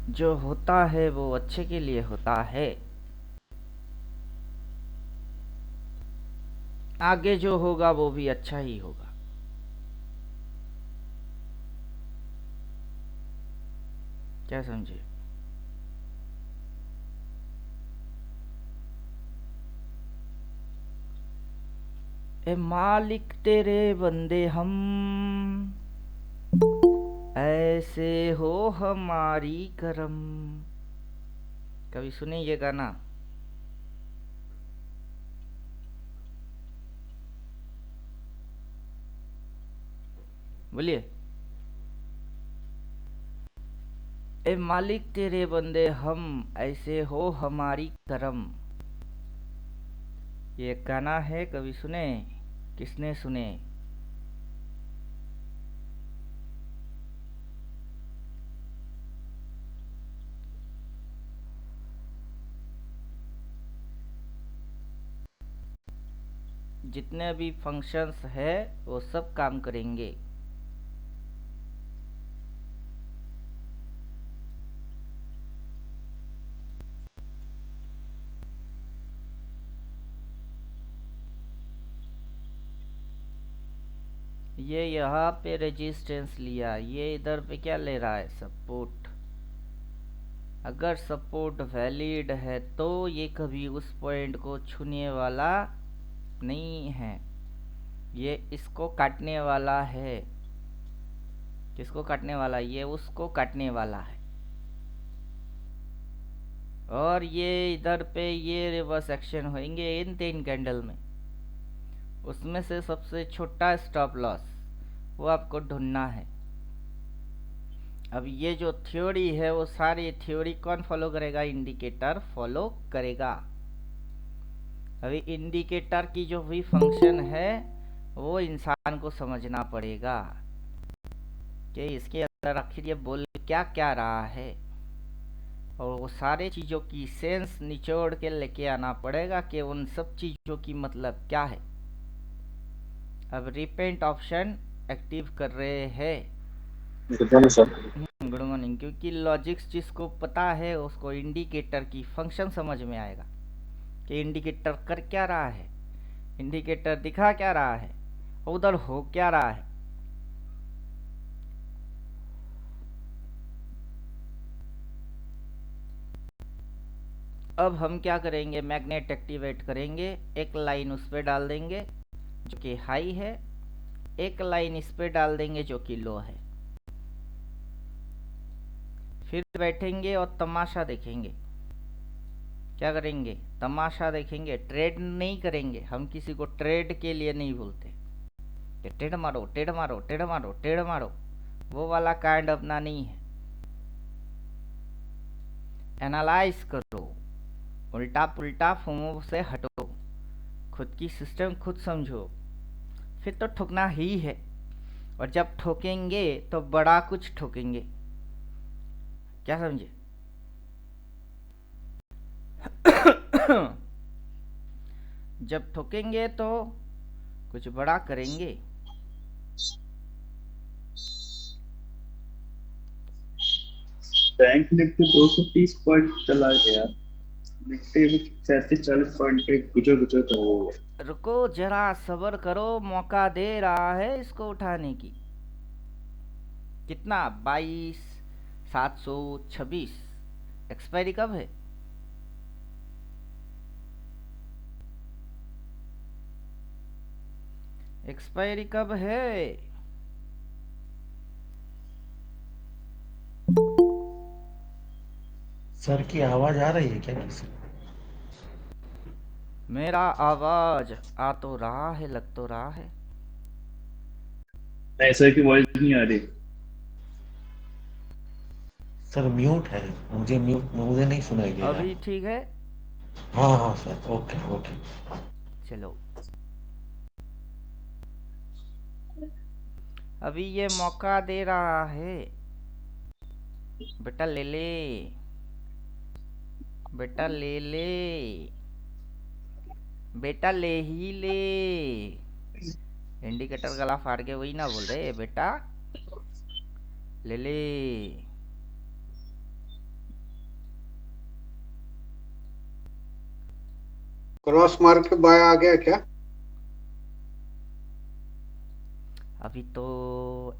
जो होता है वो अच्छे के लिए होता है। आगे जो होगा वो भी अच्छा ही होगा। क्या समझे? ए मालिक तेरे बंदे हम, ऐसे हो हमारी करम। कभी सुने ये गाना? बोलिए। ए मालिक तेरे बंदे हम, ऐसे हो हमारी करम। ये गाना है, कभी सुने? किसने सुने? जितने भी फंक्शंस है वो सब काम करेंगे। ये यहाँ पे रेजिस्टेंस लिया, ये इधर पे क्या ले रहा है? सपोर्ट। अगर सपोर्ट वैलिड है तो ये कभी उस पॉइंट को छूने वाला नहीं है, ये इसको काटने वाला है। किसको काटने वाला? ये उसको काटने वाला है। और ये इधर पे ये रिवर्स एक्शन होंगे इन 3 कैंडल में। उसमें से सबसे छोटा स्टॉप लॉस वो आपको ढूंढना है। अब ये जो थ्योरी है वो सारी थ्योरी कौन फॉलो करेगा? इंडिकेटर फॉलो करेगा। अभी इंडिकेटर की जो भी फंक्शन है वो इंसान को समझना पड़ेगा कि इसके अंदर आखिर ये बोल क्या क्या रहा है, और वो सारे चीज़ों की सेंस निचोड़ के लेके आना पड़ेगा कि उन सब चीज़ों की मतलब क्या है। अब रिपेंट ऑप्शन एक्टिव कर रहे हैं। Good morning sir. Good morning. क्योंकि लॉजिक्स जिसको पता है उसको इंडिकेटर की फंक्शन समझ में आएगा कि इंडिकेटर कर क्या रहा है, इंडिकेटर दिखा क्या रहा है, उधर हो क्या रहा है। अब हम क्या करेंगे? मैग्नेट एक्टिवेट करेंगे। एक लाइन उस पर डाल देंगे जो कि हाई है, एक लाइन इस पे डाल देंगे जो कि लो है। फिर बैठेंगे और तमाशा देखेंगे। क्या करेंगे? तमाशा देखेंगे। ट्रेड नहीं करेंगे, हम किसी को ट्रेड के लिए नहीं बोलते कि टेढ़ मारो टेढ़ मारो टेढ़ मारो टेढ़ मारो, वो वाला कांड अपना नहीं है। एनालाइज करो, उल्टा पुल्टा फूमों से हटो, खुद की सिस्टम खुद समझो, फिर तो ठोकना ही है। और जब ठोकेंगे तो बड़ा कुछ ठोकेंगे। क्या समझे? जब ठोकेंगे तो कुछ बड़ा करेंगे। बैंक निफ्टी 230 पॉइंट चला गया। निफ्टी भी 37-40 पॉइंट पे गुजर गुजर कर रही है। रुको जरा, सब्र करो, मौका दे रहा है इसको उठाने की। कितना? 22,726। एक्सपायरी कब है? एक्सपायरी कब है? सर की आवाज आ रही है क्या किसी? मेरा आवाज आ तो रहा है, लग तो रहा है। ऐसा की वॉइस नहीं आ रही। सर म्यूट है, मुझे नहीं सुनाई दे रहा अभी है। ठीक है? हाँ हाँ सर, ओके ओके। चलो, अभी ये मौका दे रहा है। बेटा ले ले, बेटा ले ले, बेटा ले ही ले। इंडिकेटर गला फाड़ के वही ना बोल रहे बेटा ले ले। क्रॉस मार के बाय आ गया क्या? अभी तो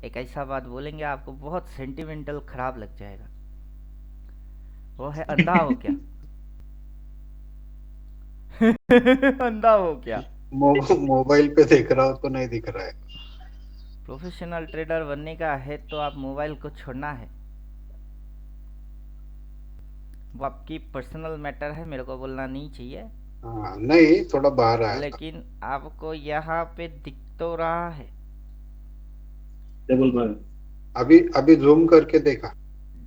एक ऐसा बात बोलेंगे आपको बहुत सेंटिमेंटल खराब लग जाएगा। वो है अंधा हो क्या? अंधा हो क्या? मोबाइल पे देख रहा हूँ तो नहीं दिख रहा है। प्रोफेशनल ट्रेडर बनने का है तो आप मोबाइल को छोड़ना है। वो आपकी पर्सनल मैटर है, मेरे को बोलना नहीं चाहिए। हाँ नहीं, थोड़ा बाहर आया था। लेकिन आपको यहाँ पे दिख तो रहा है। डबल बार। अभी अभी जूम करके देखा।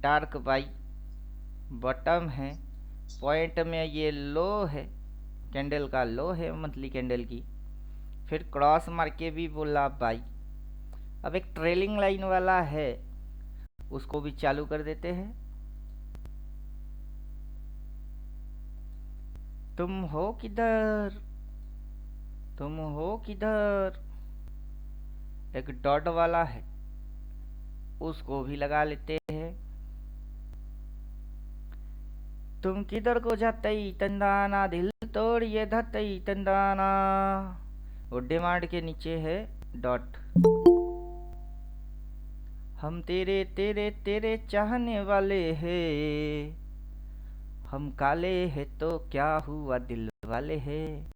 डार्क बाई बॉटम है, पॉइंट में ये लो है, कैंडल का लो है मंथली कैंडल की। फिर क्रॉस मार के भी बोला बाई। अब एक ट्रेलिंग लाइन वाला है, उसको भी चालू कर देते हैं। तुम हो किधर, तुम हो किधर? एक डॉट वाला है, उसको भी लगा लेते हैं। तुम किधर को जाते तंदाना, दिल तोड़िए धतई तंदाना। वो डिमांड के नीचे है डॉट। हम तेरे तेरे तेरे चाहने वाले हैं, हम काले हैं तो क्या हुआ दिल वाले हैं।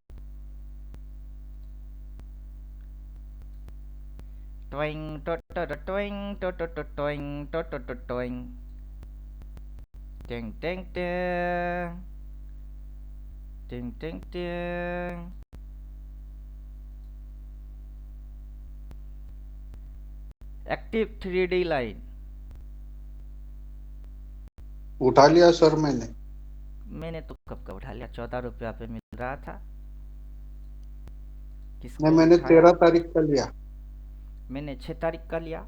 ट्विंग टो टो टो ट्विंग टो टो टो ट्विंग टो टो टो ट्विंग। टिंग टिंग टिंग टिंग टिंग टिंग। एक्टिव 3D लाइन उठा लिया सर मैंने। मैंने तो कब का उठा लिया, 14 रुपया पे मिल रहा था। नहीं, किसको मैंने उठाया? 13 तारीख का लिया। मैंने 6 तारीख का लिया।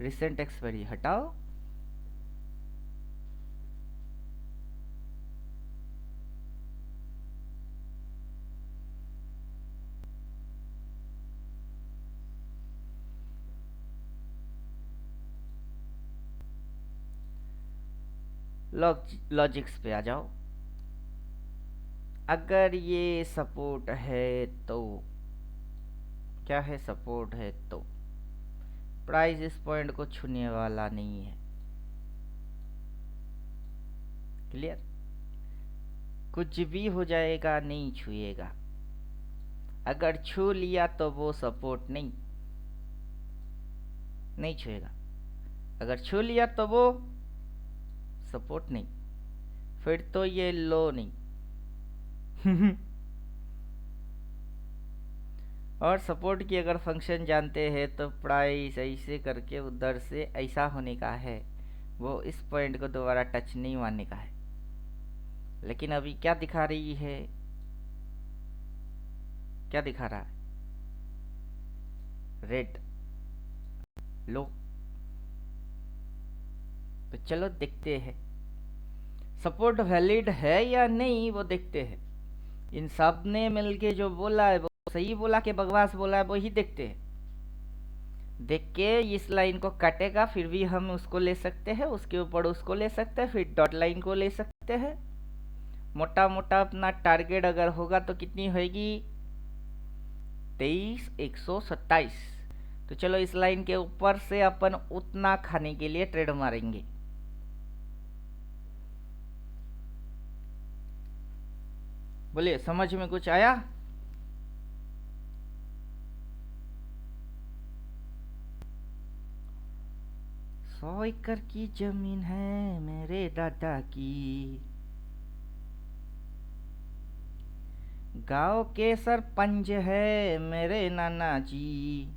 रिसेंट एक्सपायरी हटाओ। लॉजिक्स पे आ जाओ। अगर ये सपोर्ट है तो क्या है? सपोर्ट है तो प्राइस इस पॉइंट को छूने वाला नहीं है। क्लियर? कुछ भी हो जाएगा, नहीं छुएगा। अगर छू लिया तो वो सपोर्ट नहीं, नहीं छुएगा। अगर छू लिया तो वो सपोर्ट नहीं, फिर तो ये लो नहीं। और सपोर्ट की अगर फंक्शन जानते हैं तो प्राइस ऐसे करके उधर से ऐसा होने का है, वो इस पॉइंट को दोबारा टच नहीं मारने का है। लेकिन अभी क्या दिखा रही है? क्या दिखा रहा है? रेड लो। तो चलो देखते हैं सपोर्ट वैलिड है या नहीं, वो देखते हैं। इन सब ने मिलके जो बोला है वो सही बोला कि बकवास बोला है, वो ही देखते हैं। देख के इस लाइन को काटेगा, फिर भी हम उसको ले सकते हैं, उसके ऊपर उसको ले सकते हैं, फिर डॉट लाइन को ले सकते हैं। मोटा मोटा अपना टारगेट अगर होगा तो कितनी होगी? 23,127। तो चलो इस लाइन के ऊपर से अपन उतना खाने के लिए ट्रेड मारेंगे। बोलिए, समझ में कुछ आया? सौ एकड़ की जमीन है मेरे दादा की, गांव के सरपंच है मेरे नाना जी।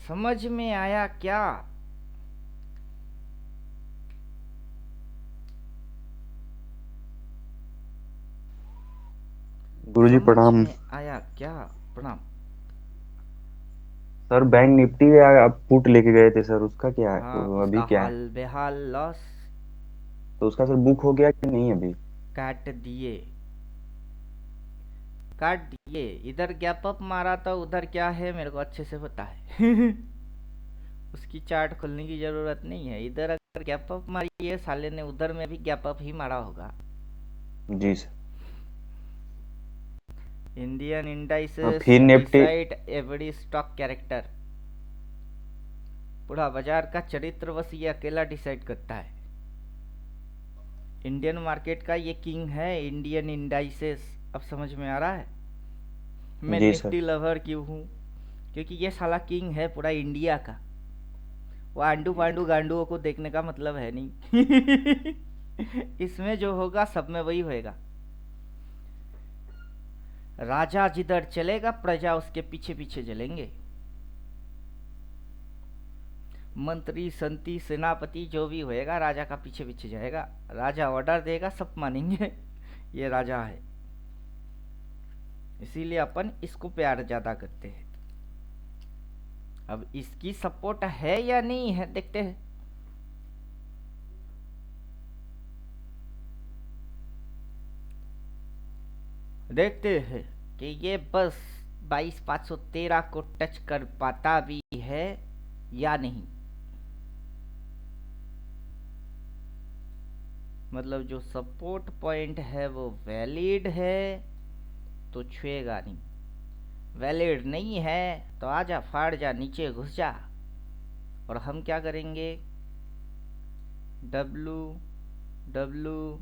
समझ में आया क्या? गुरुजी समझ प्रणाम। में आया क्या? प्रणाम। सर बैंक निफ्टी आप पुट लेके गए थे सर, उसका क्या है? हाँ, वो अभी उसका क्या है? हाल बेहाल लॉस तो उसका सर बुक हो गया कि नहीं अभी? काट दिए। काट दिए, इधर गैप अप मारा तो उधर क्या है मेरे को अच्छे से पता है। उसकी चार्ट खोलने की जरूरत नहीं है। इधर अगर गैप अप मारी है साले ने, उधर में भी गैप अप ही मारा होगा। जी सर। इंडियन और इंडाइसेस फिर Nifty decide every stock character. पूरा बाजार का चरित्र बस ये अकेला डिसाइड करता है। इंडियन मार्केट का ये किंग है इंडियन इंडाइसेस। अब समझ में आ रहा है मैं जी निफ्टी सर। लवर क्यों हूँ? क्योंकि ये साला किंग है पूरा इंडिया का। वो आंडू पांडू गांडुओं को देखने का मतलब है नहीं। इसमें जो होगा सब में वही होएगा। राजा जिधर चलेगा प्रजा उसके पीछे पीछे चलेंगे। मंत्री संती सेनापति जो भी होएगा राजा का पीछे पीछे जाएगा। राजा ऑर्डर देगा सब मानेंगे। ये राजा है, इसीलिए अपन इसको प्यार ज्यादा करते हैं। अब इसकी सपोर्ट है या नहीं है देखते हैं। देखते हैं कि ये बस 22,513 को टच कर पाता भी है या नहीं। मतलब जो सपोर्ट पॉइंट है वो वैलिड है तो छुएगा नहीं, वैलिड नहीं है तो आजा फाड़ जा नीचे घुस जा। और हम क्या करेंगे, W W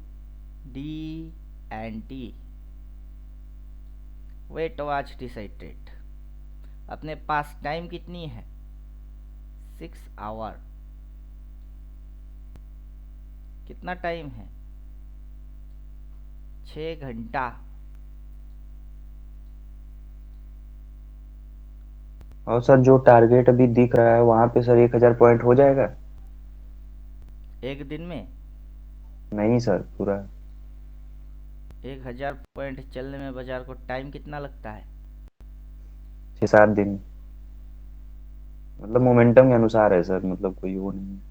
D and T wait watch decided. अपने पास टाइम कितनी है 6 आवर। कितना टाइम है 6 घंटा। और सर जो टारगेट अभी दिख रहा है वहां पे सर 1000 पॉइंट हो जाएगा? एक दिन में नहीं सर, पूरा 1000 पॉइंट चलने में बाजार को टाइम कितना लगता है? 6-7 दिन। मतलब मोमेंटम के अनुसार है सर, मतलब कोई वो नहीं है।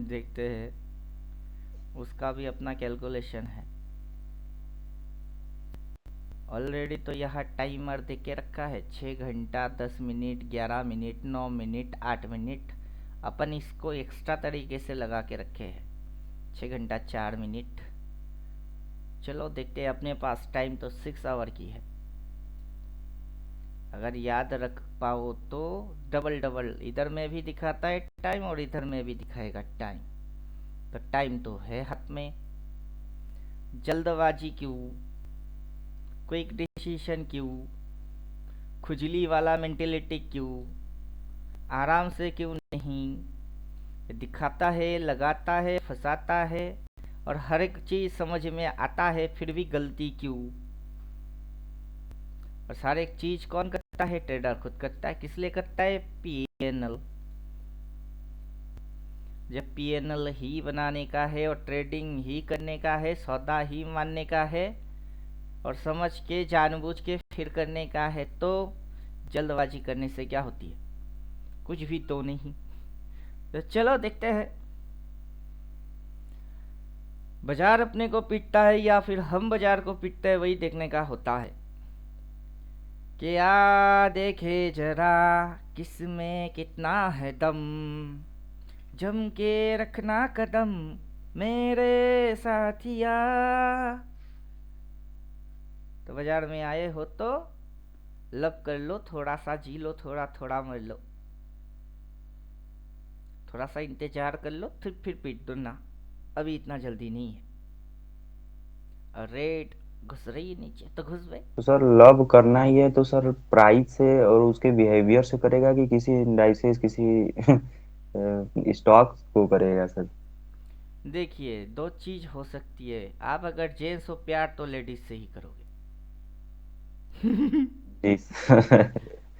देखते हैं, उसका भी अपना कैलकुलेशन है। ऑलरेडी तो यहाँ टाइमर दे के रखा है 6 घंटा 10 मिनट 11 मिनट 9 मिनट 8 मिनट। अपन इसको एक्स्ट्रा तरीके से लगा के रखे हैं 6 घंटा 4 मिनट। चलो देखते हैं, अपने पास टाइम तो 6 आवर की है। अगर याद रख पाओ तो डबल डबल इधर में भी दिखाता है टाइम और इधर में भी दिखाएगा टाइम। तो टाइम तो है हाथ में। जल्दबाजी क्यों, क्विक डिसीजन क्यों, खुजली वाला मेंटेलिटी क्यों, आराम से क्यों नहीं। दिखाता है, लगाता है, फंसाता है और हर एक चीज समझ में आता है, फिर भी गलती क्यों। और सारे चीज कौन करता है? ट्रेडर खुद करता है। किस लिए करता है? पीएनएल। जब पीएनएल ही बनाने का है और ट्रेडिंग ही करने का है, सौदा ही मानने का है और समझ के जानबूझ के फिर करने का है, तो जल्दबाजी करने से क्या होती है? कुछ भी तो नहीं। तो चलो देखते हैं बाजार अपने को पीटता है या फिर हम बाजार को पीटते हैं, वही देखने का होता है। क्या देखे जरा किसमें कितना है दम, जम के रखना कदम मेरे साथिया। तो बाजार में आए हो तो लब कर लो, थोड़ा सा जी लो, थोड़ा थोड़ा मर लो, थोड़ा सा इंतजार कर लो, फिर पीट दो ना। अभी इतना जल्दी नहीं है। और रेट घुस रही है नीचे तो घुस गए। तो सर लव करना ही है तो सर प्राइस से और उसके बिहेवियर से करेगा कि किसी इंडाइसेस किसी स्टॉक को करेगा सर? देखिए, दो चीज हो सकती है। आप अगर जेंट्स हो प्यार तो लेडीज से ही करोगे। जी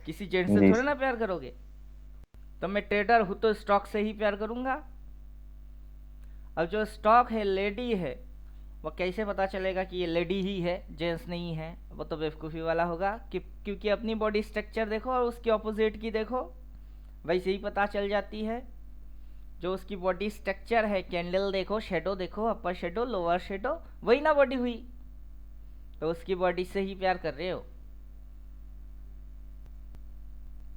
किसी जेंट्स से जी थोड़े ना प्यार करोगे। तो मैं ट्रेडर हूं तो स्टॉक से ही प्यार करूंगा। अब जो स्टॉक है लेडी है, वो कैसे पता चलेगा कि ये लेडी ही है, जेंट्स नहीं है? वो तो बेवकूफ़ी वाला होगा कि क्योंकि अपनी बॉडी स्ट्रक्चर देखो और उसकी ऑपोजिट की देखो, वैसे ही पता चल जाती है। जो उसकी बॉडी स्ट्रक्चर है, कैंडल देखो, शेडो देखो, अपर शेडो लोअर शेडो, वही ना बॉडी हुई। तो उसकी बॉडी से ही प्यार कर रहे हो।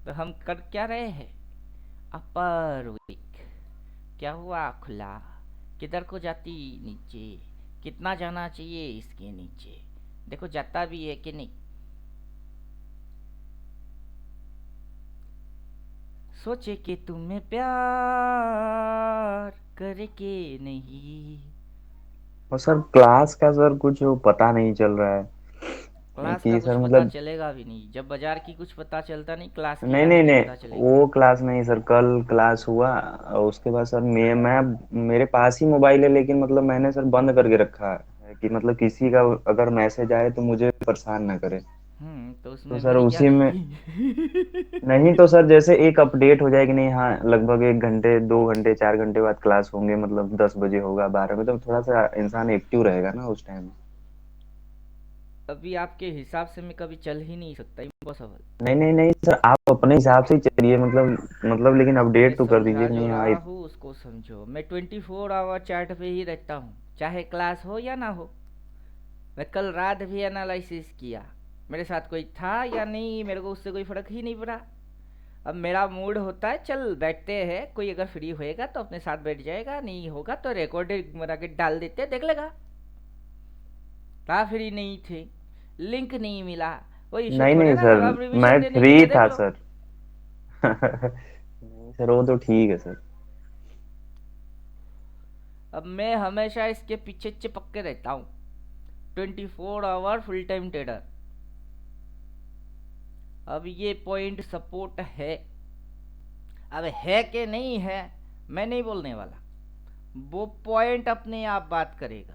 तो हम कर क्या रहे हैं? अपर वीक। क्या हुआ खुला? किधर को जाती नीचे? कितना जाना चाहिए इसके नीचे? देखो जाता भी है कि नहीं। सोचे कि तुम्हें प्यार करके नहीं। और सर क्लास का सर कुछ पता नहीं चल रहा है क्लास का कि कुछ सर पता मतलब। चलेगा भी नहीं। जब बाजार की कुछ पता चलता नहीं, क्लास की नहीं काहे नहीं की नहीं, पता चलेगी। वो क्लास नहीं सर, कल क्लास हुआ और उसके बाद सर मैं मेरे पास ही मोबाइल है, लेकिन मतलब मैंने सर बंद करके रखा है कि मतलब किसी का अगर मैसेज आए तो मुझे परेशान ना करे। तो तो उसमें सर मेरी क्या उसी में गलती? नहीं, तो सर जैसे एक अपडेट हो जाए कि नहीं, हाँ लगभग 1 घंटे 2 घंटे 4 घंटे बाद क्लास होंगे, मतलब 10 बजे होगा 12 में, तो थोड़ा सा इंसान एक्टिव रहेगा ना उस टाइम। अभी आपके हिसाब से मैं कभी चल ही नहीं सकता, इम्पॉसिबल। नहीं नहीं नहीं सर, आप अपने हिसाब से ही चलिए, मतलब लेकिन अरे अपडेट तो कर समझा दीजिए कि जो नहीं। हाँ रहा हूँ उसको समझो। मैं 24 आवर चैट पे ही रहता हूँ, चाहे क्लास हो या ना हो। मैं कल रात भी एनालिसिस किया, मेरे साथ कोई था या नहीं, मेरे को उससे कोई फर्क ही नहीं पड़ा। अब मेरा मूड होता है चल बैठते हैं, कोई अगर फ्री होएगा तो अपने साथ बैठ जाएगा, नहीं होगा तो रिकॉर्डेड बना के डाल देते, देख लेगा। था फ्री नहीं थे, लिंक नहीं मिला, वो इशू नहीं थोड़े नहीं ना सर, अब रिवीजन मैं देने के फ्री लिए देख था लो। सर। नहीं सर, वो तो ठीक है सर। अब मैं हमेशा इसके पीछे चिपक के रहता हूँ, 24 आवर फुल टाइम ट्रेडर। अब ये पॉइंट सपोर्ट है, अब है कि नहीं है मैं नहीं बोलने वाला, वो पॉइंट अपने आप बात करेगा।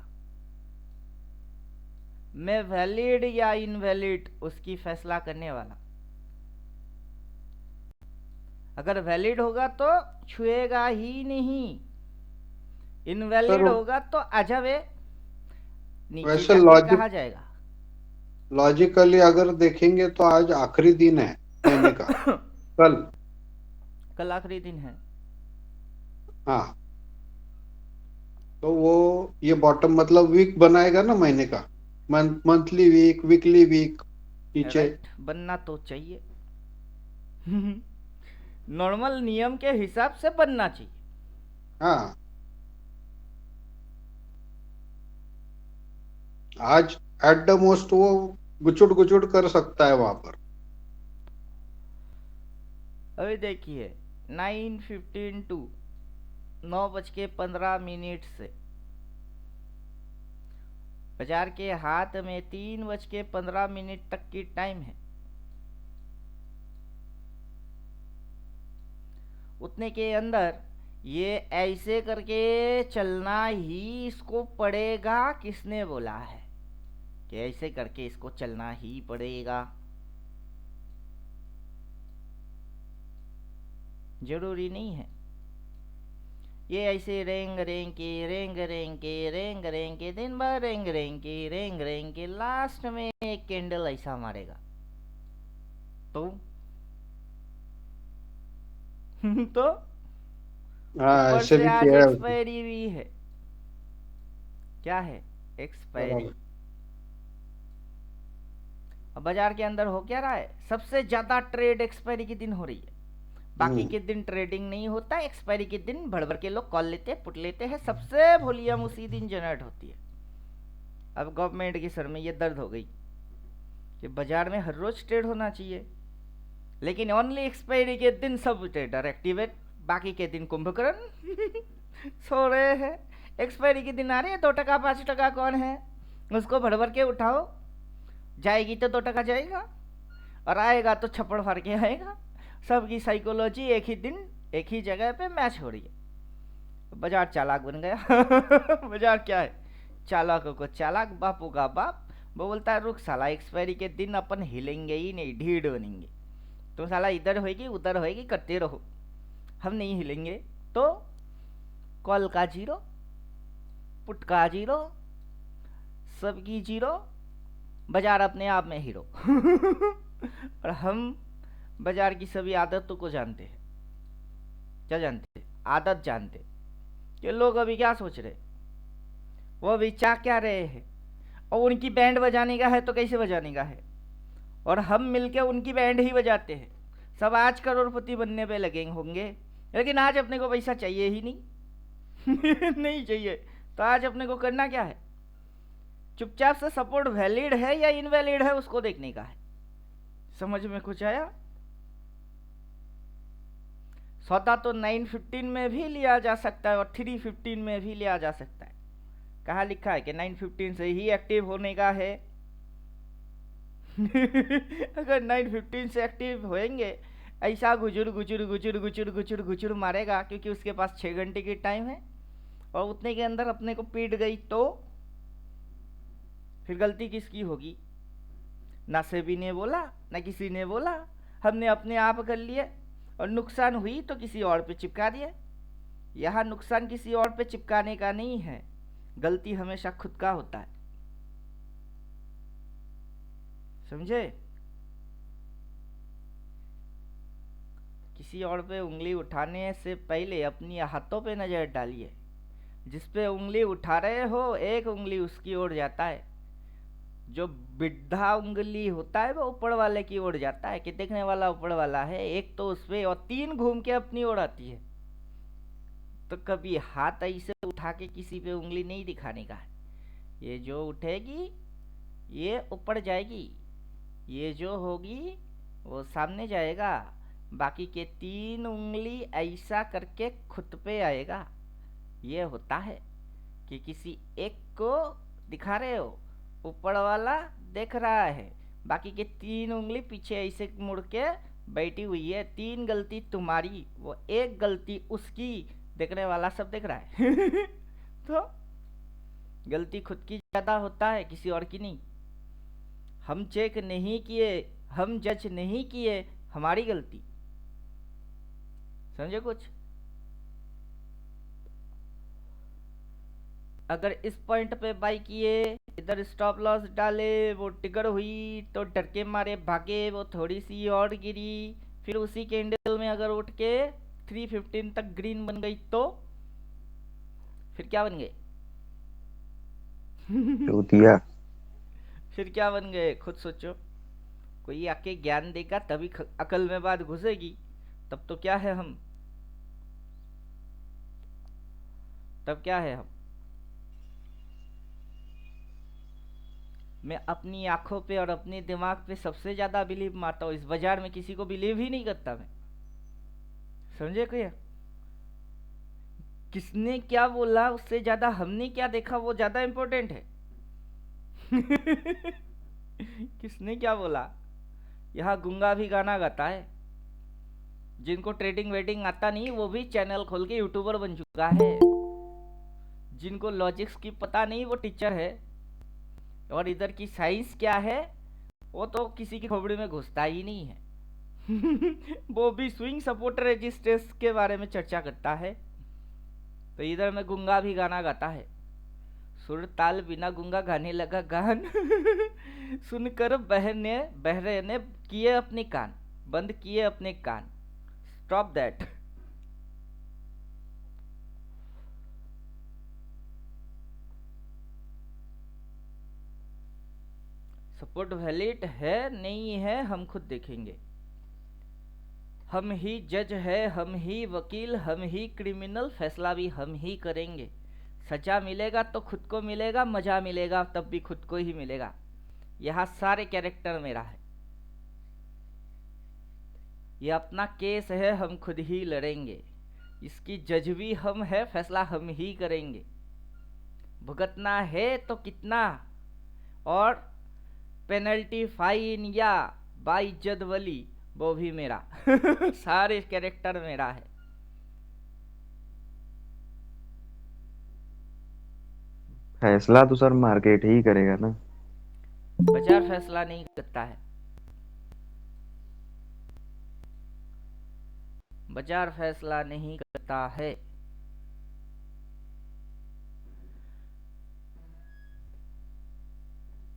मैं वैलिड या इनवैलिड उसकी फैसला करने वाला। अगर वैलिड होगा तो छुएगा ही नहीं, सर इनवैलिड होगा तो आजावे नीचे वैसे जाके कहा जाएगा। लॉजिकली अगर देखेंगे तो आज आखिरी दिन है महीने का, कल। कल आखिरी दिन है। हाँ, तो वो ये बॉटम मतलब वीक बनाएगा ना महीने का, मंथली वीक, वीकली वीक नीचे। राइट, बनना तो चाहिए। नॉर्मल नियम के हिसाब से बनना चाहिए। हाँ, आज एट द मोस्ट वो गुचुड़ गुचुड़ कर सकता है वहां पर। अभी देखिए 9:15 टू 9:15 से बाजार के हाथ में 3:15 तक की टाइम है। उतने के अंदर ये ऐसे करके चलना ही इसको पड़ेगा। किसने बोला है कि ऐसे करके इसको चलना ही पड़ेगा? जरूरी नहीं है। ये ऐसे रेंग रेंग के रेंग रेंग के रेंग रेंग के दिन भर रेंग रेंग के रेंग रेंग के लास्ट में एक कैंडल ऐसा मारेगा तो तो हाँ, ऊपर ऐसे से भी आज किया है उसने। एक्सपायरी भी है। क्या है? एक्सपायरी। बराबर। अब बाजार के अंदर हो क्या रहा है? सबसे ज्यादा ट्रेड एक्सपायरी के दिन हो रही है। बाकी के दिन ट्रेडिंग नहीं होता, एक्सपायरी के दिन भर भर के लोग कॉल लेते हैं, पुट लेते हैं, सबसे वॉल्यूम उसी दिन जनरेट होती है। अब गवर्नमेंट के सर में ये दर्द हो गई कि बाजार में हर रोज ट्रेड होना चाहिए, लेकिन ओनली एक्सपायरी के दिन सब ट्रेडर एक्टिवेट, बाकी के दिन कुंभकर्ण सो रहे हैं। एक्सपायरी के दिन आ रहे हैं, 2 टका 5 टका कौन है, उसको भर भर के उठाओ, जाएगी तो 2 टका जाएगा और आएगा तो छप्पड़ फाड़ के आएगा। सबकी साइकोलॉजी एक ही दिन एक ही जगह पे मैच हो रही है। बाजार चालाक बन गया। बाजार क्या है? चालाकों को चालाक, बापू का बाप। वो बोलता है रुक साला, एक्सपायरी के दिन अपन हिलेंगे ही नहीं, ढीठ बनेंगे। तो साला इधर होएगी उधर होएगी करते रहो, हम नहीं हिलेंगे। तो कॉल का जीरो, पुट का जीरो, सबकी जीरो, बाजार अपने आप में हीरो। और हम बाजार की सभी आदतों को जानते हैं। क्या जानते हैं? आदत जानते कि लोग अभी क्या सोच रहे, वो अभी चाह क्या रहे हैं। और उनकी बैंड बजाने का है तो कैसे बजाने का है, और हम मिलके उनकी बैंड ही बजाते हैं। सब आज करोड़पति बनने पे लगे होंगे, लेकिन आज अपने को पैसा चाहिए ही नहीं। नहीं चाहिए तो आज अपने को करना क्या है, चुपचाप से सपोर्ट वैलिड है या इनवैलिड है उसको देखने का है। समझ में कुछ आया? सौदा तो 915 में भी लिया जा सकता है और 315 में भी लिया जा सकता है। कहाँ लिखा है कि 915 से ही एक्टिव होने का है? अगर 915 से एक्टिव होएंगे, ऐसा गुजुर गुजुर गुजुर गुजुर गुजुर गुजुर मारेगा, क्योंकि उसके पास 6 घंटे की टाइम है, और उतने के अंदर अपने को पीट गई तो फिर गलती किसकी होगी? ना सेबी ने बोला, ना किसी ने बोला, हमने अपने आप कर लिए, और नुकसान हुई तो किसी और पे चिपका दिए। यहाँ नुकसान किसी और पे चिपकाने का नहीं है, गलती हमेशा खुद का होता है। समझे? किसी और पे उंगली उठाने से पहले अपनी हाथों पे नजर डालिए। जिस पे उंगली उठा रहे हो, एक उंगली उसकी ओर जाता है, जो बिड्ढा उंगली होता है वो ऊपर वाले की ओर जाता है कि देखने वाला ऊपर वाला है, एक तो उस पे, और 3 घूम के अपनी ओर आती है। तो कभी हाथ ऐसे उठा के किसी पे उंगली नहीं दिखाने का है। ये जो उठेगी ये ऊपर जाएगी, ये जो होगी वो सामने जाएगा, बाकी के 3 उंगली ऐसा करके खुद पे आएगा। ये होता है कि किसी एक को दिखा रहे हो, ऊपर वाला देख रहा है, बाकी के 3 उंगली पीछे ऐसे मुड़ के बैठी हुई है। 3 गलती तुम्हारी, वो एक गलती उसकी, देखने वाला सब देख रहा है। तो गलती खुद की ज्यादा होता है, किसी और की नहीं। हम चेक नहीं किए, हम जज नहीं किए, हमारी गलती। समझे कुछ? अगर इस पॉइंट पे बाई किए, इधर स्टॉप लॉस डाले, वो टिगर हुई तो डर के मारे भागे, वो थोड़ी सी और गिरी, फिर उसी कैंडल में अगर उठ के 315 तक ग्रीन बन गई तो फिर क्या बन गए? चूतिया। फिर क्या बन गए खुद सोचो। कोई आके ज्ञान देगा तभी अकल में बात घुसेगी। तब तो क्या है हम, तब क्या है हम? मैं अपनी आंखों पे और अपने दिमाग पे सबसे ज्यादा बिलीव मारता हूँ। इस बाजार में किसी को बिलीव ही नहीं करता मैं। समझे क्या? किसने क्या बोला उससे ज्यादा हमने क्या देखा वो ज्यादा इंपॉर्टेंट है। किसने क्या बोला? यहाँ गुंगा भी गाना गाता है। जिनको ट्रेडिंग वेडिंग आता नहीं वो भी चैनल खोल के यूट्यूबर बन चुका है। जिनको लॉजिक्स की पता नहीं वो टीचर है। और इधर की साइंस क्या है वो तो किसी की खोपड़ी में घुसता ही नहीं है। वो भी स्विंग सपोर्ट रेजिस्टेंस के बारे में चर्चा करता है। तो इधर में गुंगा भी गाना गाता है। सुर ताल बिना गुंगा गाने लगा गान। सुनकर बहरे ने किए अपने कान, बंद किए अपने कान। Stop that. सपोर्ट वैलिड है नहीं है हम खुद देखेंगे। हम ही जज है, हम ही वकील, हम ही क्रिमिनल, फैसला भी हम ही करेंगे। सजा मिलेगा तो खुद को मिलेगा, मजा मिलेगा तब भी खुद को ही मिलेगा। यहाँ सारे कैरेक्टर मेरा है। ये अपना केस है, हम खुद ही लड़ेंगे। इसकी जज भी हम है, फैसला हम ही करेंगे। भुगतना है तो कितना, और पेनल्टी फाइन या बाई जदवली वो भी मेरा। सारे कैरेक्टर मेरा है। फैसला तो सर मार्केट ही करेगा ना। बाजार फैसला नहीं करता है। बाजार फैसला नहीं करता है।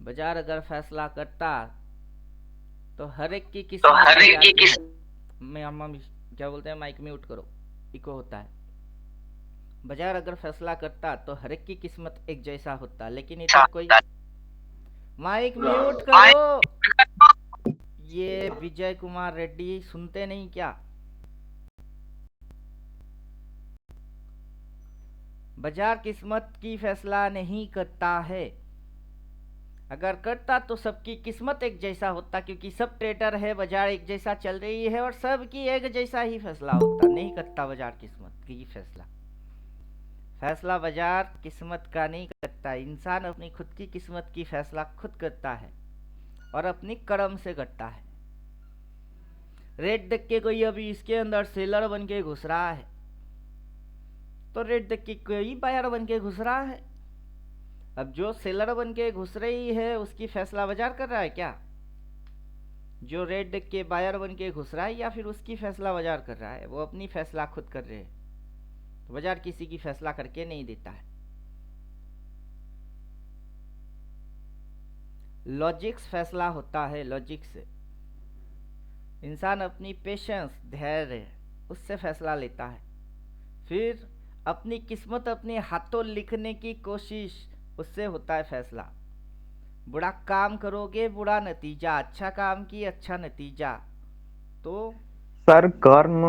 बाजार अगर फैसला करता तो हर एक की क्या बोलते हैं, माइक म्यूट करो, इको होता है। बाजार अगर फैसला करता तो हर एक की किस्मत एक जैसा होता, लेकिन इधर कोई माइक म्यूट करो। ये विजय कुमार रेड्डी सुनते नहीं क्या? बाजार किस्मत की फैसला नहीं करता है। अगर करता तो सबकी किस्मत एक जैसा होता, क्योंकि सब ट्रेडर है, बाजार एक जैसा चल रही है और सबकी एक जैसा ही फैसला होता। नहीं करता बाजार किस्मत की फैसला। फैसला बाजार किस्मत का नहीं करता। इंसान अपनी खुद की किस्मत की फैसला खुद करता है और अपनी कर्म से करता है। रेट देख के कोई अभी इसके अंदर सेलर बन के घुस रहा है, तो रेट देख के कोई बायर बन के घुस रहा है। अब जो सेलर बन के घुस रही है उसकी फैसला बाजार कर रहा है क्या? जो रेट देख के बायर बन के घुस रहा है या फिर उसकी फैसला बाजार कर रहा है? वो अपनी फैसला खुद कर रहे हैं। तो बाजार किसी की फैसला करके नहीं देता है। लॉजिक्स फैसला होता है, लॉजिक से। इंसान अपनी पेशेंस, धैर्य, उससे फैसला लेता है। फिर अपनी किस्मत अपने हाथों लिखने की कोशिश, उससे होता है फैसला। बुरा काम करोगे बुरा नतीजा, अच्छा काम की अच्छा नतीजा। तो सर कर्म,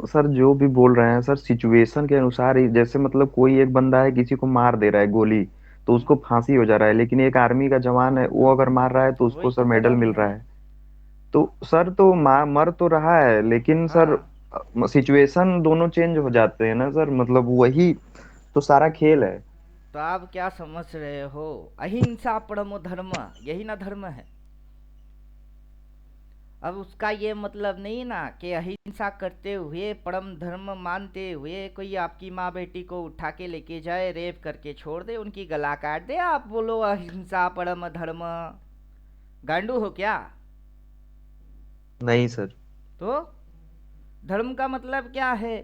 सर जो भी बोल रहे हैं सर सिचुएशन के अनुसार ही, जैसे मतलब कोई एक बंदा है किसी को मार दे रहा है गोली तो उसको फांसी हो जा रहा है, लेकिन एक आर्मी का जवान है वो अगर मार रहा है तो उसको वही सर तो मेडल कर्म मिल रहा है। है। तो सर तो मर तो रहा है, लेकिन सर हाँ, सिचुएशन दोनों चेंज हो जाते हैं ना सर, मतलब वही तो सारा खेल है। तो आप क्या समझ रहे हो? अहिंसा परमो धर्म, यही ना धर्म है। अब उसका ये मतलब नहीं ना कि अहिंसा करते हुए, परम धर्म मानते हुए कोई आपकी माँ बेटी को उठा के लेके जाए, रेप करके छोड़ दे, उनकी गला काट दे, आप बोलो अहिंसा परम धर्म। गांडू हो क्या? नहीं सर। तो धर्म का मतलब क्या है?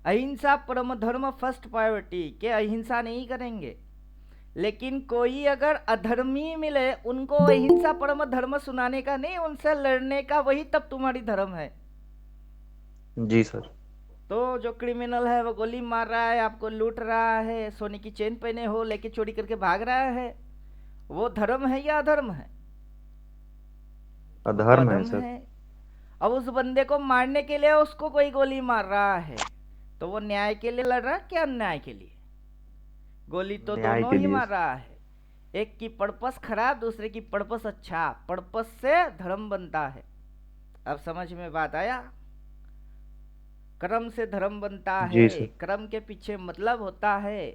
अहिंसा परम धर्म फर्स्ट प्रायोरिटी, के अहिंसा नहीं करेंगे। लेकिन कोई अगर अधर्मी मिले, उनको अहिंसा परम धर्म सुनाने का नहीं, उनसे लड़ने का, वही तब तुम्हारी धर्म है। जी सर। तो जो क्रिमिनल है वो गोली मार रहा है, आपको लूट रहा है, सोने की चेन पहने हो लेके चोरी करके भाग रहा है, वो धर्म है या अधर्म है? वो तो अधर्म है अधर्म सर। है। अब उस बंदे को मारने के लिए उसको कोई गोली मार रहा है, तो वो न्याय के लिए लड़ रहा है क्या अन्याय के लिए? गोली तो न्याय दोनों के ही लिए। मार रहा है। एक की पर्पस खराब, दूसरे की पर्पस अच्छा। पर्पस से धर्म बनता है। अब समझ में बात आया? कर्म से धर्म बनता है। जी सर। कर्म के पीछे मतलब होता है,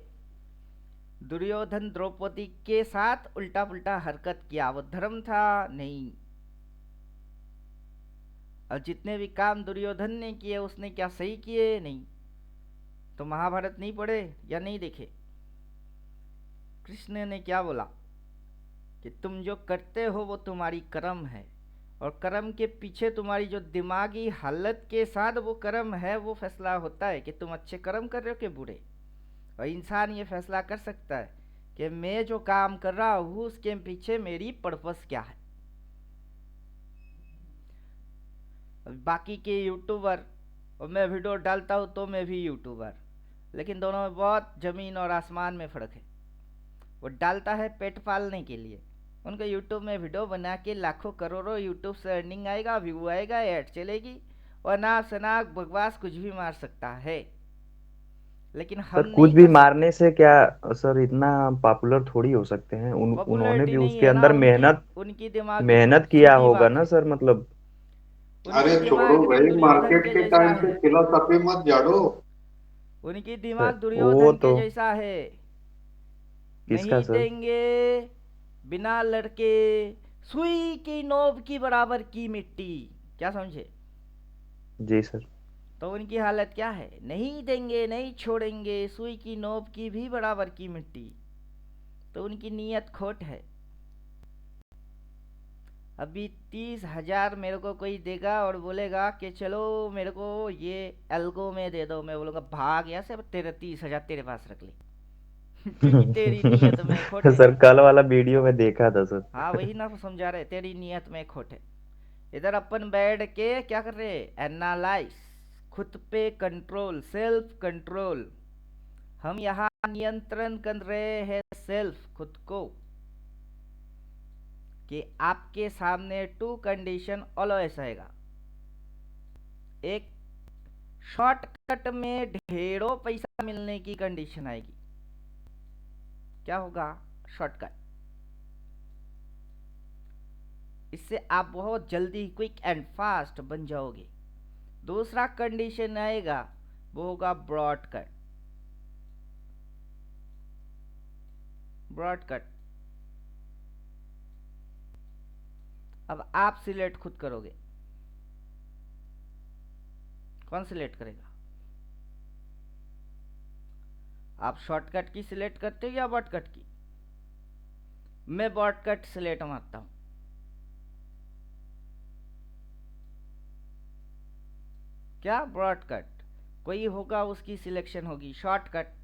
दुर्योधन द्रौपदी के साथ उल्टा पुल्टा हरकत किया, वो धर्म था? नहीं। और जितने भी काम दुर्योधन ने किए उसने क्या सही किए? नहीं। तो महाभारत नहीं पढ़े या नहीं देखे? कृष्ण ने क्या बोला कि तुम जो करते हो वो तुम्हारी कर्म है, और कर्म के पीछे तुम्हारी जो दिमागी हालत के साथ वो कर्म है, वो फैसला होता है कि तुम अच्छे कर्म कर रहे हो कि बुरे। और इंसान ये फैसला कर सकता है कि मैं जो काम कर रहा हूँ उसके पीछे मेरी पर्पस क्या है। बाकी के यूट्यूबर, और मैं वीडियो डालता हूँ तो मैं भी यूट्यूबर, लेकिन दोनों में बहुत ज़मीन और आसमान में फ़र्क है। वो डालता है पेट पालने के लिए, उनको यूट्यूब में वीडियो बना के लाखों करोड़ों यूट्यूब से अर्निंग आएगा, व्यू आएगा, ऐड चलेगी, और नाक सनाक बकवास कुछ भी मार सकता है। लेकिन हम सर कुछ नहीं भी कर मारने सकते। से क्या सर इतना पॉपुलर थोड़ी हो सकते हैं, उन्होंने पॉपुलैरिटी भी नहीं उसके है ना अंदर उनकी। मेहनत उनकी दिमाग की मेहनत किया सीधी होगा बात ना है। सर, मतलब। अरे उनकी छोड़ो दिमाग भी भाई, दुर्योधन मार्केट के के जैसा टाइम पे है। फिलोसफी मत झाड़ो। उनकी सर दिमाग वो दुर्योधन के तो जैसा है। किसका नहीं सर? देंगे बिना लड़के सुई की नोक की बराबर की मिट्टी। क्या समझे? जी सर। तो उनकी हालत क्या है? नहीं देंगे, नहीं छोड़ेंगे, सुई की नोक की भी बराबर की मिट्टी। तो उनकी नीयत खोट है। अभी 30,000 मेरे को कोई देगा और बोलेगा कि चलो मेरे को ये एल्गो में दे दो, मैं बोलूँगा भाग यहाँ से, अब तेरे 30,000 तेरे पास रख ले। क्योंकि तेरी नीयत में खोट है। सर कल वाला वीडियो में देखा था सर। हाँ वही ना समझा रहे, तेरी नीयत में खोट है। इधर अपन बैठ के क्या कर रहे? एनालाइज, खुद पे कंट्रोल, सेल्फ कंट्रोल। हम यहाँ नियंत्रण कर रहे हैं सेल्फ, खुद को। कि आपके सामने टू कंडीशन ऑलवेज आएगा। एक, शॉर्टकट में ढेरों पैसा मिलने की कंडीशन आएगी। क्या होगा? शॉर्टकट। इससे आप बहुत जल्दी क्विक एंड फास्ट बन जाओगे। दूसरा कंडीशन आएगा, वो होगा ब्रॉडकट। ब्रॉडकट। अब आप सिलेक्ट खुद करोगे, कौन सिलेक्ट करेगा? आप शॉर्टकट की सिलेक्ट करते हो या ब्रॉडकट की? मैं ब्रॉडकट सिलेक्ट मारता हूं। क्या? ब्रॉडकट। कोई होगा उसकी सिलेक्शन होगी शॉर्टकट।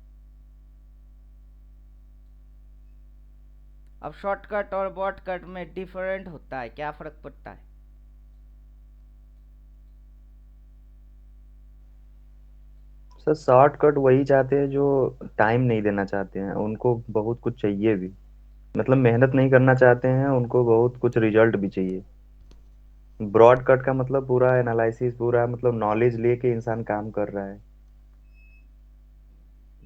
अब शॉर्टकट और ब्रॉडकट में डिफरेंट होता है, क्या फर्क पड़ता है? सर शॉर्टकट वही चाहते हैं जो टाइम नहीं देना चाहते हैं, उनको बहुत कुछ चाहिए भी, मतलब मेहनत नहीं करना चाहते हैं, उनको बहुत कुछ रिजल्ट भी चाहिए। ब्रॉड कट का मतलब पूरा एनालिसिस, पूरा मतलब नॉलेज लेके इंसान काम कर रहा है,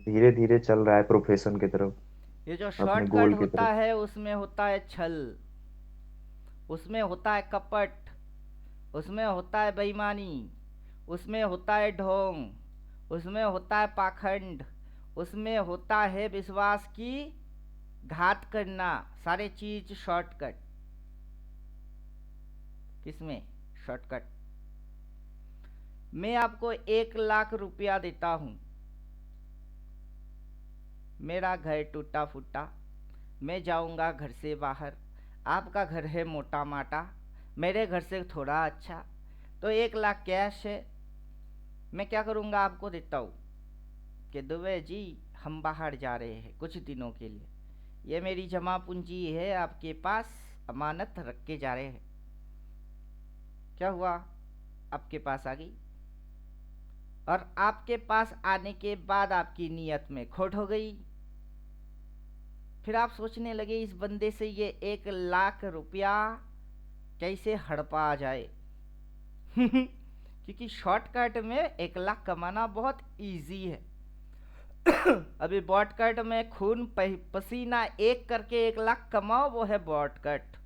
धीरे धीरे चल रहा है प्रोफेशन की तरफ, ये जो अपने शॉर्टकट गोल की होता तरफ। है उसमें होता है छल, उसमें होता है कपट, उसमें होता है बेईमानी, उसमें होता है ढोंग, उसमें होता है पाखंड, उसमें होता है विश्वास की घात करना। सारे चीज शॉर्टकट। किसमें? शॉर्टकट। मैं आपको 1 लाख रुपया देता हूं, मेरा घर टूटा फूटा, मैं जाऊंगा घर से बाहर, आपका घर है मोटा माटा, मेरे घर से थोड़ा अच्छा, तो 1 लाख कैश है। मैं क्या करूंगा? आपको देता हूं कि दुबे जी हम बाहर जा रहे हैं कुछ दिनों के लिए, ये मेरी जमा पूंजी है, आपके पास अमानत रख के जा रहे हैं। क्या हुआ? आपके पास आ गई, और आपके पास आने के बाद आपकी नीयत में खोट हो गई। फिर आप सोचने लगे इस बंदे से ये 1 लाख रुपया कैसे हड़पा जाए। क्योंकि शॉर्टकट में 1 लाख कमाना बहुत इजी है। अभी बॉटकट में खून पसीना एक करके 1 लाख कमाओ, वो है बॉटकट।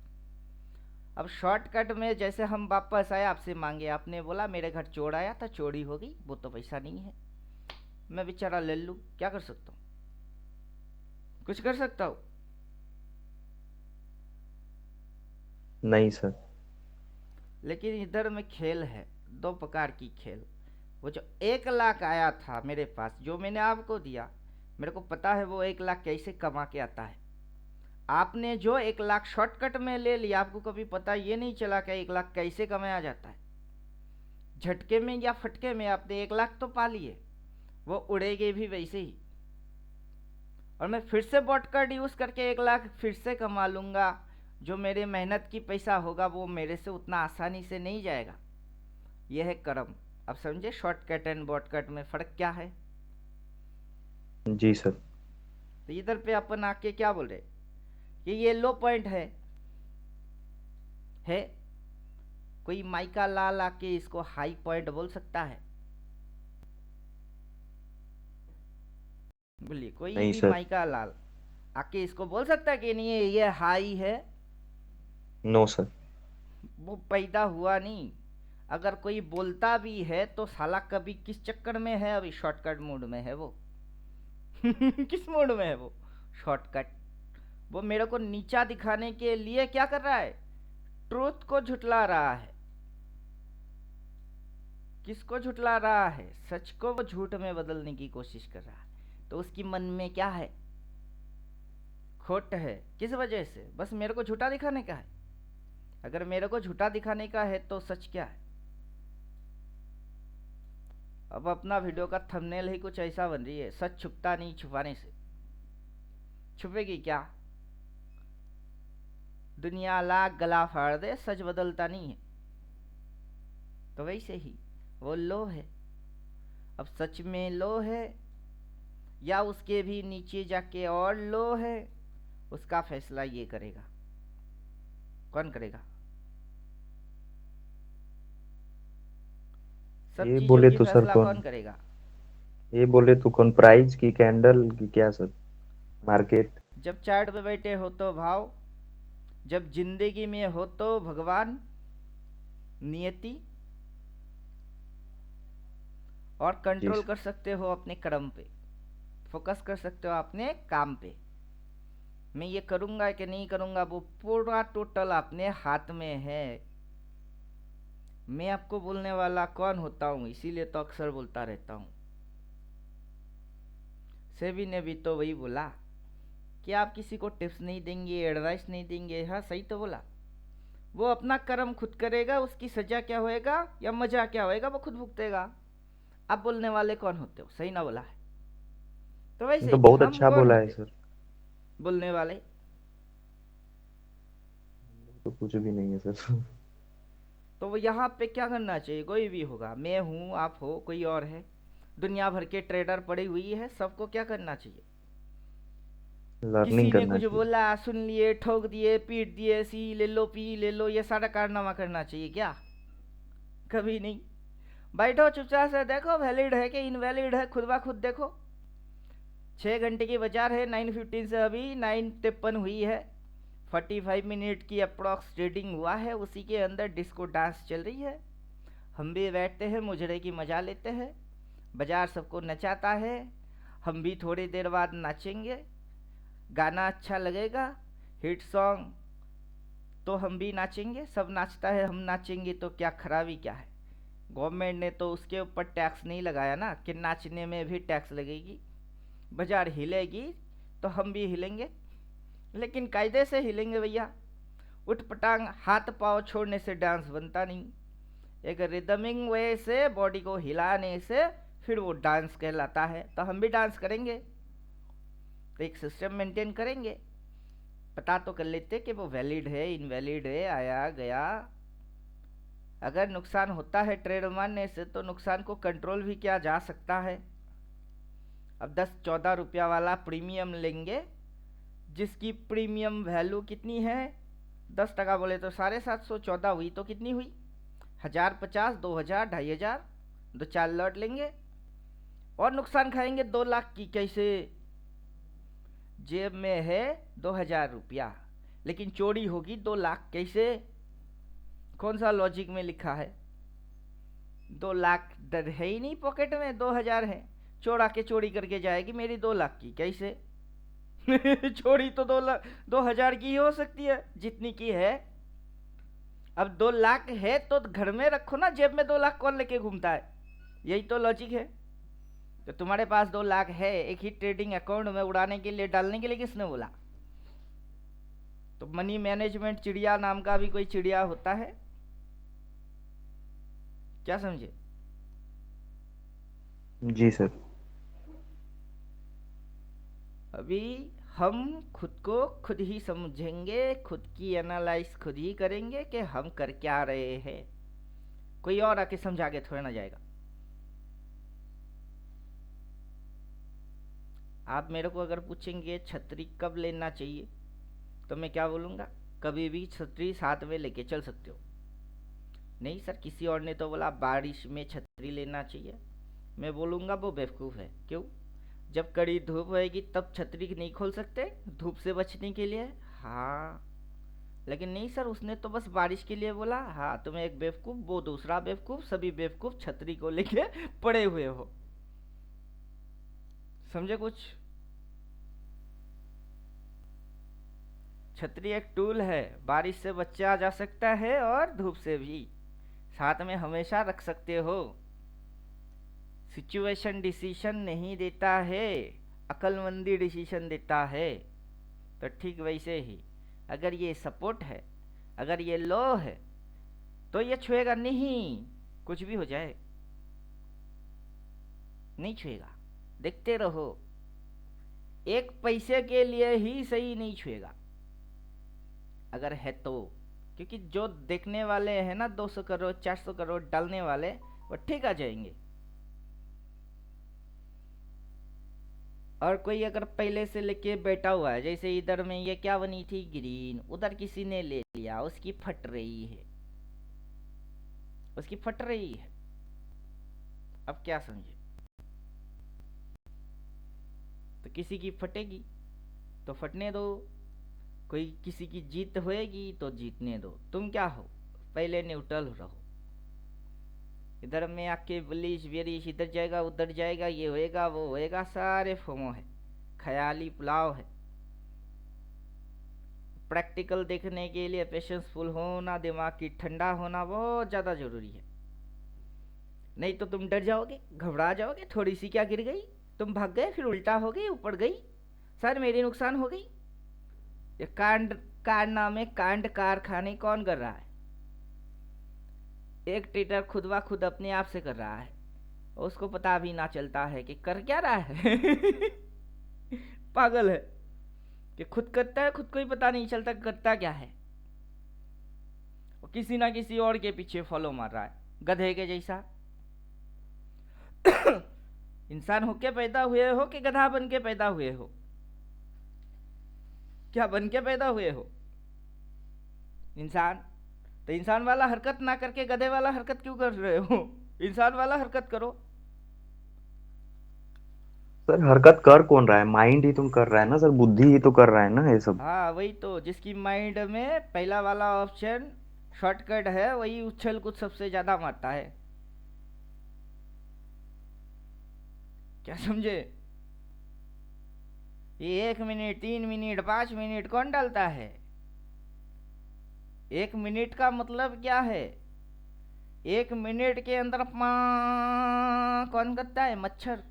अब शॉर्टकट में जैसे हम वापस आए, आपसे मांगे, आपने बोला मेरे घर चोर आया था, चोरी हो गई, वो तो पैसा नहीं है, मैं बेचारा ले लूं, क्या कर सकता हूं? कुछ कर सकता हूं? नहीं सर। लेकिन इधर में खेल है, 2 प्रकार की खेल। वो जो 1 लाख आया था मेरे पास, जो मैंने आपको दिया, मेरे को पता है वो 1 लाख कैसे कमा के आता है। आपने जो 1 लाख शॉर्टकट में ले लिया, आपको कभी पता ये नहीं चला कि 1 लाख कैसे कमाया जाता है। झटके में या फटके में आपने 1 लाख तो पा लिए, वो उड़ेगे भी वैसे ही। और मैं फिर से बॉटकट यूज करके 1 लाख फिर से कमा लूंगा। जो मेरे मेहनत की पैसा होगा वो मेरे से उतना आसानी से नहीं जाएगा। यह है कर्म। अब समझे शॉर्टकट एंड बॉटकट में फर्क क्या है? जी सर। तो इधर पे अपन आके क्या बोल रहे कि ये लो पॉइंट है। कोई माइका लाल आके इसको हाई पॉइंट बोल सकता है? बोलिए, कोई नहीं भी सर। माइका लाल आके इसको बोल सकता है कि नहीं ये हाई है? No sir. वो पैदा हुआ नहीं। अगर कोई बोलता भी है तो साला कभी किस चक्कर में है? अभी शॉर्टकट मोड में है वो। किस मोड में है वो? शॉर्टकट। वो मेरे को नीचा दिखाने के लिए क्या कर रहा है? ट्रूथ को झुटला रहा है। किसको झुटला रहा है? सच को वो झूठ में बदलने की कोशिश कर रहा है। तो उसकी मन में क्या है? खोट है। किस वजह से? बस मेरे को झूठा दिखाने का है। अगर मेरे को झूठा दिखाने का है तो सच क्या है? अब अपना वीडियो का थंबनेल ही कुछ ऐसा बन रही है, सच छुपता नहीं छुपाने से। छुपेगी क्या? दुनिया लाख गला फाड़ दे, सच बदलता नहीं है। तो वैसे ही वो लो है। अब सच में लो है या उसके भी नीचे जाके और लो है, उसका फैसला ये करेगा। कौन करेगा? सब ये चीजों बोले की तो सर फैसला कौन, कौन करेगा? ये बोले तो कौन, प्राइस की, कैंडल की, क्या सर, मार्केट? जब चार्ट पे बैठे हो तो भाव, जब जिंदगी में हो तो भगवान, नियति, और जी कंट्रोल सर। कर सकते हो अपने कर्म पे, फोकस कर सकते हो अपने काम पे। मैं ये करूंगा कि नहीं करूंगा वो पूरा टोटल अपने हाथ में है। मैं आपको बोलने वाला कौन होता हूँ, इसीलिए तो अक्सर बोलता रहता हूँ। सेबी ने भी तो वही बोला कि आप किसी को टिप्स नहीं देंगे, एडवाइस नहीं देंगे। हाँ सही तो बोला। वो अपना कर्म खुद करेगा, उसकी सजा क्या होएगा या मजा क्या होएगा वो खुद भुगतेगा। आप बोलने वाले कौन होते हो? सही ना बोला है? तो ये वैसे तो ही बहुत हम अच्छा कौन बोला है होते सर। बोलने वाले? तो कुछ भी नहीं है सर। तो वो यहाँ पे क्या करना चाहिए? कोई भी होगा, मैं हूँ, आप हो, कोई और है, दुनिया भर के ट्रेडर पड़ी हुई है, सबको क्या करना चाहिए? किसी लर्निंग ने करना कुछ चाहिए। बोला, सुन लिए, ठोक दिए, पीट दिए, सी ले लो, पी ले लो, ये सारा कारनामा करना चाहिए क्या? कभी नहीं। बैठो चुपचाप से, देखो वैलिड है कि इनवैलिड है, खुद ब खुद देखो। 6 घंटे की बाजार है, 9:15 से अभी 9:53 हुई है। 45 मिनट की अप्रॉक्स ट्रेडिंग हुआ है, उसी के अंदर डिस्को डांस चल रही है। हम भी बैठते हैं, मुजरे की मजा लेते हैं। बाजार सबको नचाता है, हम भी थोड़ी देर बाद नाचेंगे। गाना अच्छा लगेगा, हिट सॉन्ग, तो हम भी नाचेंगे। सब नाचता है, हम नाचेंगे तो क्या खराबी क्या है? गवर्नमेंट ने तो उसके ऊपर टैक्स नहीं लगाया ना कि नाचने में भी टैक्स लगेगी। बाजार हिलेगी तो हम भी हिलेंगे, लेकिन कायदे से हिलेंगे भैया। उठ पटांग हाथ पाँव छोड़ने से डांस बनता नहीं। एक रिदमिंग वे से बॉडी को हिलाने से फिर वो डांस कहलाता है। तो हम भी डांस करेंगे, तो एक सिस्टम मेंटेन करेंगे। पता तो कर लेते कि वो वैलिड है, इनवैलिड है, आया गया। अगर नुकसान होता है ट्रेड मारने से तो नुकसान को कंट्रोल भी किया जा सकता है। अब 10-14 रुपया वाला प्रीमियम लेंगे, जिसकी प्रीमियम वैल्यू कितनी है? 10 टका बोले तो 750, 14 हुई तो कितनी हुई? 1050, 2000, 2500, 2-4 लॉट लेंगे और नुकसान खाएंगे 2 लाख की। कैसे? जेब में है 2000 रुपया, लेकिन चोरी होगी 2 लाख। कैसे? कौन सा लॉजिक में लिखा है? 2 लाख डर है ही नहीं पॉकेट में, 2000 है। चोर आके चोरी करके जाएगी मेरी 2 लाख की, कैसे? चोरी तो 2 लाख 2000 की ही हो सकती है, जितनी की है। अब 2 लाख है तो घर में रखो ना, जेब में 2 लाख कौन लेके घूमता है? यही तो लॉजिक है। तो तुम्हारे पास 2 लाख है, एक ही ट्रेडिंग अकाउंट में उड़ाने के लिए, डालने के लिए किसने बोला? तो मनी मैनेजमेंट चिड़िया नाम का भी कोई चिड़िया होता है क्या? समझे? जी सर। अभी हम खुद को खुद ही समझेंगे, खुद की एनालाइज खुद ही करेंगे कि हम कर क्या रहे हैं। कोई और आके समझा के थोड़ा ना जाएगा। आप मेरे को अगर पूछेंगे छतरी कब लेना चाहिए, तो मैं क्या बोलूँगा? कभी भी छतरी साथ में लेके चल सकते हो। नहीं सर, किसी और ने तो बोला बारिश में छतरी लेना चाहिए। मैं बोलूँगा वो बेवकूफ़ है। क्यों? जब कड़ी धूप होएगी तब छतरी नहीं खोल सकते धूप से बचने के लिए? हाँ, लेकिन नहीं सर, उसने तो बस बारिश के लिए बोला। हाँ, तुम्हें एक बेवकूफ़, वो दूसरा बेवकूफ़, सभी बेवकूफ़ छतरी को लेके पड़े हुए हो। समझे कुछ? छतरी एक टूल है, बारिश से बचा जा सकता है और धूप से भी। साथ में हमेशा रख सकते हो। सिचुएशन डिसीजन नहीं देता है, अक्लमंदी डिसीजन देता है। तो ठीक वैसे ही अगर ये सपोर्ट है, अगर ये लो है, तो ये छुएगा नहीं। कुछ भी हो जाए नहीं छुएगा। देखते रहो, 1 पैसे के लिए ही सही नहीं छुएगा अगर है तो। क्योंकि जो देखने वाले हैं ना, 200 करोड़ 400 करोड़ डालने वाले, वो ठीक आ जाएंगे। और कोई अगर पहले से लेके बैठा हुआ है, जैसे इधर में ये क्या बनी थी ग्रीन, उधर किसी ने ले लिया, उसकी फट रही है, उसकी फट रही है। अब क्या समझे, तो किसी की फटेगी तो फटने दो, कोई किसी की जीत होएगी तो जीतने दो। तुम क्या हो, पहले न्यूट्रल रहो। इधर में आके बलिश बेरिश, इधर जाएगा उधर जाएगा, ये होएगा वो होएगा, सारे फोमो है, ख्याली पुलाव है। प्रैक्टिकल देखने के लिए पेशेंसफुल होना, दिमाग की ठंडा होना बहुत ज़्यादा ज़रूरी है। नहीं तो तुम डर जाओगे, घबरा जाओगे, थोड़ी सी क्या गिर गई, तुम भाग गए, फिर उल्टा हो गई, ऊपर गई, सर मेरी नुकसान हो गई। ये कारनामे कांड कारखाने कौन कर रहा है? एक ट्रेडर खुद व खुद अपने आप से कर रहा है, उसको पता भी ना चलता है कि कर क्या रहा है। पागल है कि खुद करता है, खुद को ही पता नहीं चलता करता क्या है, वो किसी ना किसी और के पीछे फॉलो मार रहा है, गधे के जैसा। इंसान होके पैदा हुए हो कि गधा बन के पैदा हुए हो? क्या बन के पैदा हुए हो? इंसान। तो इंसान वाला हरकत ना करके गधे वाला हरकत क्यों कर रहे हो? इंसान वाला हरकत करो। सर हरकत कर कौन रहा है, माइंड ही तुम कर रहा है ना सर, बुद्धि ही तो कर रहा है ना ये सब। हाँ वही तो, जिसकी माइंड में पहला वाला ऑप्शन शॉर्टकट है, वही उछल कूद सबसे ज्यादा मारता है। क्या समझे? ये 1 मिनट 3 मिनट 5 मिनट कौन डालता है? 1 मिनट का मतलब क्या है? 1 मिनट के अंदर कौन करता है? मच्छर।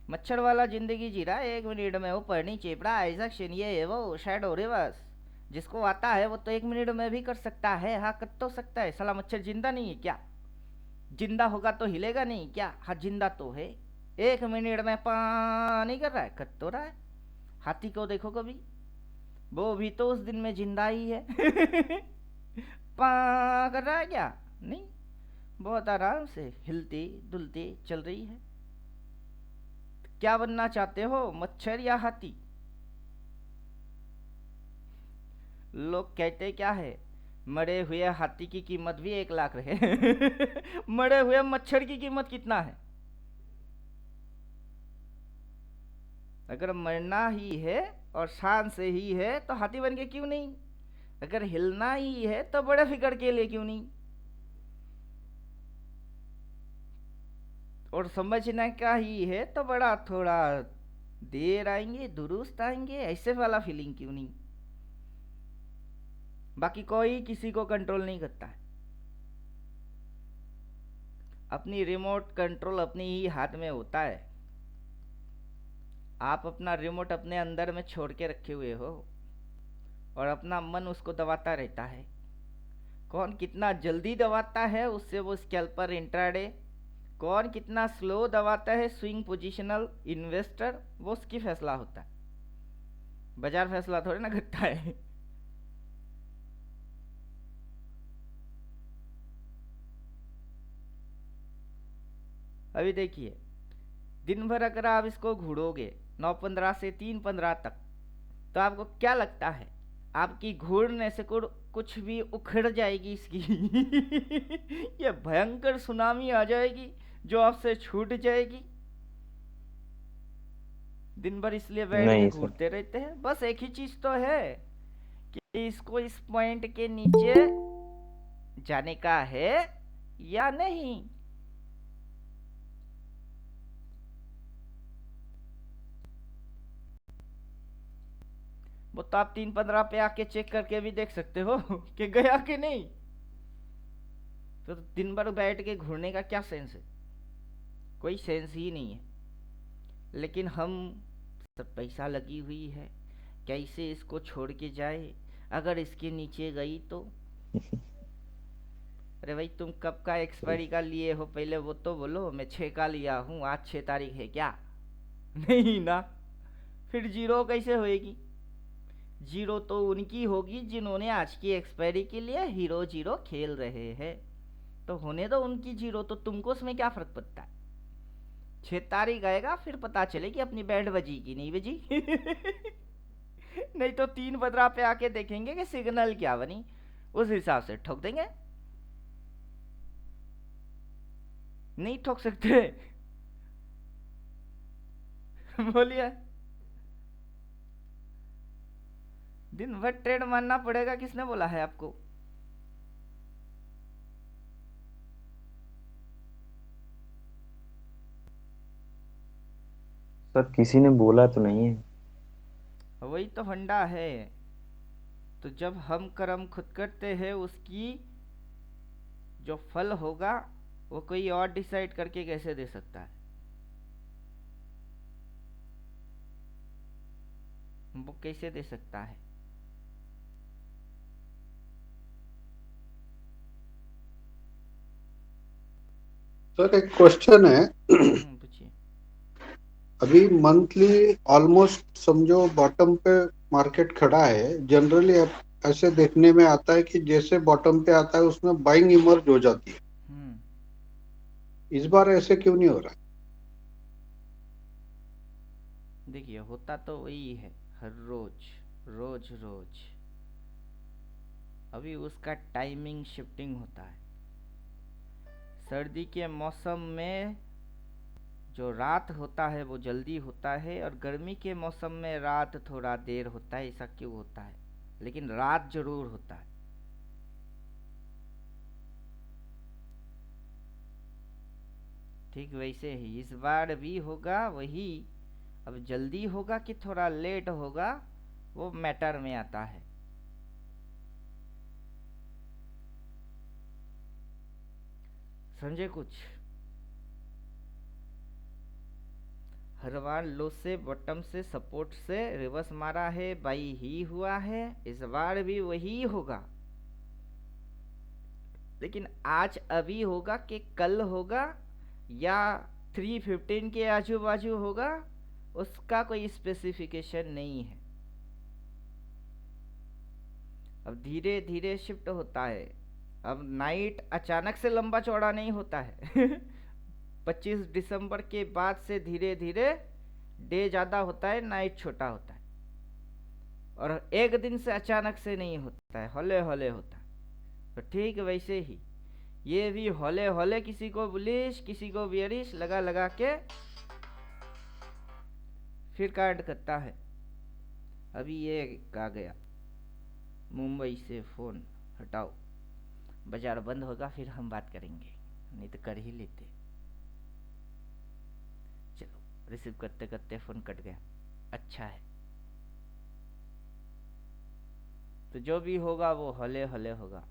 मच्छर वाला जिंदगी जी रहा है 1 मिनट में, ऊपर नीचे प्राइस एक्शन ये वो शैडो रिवर्स। जिसको आता है वो तो 1 मिनट में भी कर सकता है। हाँ कर तो सकता है, साला मच्छर जिंदा नहीं है क्या? जिंदा होगा तो हिलेगा नहीं क्या? हाँ जिंदा तो है। 1 मिनट में नहीं कर रहा है, कर तो रहा है। हाथी को देखो कभी, वो भी तो उस दिन में जिंदा ही है। कर रहा है क्या? नहीं, बहुत आराम से हिलती डुलती चल रही है। क्या बनना चाहते हो, मच्छर या हाथी? लोग कहते क्या है, मरे हुए हाथी की कीमत भी 1 लाख रहे। मरे हुए मच्छर की कीमत कितना है? अगर मरना ही है और शान से ही है तो हाथी बन के क्यों नहीं? अगर हिलना ही है तो बड़े फिकर के लिए क्यों नहीं? और समझना का ही है तो बड़ा थोड़ा देर आएंगे, दुरुस्त आएंगे, ऐसे वाला फीलिंग क्यों नहीं? बाकी कोई किसी को कंट्रोल नहीं करता है। अपनी रिमोट कंट्रोल अपनी ही हाथ में होता है। आप अपना रिमोट अपने अंदर में छोड़ के रखे हुए हो और अपना मन उसको दबाता रहता है। कौन कितना जल्दी दबाता है उससे वो स्कैल्पर इंट्राडे, कौन कितना स्लो दबाता है स्विंग पोजिशनल इन्वेस्टर, वो उसकी फैसला होता है। बाजार फैसला थोड़े ना करता है। अभी देखिए, दिन भर अगर आप इसको घूरोगे 9:15 से 3:15 तक, तो आपको क्या लगता है आपकी घूरने से कुछ भी उखड़ जाएगी इसकी? ये भयंकर सुनामी आ जाएगी जो आपसे छूट जाएगी। दिन भर इसलिए बैठ के नहीं सर। घूरते रहते हैं। बस एक ही चीज तो है कि इसको इस पॉइंट के नीचे जाने का है या नहीं। वो तो आप 3:15 पे आके चेक करके भी देख सकते हो कि गया कि नहीं। तो दिन भर बैठ के घूरने का क्या सेंस है? कोई सेंस ही नहीं है। लेकिन हम सब पैसा लगी हुई है, कैसे इसको छोड़ के जाए? अगर इसके नीचे गई तो अरे भाई तुम कब का एक्सपायरी का लिए हो पहले वो तो बोलो। मैं 6 का लिया हूँ, आज 6 तारीख है क्या? नहीं ना, फिर जीरो कैसे होएगी? जीरो तो उनकी होगी जिन्होंने आज की एक्सपायरी के लिए हीरो जीरो खेल रहे हैं। तो होने दो उनकी जीरो, तो तुमको उसमें क्या फर्क पड़ता है? 6 तारीख आएगा फिर पता चलेगी अपनी बैंड बजी कि नहीं बजी। नहीं तो 3 15 पे आके देखेंगे कि सिग्नल क्या बनी, उस हिसाब से ठोक देंगे। नहीं ठोक सकते। बोलिए। दिन भर ट्रेड मानना पड़ेगा, किसने बोला है आपको? सर किसी ने बोला तो नहीं है। वही तो फंडा है। तो जब हम कर्म खुद करते हैं, उसकी जो फल होगा वो कोई और डिसाइड करके कैसे दे सकता है? वो कैसे दे सकता है? सर एक क्वेश्चन है। पूछिए। अभी मंथली ऑलमोस्ट समझो बॉटम पे मार्केट खड़ा है। जनरली ऐसे देखने में आता है कि जैसे बॉटम पे आता है उसमें बाइंग इमर्ज हो जाती है। इस बार ऐसे क्यों नहीं हो रहा? देखिए, होता तो वही है हर रोज रोज रोज। अभी उसका टाइमिंग शिफ्टिंग होता है। सर्दी के मौसम में जो रात होता है वो जल्दी होता है, और गर्मी के मौसम में रात थोड़ा देर होता है। ऐसा क्यों होता है? लेकिन रात जरूर होता है। ठीक वैसे ही इस बार भी होगा वही। अब जल्दी होगा कि थोड़ा लेट होगा, वो मैटर में आता है। समझे कुछ? हर बार लो से बॉटम से सपोर्ट से रिवर्स मारा है, बाई ही हुआ है। इस बार भी वही होगा। लेकिन आज अभी होगा कि कल होगा या 315 के आजू बाजू होगा, उसका कोई स्पेसिफिकेशन नहीं है। अब धीरे धीरे शिफ्ट होता है। अब नाइट अचानक से लंबा चौड़ा नहीं होता है। 25 दिसंबर के बाद से धीरे धीरे डे ज़्यादा होता है, नाइट छोटा होता है। और एक दिन से अचानक से नहीं होता है, हौले हौले होता है। तो ठीक वैसे ही ये भी हौले हौले, किसी को बुलिश किसी को बियरिश लगा लगा के फिर कांड करता है। अभी ये आ गया मुंबई से फ़ोन, हटाओ, बाजार बंद होगा फिर हम बात करेंगे, नहीं तो कर ही लेते। चलो, रिसीव करते करते फ़ोन कट गया। अच्छा है। तो जो भी होगा वो हौले हौले होगा।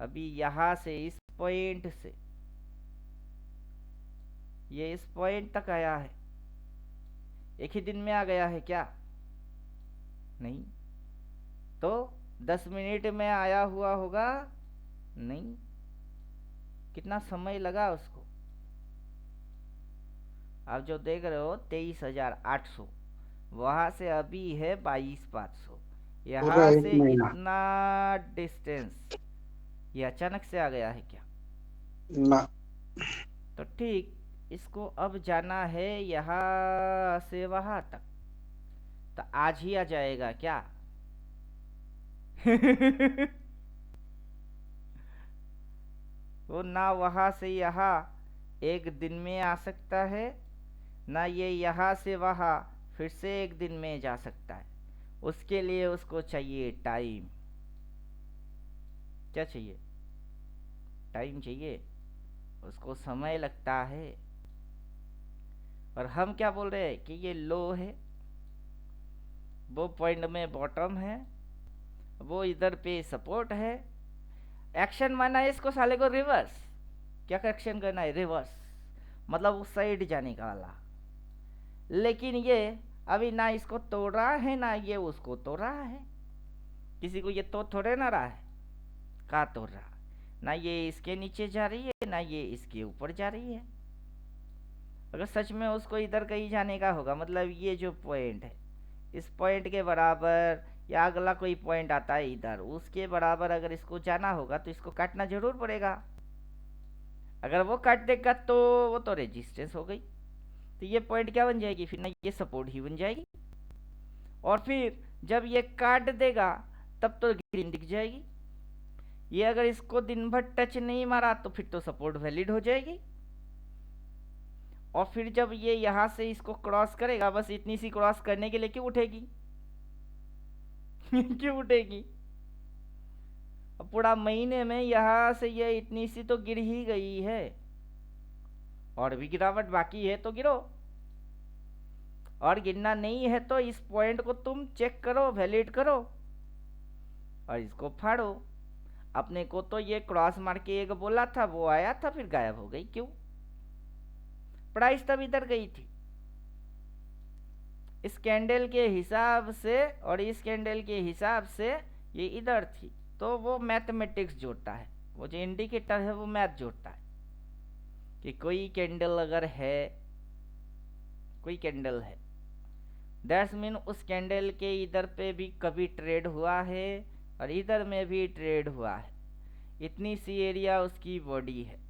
अभी यहाँ से इस पॉइंट से ये इस पॉइंट तक आया है, एक ही दिन में आ गया है क्या? नहीं। तो 10 मिनट में आया हुआ होगा? नहीं। कितना समय लगा उसको? आप जो देख रहे हो 23,800, वहां से अभी है 22,500। पूरा यहाँ एक से महीना इतना डिस्टेंस ये अचानक से आ गया है क्या? ना। तो ठीक, इसको अब जाना है यहाँ से वहां तक, तो आज ही आ जाएगा क्या? वो ना वहां से यहाँ एक दिन में आ सकता है, ना ये यहाँ से वहाँ फिर से एक दिन में जा सकता है। उसके लिए उसको चाहिए टाइम। क्या चाहिए? टाइम चाहिए। उसको समय लगता है। और हम क्या बोल रहे हैं कि ये लो है, वो पॉइंट में बॉटम है, वो इधर पे सपोर्ट है। एक्शन माना है इसको साले को रिवर्स। क्या एक्शन करना है? रिवर्स, मतलब उस साइड जाने का वाला। लेकिन ये अभी ना इसको तोड़ रहा है ना ये उसको तोड़ रहा है। किसी को ये तोड़ थोड़े ना रहा है, कहाँ तोड़ रहा? ना ये इसके नीचे जा रही है ना ये इसके ऊपर जा रही है। अगर सच में उसको इधर कहीं जाने का होगा, मतलब ये जो पॉइंट है इस पॉइंट के बराबर या अगला कोई पॉइंट आता है इधर, उसके बराबर अगर इसको जाना होगा तो इसको काटना जरूर पड़ेगा। अगर वो काट देगा तो वो तो रेजिस्टेंस हो गई, तो ये पॉइंट क्या बन जाएगी फिर ना, ये सपोर्ट ही बन जाएगी। और फिर जब ये काट देगा तब तो ग्रीन दिख जाएगी। ये अगर इसको दिन भर टच नहीं मारा तो फिर तो सपोर्ट वैलिड हो जाएगी। और फिर जब ये यहां से इसको क्रॉस करेगा, बस इतनी सी क्रॉस करने के लिए क्यों उठेगी क्यों उठेगी? अब पूरा महीने में यहां से ये इतनी सी तो गिर ही गई है, और भी गिरावट बाकी है तो गिरो, और गिरना नहीं है तो इस पॉइंट को तुम चेक करो, वैलिड करो और इसको फाड़ो। अपने को तो ये क्रॉस मार के एक बोला था, वो आया था फिर गायब हो गई, क्यों? प्राइस तब इधर गई थी इस कैंडल के हिसाब से, और इस कैंडल के हिसाब से ये इधर थी, तो वो मैथमेटिक्स जोड़ता है, वो जो इंडिकेटर है वो मैथ जोड़ता है कि कोई कैंडल अगर है, कोई कैंडल है, दैट्स मीन उस कैंडल के इधर पे भी कभी ट्रेड हुआ है और इधर में भी ट्रेड हुआ है, इतनी सी एरिया उसकी बॉडी है।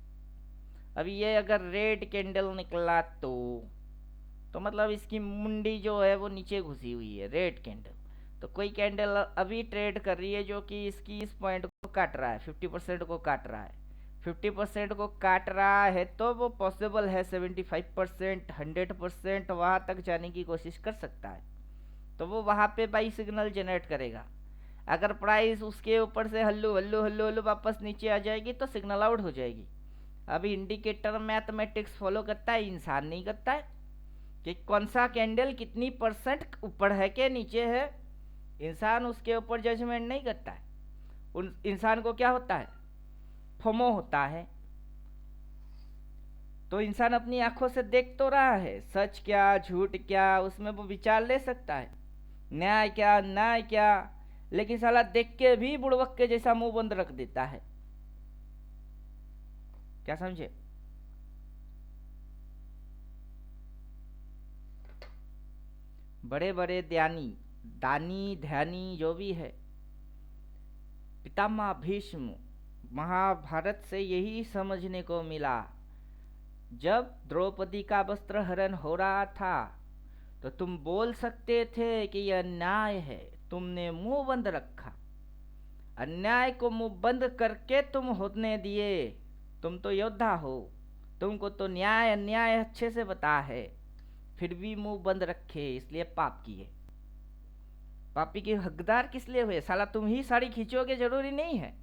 अब ये अगर रेड कैंडल निकला तो मतलब इसकी मुंडी जो है वो नीचे घुसी हुई है, रेड कैंडल। तो कोई कैंडल अभी ट्रेड कर रही है जो कि इसकी इस पॉइंट को काट रहा है, 50% को काट रहा है, 50% को काट रहा है, तो वो पॉसिबल है 75%, 100% वहाँ तक जाने की कोशिश कर सकता है। तो वो वहाँ पे बाई सिग्नल जनरेट करेगा। अगर प्राइस उसके ऊपर से हल्लू हल्लू हल्लू हल्लू वापस नीचे आ जाएगी तो सिग्नल आउट हो जाएगी। अभी इंडिकेटर मैथमेटिक्स फॉलो करता है, इंसान नहीं करता है कि कौन सा कैंडल कितनी परसेंट ऊपर है के नीचे है। इंसान उसके ऊपर जजमेंट नहीं करता है। उन इंसान को क्या होता है, फोमो होता है। तो इंसान अपनी आंखों से देख तो रहा है, सच क्या झूठ क्या उसमें वो विचार ले सकता है, न्याय क्या न्याय क्या, लेकिन साला देख के भी बुड़वक के जैसा मुंह बंद रख देता है। क्या समझे? बड़े बड़े दानी ध्यानी जो भी है, पितामह भीष्म, महाभारत से यही समझने को मिला। जब द्रौपदी का वस्त्र हरण हो रहा था तो तुम बोल सकते थे कि यह अन्याय है, तुमने मुंह बंद रखा, अन्याय को मुंह बंद करके तुम होने दिए। तुम तो योद्धा हो, तुमको तो न्याय अन्याय अच्छे से पता है, फिर भी मुंह बंद रखे, इसलिए पाप किए। पापी के हकदार किस लिए हुए? साला तुम ही साड़ी खींचोगे जरूरी नहीं है,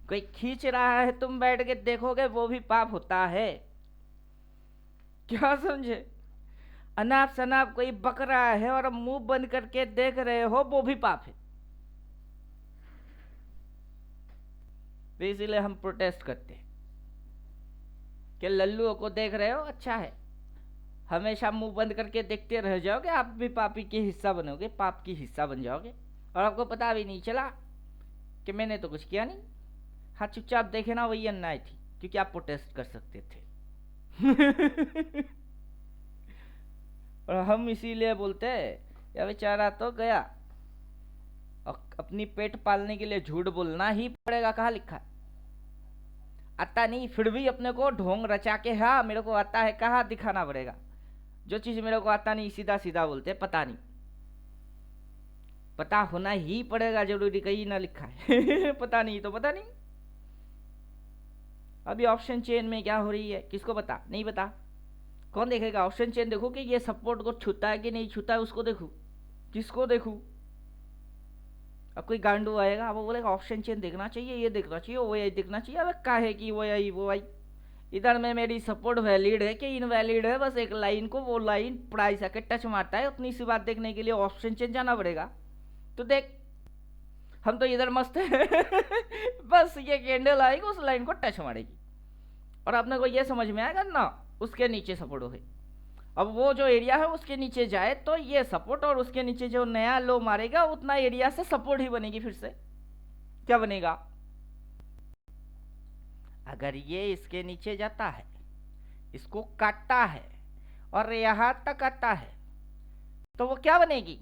कोई खींच रहा है तुम बैठ के देखोगे वो भी पाप होता है। क्या समझे? अनाप शनाप कोई बक रहा है और मुंह बंद करके देख रहे हो, वो भी पाप है। तो इसीलिए हम प्रोटेस्ट करते हैं कि लल्लुओं को देख रहे हो, अच्छा है, हमेशा मुंह बंद करके देखते रह जाओगे, आप भी पापी के हिस्सा बनोगे, पाप की हिस्सा बन जाओगे, और आपको पता भी नहीं चला कि मैंने तो कुछ किया नहीं। हाँ, चुपचाप देखे ना, वही अन्याय थी, क्योंकि आप प्रोटेस्ट कर सकते थे। और हम इसीलिए बोलते हैं या बेचारा तो गया, और अपनी पेट पालने के लिए झूठ बोलना ही पड़ेगा। कहाँ लिखा है? आता नहीं फिर भी अपने को ढोंग रचा के हाँ मेरे को आता है, कहाँ दिखाना पड़ेगा? जो चीज मेरे को आता नहीं सीधा सीधा बोलते पता नहीं, पता होना ही पड़ेगा जरूरी, कहीं ना लिखा है पता नहीं तो पता नहीं। अभी ऑप्शन चेन में क्या हो रही है किसको पता? नहीं पता। कौन देखेगा? ऑप्शन चेन देखो कि ये सपोर्ट को छूता है कि नहीं छूता है, उसको देखो। किसको देखूं? अब कोई गांडू आएगा, वो बोलेगा ऑप्शन चेन देखना चाहिए, ये देखना चाहिए, वो ये देखना चाहिए। अब काहे की वो आई वो आई? इधर में मेरी सपोर्ट वैलिड है कि इनवैलिड है, बस एक लाइन को, वो लाइन प्राइस आके टच मारता है, उतनी सी बात देखने के लिए ऑप्शन चेन जाना पड़ेगा। तो देख, हम तो इधर मस्त है बस ये कैंडल आएगी उस लाइन को टच मारेगी और अपने को ये समझ में आएगा ना उसके नीचे सपोर्ट हो। अब वो जो एरिया है उसके नीचे जाए तो ये सपोर्ट, और उसके नीचे जो नया लो मारेगा उतना एरिया से सपोर्ट ही बनेगी। फिर से क्या बनेगा? अगर ये इसके नीचे जाता है, इसको काटता है और यहां तक आता है, तो वो क्या बनेगी?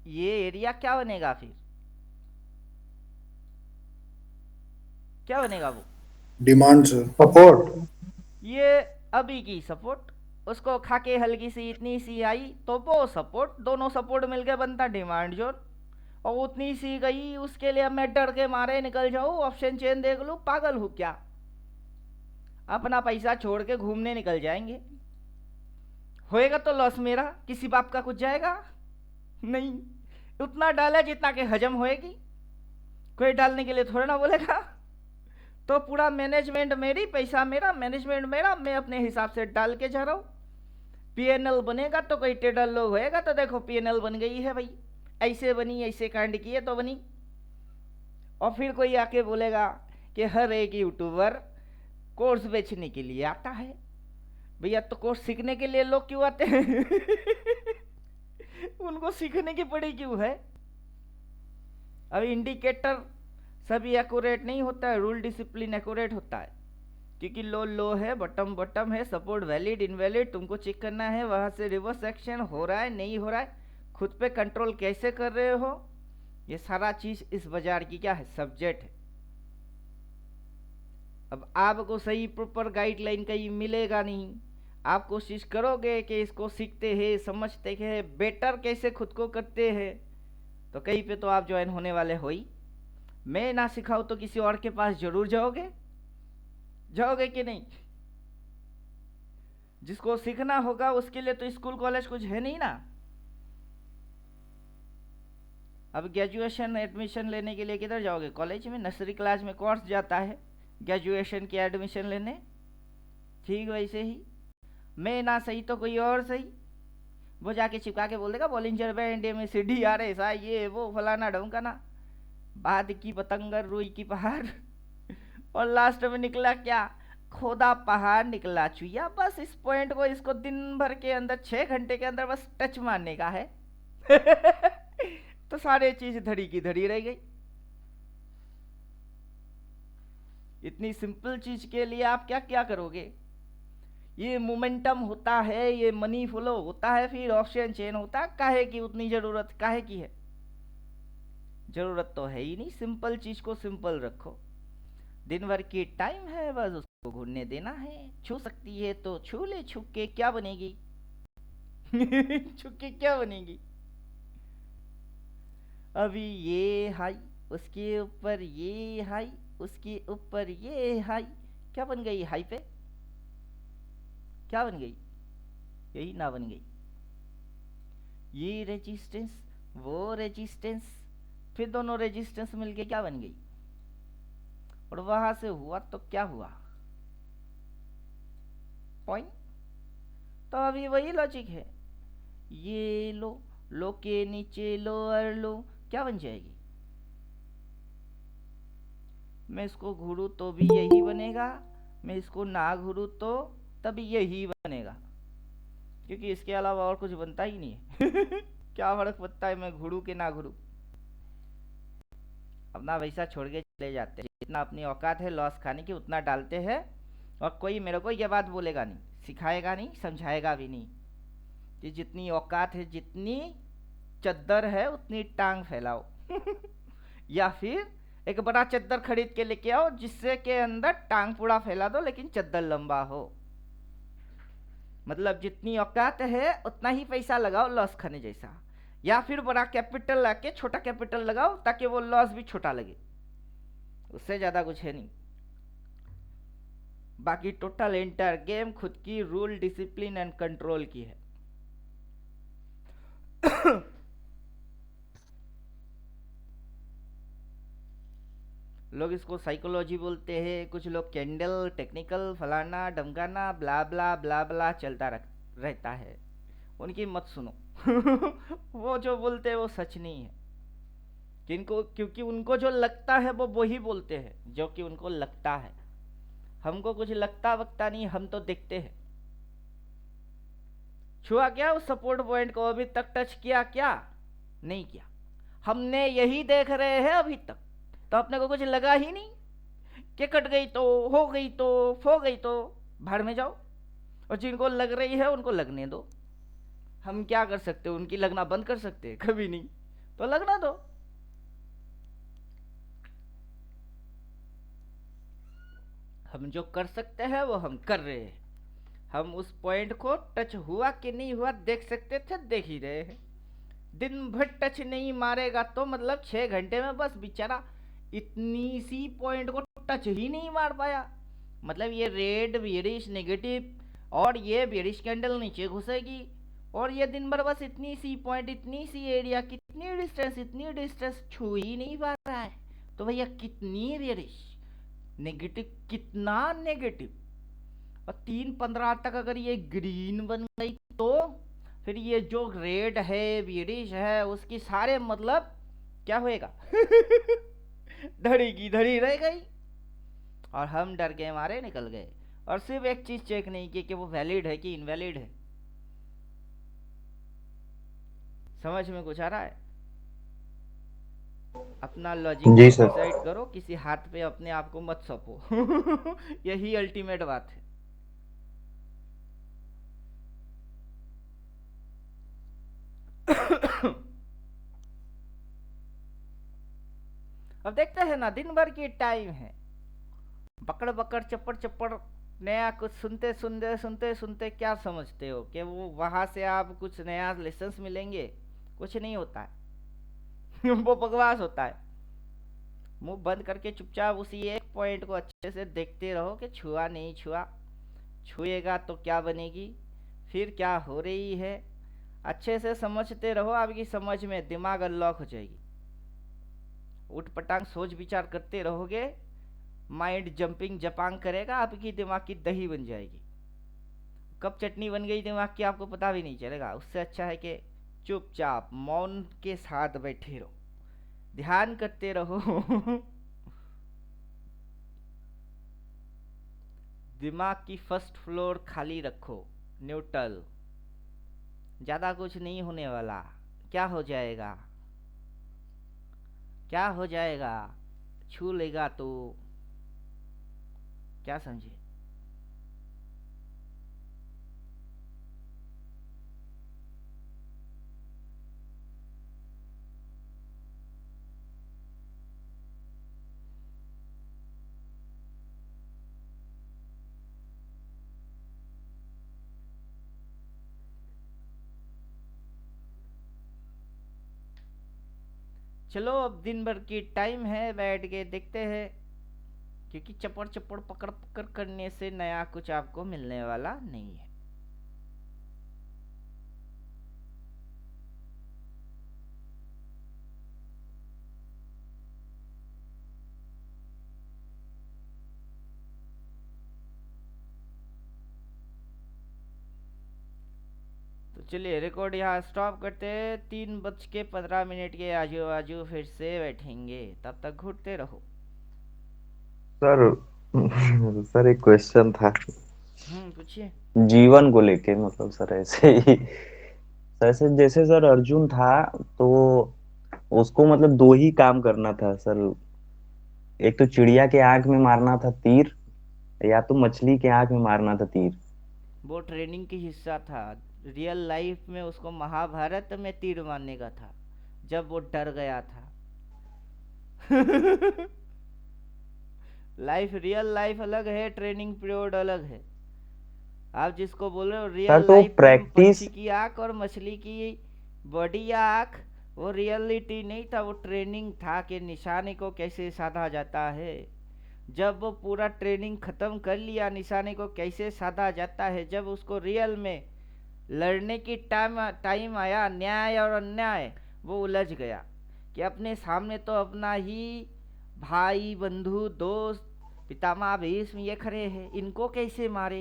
ये एरिया क्या बनेगा? फिर क्या बनेगा? वो डिमांड से सपोर्ट। ये अभी की सपोर्ट, उसको खा के हल्की सी इतनी सी आई तो वो सपोर्ट, दोनों सपोर्ट मिलके बनता डिमांड जोन। और उतनी सी गई, उसके लिए मैं डर के मारे निकल जाऊँ, ऑप्शन चेन देख लूँ, पागल हूँ क्या? अपना पैसा छोड़ के घूमने निकल जाएंगे। होएगा तो लॉस मेरा, किसी बाप का कुछ जाएगा नहीं। उतना डाला जितना के हजम होएगी, कोई डालने के लिए थोड़ा ना बोलेगा। तो पूरा मैनेजमेंट मेरी, पैसा मेरा, मैनेजमेंट मेरा, मैं अपने हिसाब से डाल के जा रहा हूँ। पीएनएल बनेगा तो कोई टेडर लोग होएगा तो देखो पीएनएल बन गई है भाई, ऐसे बनी, ऐसे कांड किए तो बनी। और फिर कोई आके बोलेगा कि हर एक यूट्यूबर कोर्स बेचने के लिए आता है। भैया तो कोर्स सीखने के लिए लोग क्यों आते हैं? उनको सीखने की पड़ी क्यों है? अभी इंडिकेटर सभी एक्यूरेट नहीं होता है, रूल डिसिप्लिन एक्यूरेट होता है, क्योंकि लो लो है, बटम बटम है, सपोर्ट वैलिड इनवैलिड तुमको चेक करना है। वहां से रिवर्स एक्शन हो रहा है नहीं हो रहा है, खुद पे कंट्रोल कैसे कर रहे हो, ये सारा चीज इस बाजार की क्या है, सब्जेक्ट है। अब आपको सही प्रॉपर गाइडलाइन कहीं मिलेगा नहीं। आप कोशिश करोगे कि इसको सीखते हैं, समझते हैं, बेटर कैसे खुद को करते हैं, तो कहीं पे तो आप ज्वाइन होने वाले हो ही। मैं ना सिखाऊं तो किसी और के पास जरूर जाओगे, जाओगे कि नहीं? जिसको सीखना होगा उसके लिए तो स्कूल कॉलेज कुछ है नहीं ना। अब ग्रेजुएशन एडमिशन लेने के लिए किधर जाओगे? कॉलेज में नर्सरी क्लास में कोर्स जाता है ग्रेजुएशन की एडमिशन लेने। ठीक वैसे ही मैं ना सही तो कोई और सही, वो जाके चिपका के बोल देगा बॉलिंजर बैंड में सीढ़ी आ रहे सा ये वो फलाना ढमकाना, बाद की पतंगर रुई की पहाड़। और लास्ट में निकला क्या? खोदा पहाड़ निकला चुया। बस इस पॉइंट को इसको दिन भर के अंदर 6 घंटे के अंदर बस टच मारने का है। तो सारे चीज धड़ी की धड़ी रह गई। इतनी सिंपल चीज के लिए आप क्या क्या करोगे? ये मोमेंटम होता है, ये मनी फ्लो होता है, फिर ऑप्शन चेन होता है। काहे की उतनी जरूरत काहे की है? जरूरत तो है ही नहीं। सिंपल चीज को सिंपल रखो। दिन भर की टाइम है, बस उसको घूरने देना है। छू सकती है तो छू ले, छू के क्या बनेगी? छू के क्या बनेगी? अभी ये हाई, उसके ऊपर ये हाई, उसके ऊपर ये हाई, क्या बन गई हाई पे? क्या बन गई? यही ना बन गई। ये रेजिस्टेंस, वो रेजिस्टेंस, फिर दोनों रेजिस्टेंस मिलके क्या बन गई? और वहां से हुआ तो क्या हुआ? पॉइंट। तो अभी वही लॉजिक है। ये लो, लो के नीचे लोअर लो, क्या बन जाएगी? मैं इसको घूरू तो भी यही बनेगा, मैं इसको ना घूरू तो तभी यही बनेगा, क्योंकि इसके अलावा और कुछ बनता ही नहीं है। क्या फर्क पड़ता है मैं घूरू के ना घूरू? अपना पैसा छोड़ के चले जाते हैं। जितना अपनी औकात है लॉस खाने की उतना डालते हैं, और कोई मेरे को यह बात बोलेगा नहीं, सिखाएगा नहीं, समझाएगा भी नहीं कि जितनी औकात है, जितनी चद्दर है उतनी टांग फैलाओ। या फिर एक बड़ा चद्दर खरीद के लेके आओ जिससे के अंदर टांग पूरा फैला दो लेकिन चद्दर लंबा हो। मतलब जितनी औकात है उतना ही पैसा लगाओ लॉस खाने जैसा, या फिर बड़ा कैपिटल लाके छोटा कैपिटल लगाओ ताकि वो लॉस भी छोटा लगे। उससे ज्यादा कुछ है नहीं। बाकी टोटल एंटायर गेम खुद की रूल डिसिप्लिन एंड कंट्रोल की है। लोग इसको साइकोलॉजी बोलते हैं, कुछ लोग कैंडल, टेक्निकल, फलाना ढमकाना, ब्ला ब्ला ब्ला ब्ला चलता रहता है। उनकी मत सुनो। वो जो बोलते हैं वो सच नहीं है। किनको? क्योंकि उनको जो लगता है वो वही बोलते हैं जो कि उनको लगता है। हमको कुछ लगता वक्ता नहीं, हम तो देखते हैं। छुआ क्या उस सपोर्ट पॉइंट को? अभी तक टच किया क्या? नहीं किया। हमने यही देख रहे हैं अभी तक, तो अपने को कुछ लगा ही नहीं कि कट गई तो हो गई तो फो गई तो भाड़ में जाओ। और जिनको लग रही है उनको लगने दो। हम क्या कर सकते? उनकी लगना बंद कर सकते हैं? कभी नहीं। तो लगना दो। हम जो कर सकते हैं वो हम कर रहे हैं। हम उस पॉइंट को टच हुआ कि नहीं हुआ देख सकते थे, देख ही रहे हैं। दिन भर टच नहीं मारेगा तो मतलब 6 घंटे में बस बेचारा इतनी सी पॉइंट को टच ही नहीं मार पाया। मतलब ये रेड बेरिश नेगेटिव और ये बेरिश कैंडल नीचे घुसेगी और ये दिन भर बस इतनी सी पॉइंट, इतनी सी एरिया, इतनी डिस्टेंस छू ही नहीं पा रहा है। तो भैया कितनी बेरिश नेगेटिव, कितना नेगेटिव। और 3-15 तक अगर ये ग्रीन बन गई तो फिर ये जो रेड है बेरिश है उसकी सारे मतलब क्या होएगा धड़ी की धड़ी रह गई और हम डर के मारे निकल गए। और सिर्फ एक चीज चेक नहीं की कि वो वैलिड है कि इनवैलिड है। समझ में कुछ आ रहा है? अपना लॉजिक जी सर। डिसाइड करो, किसी हाथ पे अपने आप को मत सौंपो यही अल्टीमेट बात है। अब देखते हैं ना, दिन भर की टाइम है, बकड़ बकड़ चप्पड़ चप्पड़ नया कुछ सुनते क्या समझते हो कि वो वहां से आप कुछ नया लेसन्स मिलेंगे? कुछ नहीं होता है वो बकवास होता है। मुंह बंद करके चुपचाप उसी एक पॉइंट को अच्छे से देखते रहो कि छुआ नहीं छुआ, छुएगा तो क्या बनेगी, फिर क्या हो रही है, अच्छे से समझते रहो। आपकी समझ में दिमाग अनलॉक हो जाएगी। उठ पटांग सोच विचार करते रहोगे, माइंड जंपिंग जपांग करेगा, आपकी दिमाग की दही बन जाएगी। कब चटनी बन गई दिमाग की आपको पता भी नहीं चलेगा। उससे अच्छा है कि चुपचाप मौन के साथ बैठे रहो, ध्यान करते रहो दिमाग की फर्स्ट फ्लोर खाली रखो, न्यूट्रल, ज्यादा कुछ नहीं होने वाला। क्या हो जाएगा, क्या हो जाएगा, छू लेगा तो क्या समझे? चलो अब दिन भर की टाइम है, बैठ के देखते हैं, क्योंकि चपड़ चपड़ पकड़ पकड़ करने से नया कुछ आपको मिलने वाला नहीं है। तो चलिए रिकॉर्ड यहाँ स्टॉप करते हैं। 3:15 के आजू बाजू फिर से बैठेंगे, तब तक घूरते रहो। सर सर एक क्वेश्चन था पूछिए। जीवन को लेके, मतलब सर ऐसे ही, ऐसे जैसे सर अर्जुन था तो उसको मतलब 2 ही काम करना था सर। एक तो चिड़िया के आंख में मारना था तीर, या तो मछली के आंख में मारना था तीर। वो ट्रेनिंग की हिस्सा था। रियल लाइफ में उसको महाभारत में तीर मारने का था, जब वो डर गया था लाइफ, रियल लाइफ अलग है, ट्रेनिंग पीरियड अलग है। आप जिसको बोल रहे हो सर रियल तो लाइफ में प्रैक्टिस, पंछी की आंख और मछली की बॉडी या आंख, वो रियलिटी नहीं था, वो ट्रेनिंग था कि निशाने को कैसे साधा जाता है। जब वो पूरा ट्रेनिंग खत्म कर लिया, निशाने को कैसे साधा जाता है, जब उसको रियल में लड़ने की टाइम आया, न्याय और अन्याय, वो उलझ गया कि अपने सामने तो अपना ही भाई, बंधु, दोस्त, पितामह भीष्म ये खड़े हैं, इनको कैसे मारे?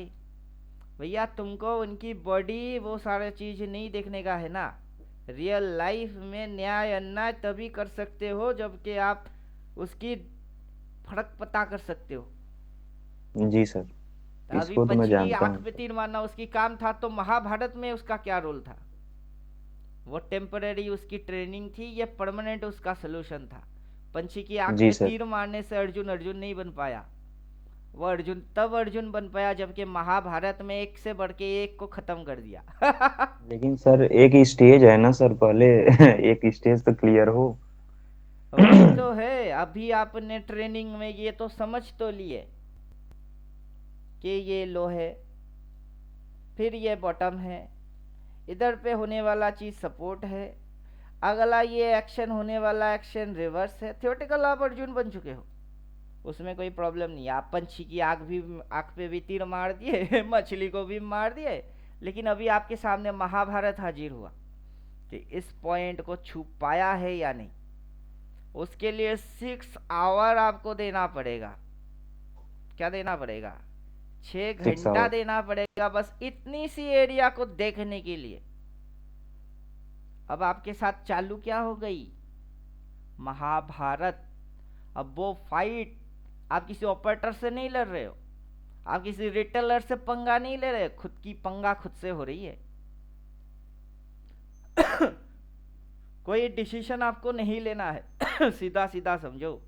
भैया तुमको उनकी बॉडी वो सारा चीज नहीं देखने का है ना। रियल लाइफ में न्याय अन्याय तभी कर सकते हो जबकि आप उसकी फर्क पता कर सकते हो। जी सर, अभी इसको तो मैं पंछी की जानता आंख हूँ। पे तीर मारना उसकी काम था, तो महाभारत में उसका क्या रोल था? वो टेम्परेरी उसकी ट्रेनिंग थी, ये परमानेंट उसका सोल्यूशन था। पंछी की आंख जी में सर। तीर मारने से अर्जुन अर्जुन नहीं बन पाया। वो अर्जुन तब अर्जुन बन पाया जबकि महाभारत में एक से बढ़ के एक को खत्म कर दिया लेकिन सर एक स्टेज है ना सर, पहले एक स्टेज तो क्लियर हो। वही तो है, अभी आपने ट्रेनिंग में ये तो समझ तो लिए, कि ये लो है, फिर ये बॉटम है, इधर पे होने वाला चीज़ सपोर्ट है, अगला ये एक्शन होने वाला एक्शन रिवर्स है। थियोरेटिकल आप अर्जुन बन चुके हो, उसमें कोई प्रॉब्लम नहीं है। आप पंछी की आँख पे भी तीर मार दिए मछली को भी मार दिए, लेकिन अभी आपके सामने महाभारत हाजिर हुआ कि इस पॉइंट को छू पाया है या नहीं। उसके लिए 6 आवर आपको देना पड़ेगा। क्या देना पड़ेगा? 6 6 घंटा आवर देना पड़ेगा बस इतनी सी एरिया को देखने के लिए। अब आपके साथ चालू क्या हो गई? महाभारत। अब वो फाइट आप किसी ऑपरेटर से नहीं लड़ रहे हो, आप किसी रिटेलर से पंगा नहीं ले रहे, खुद की पंगा खुद से हो रही है। कोई डिसीजन आपको नहीं लेना है सीधा सीधा समझो।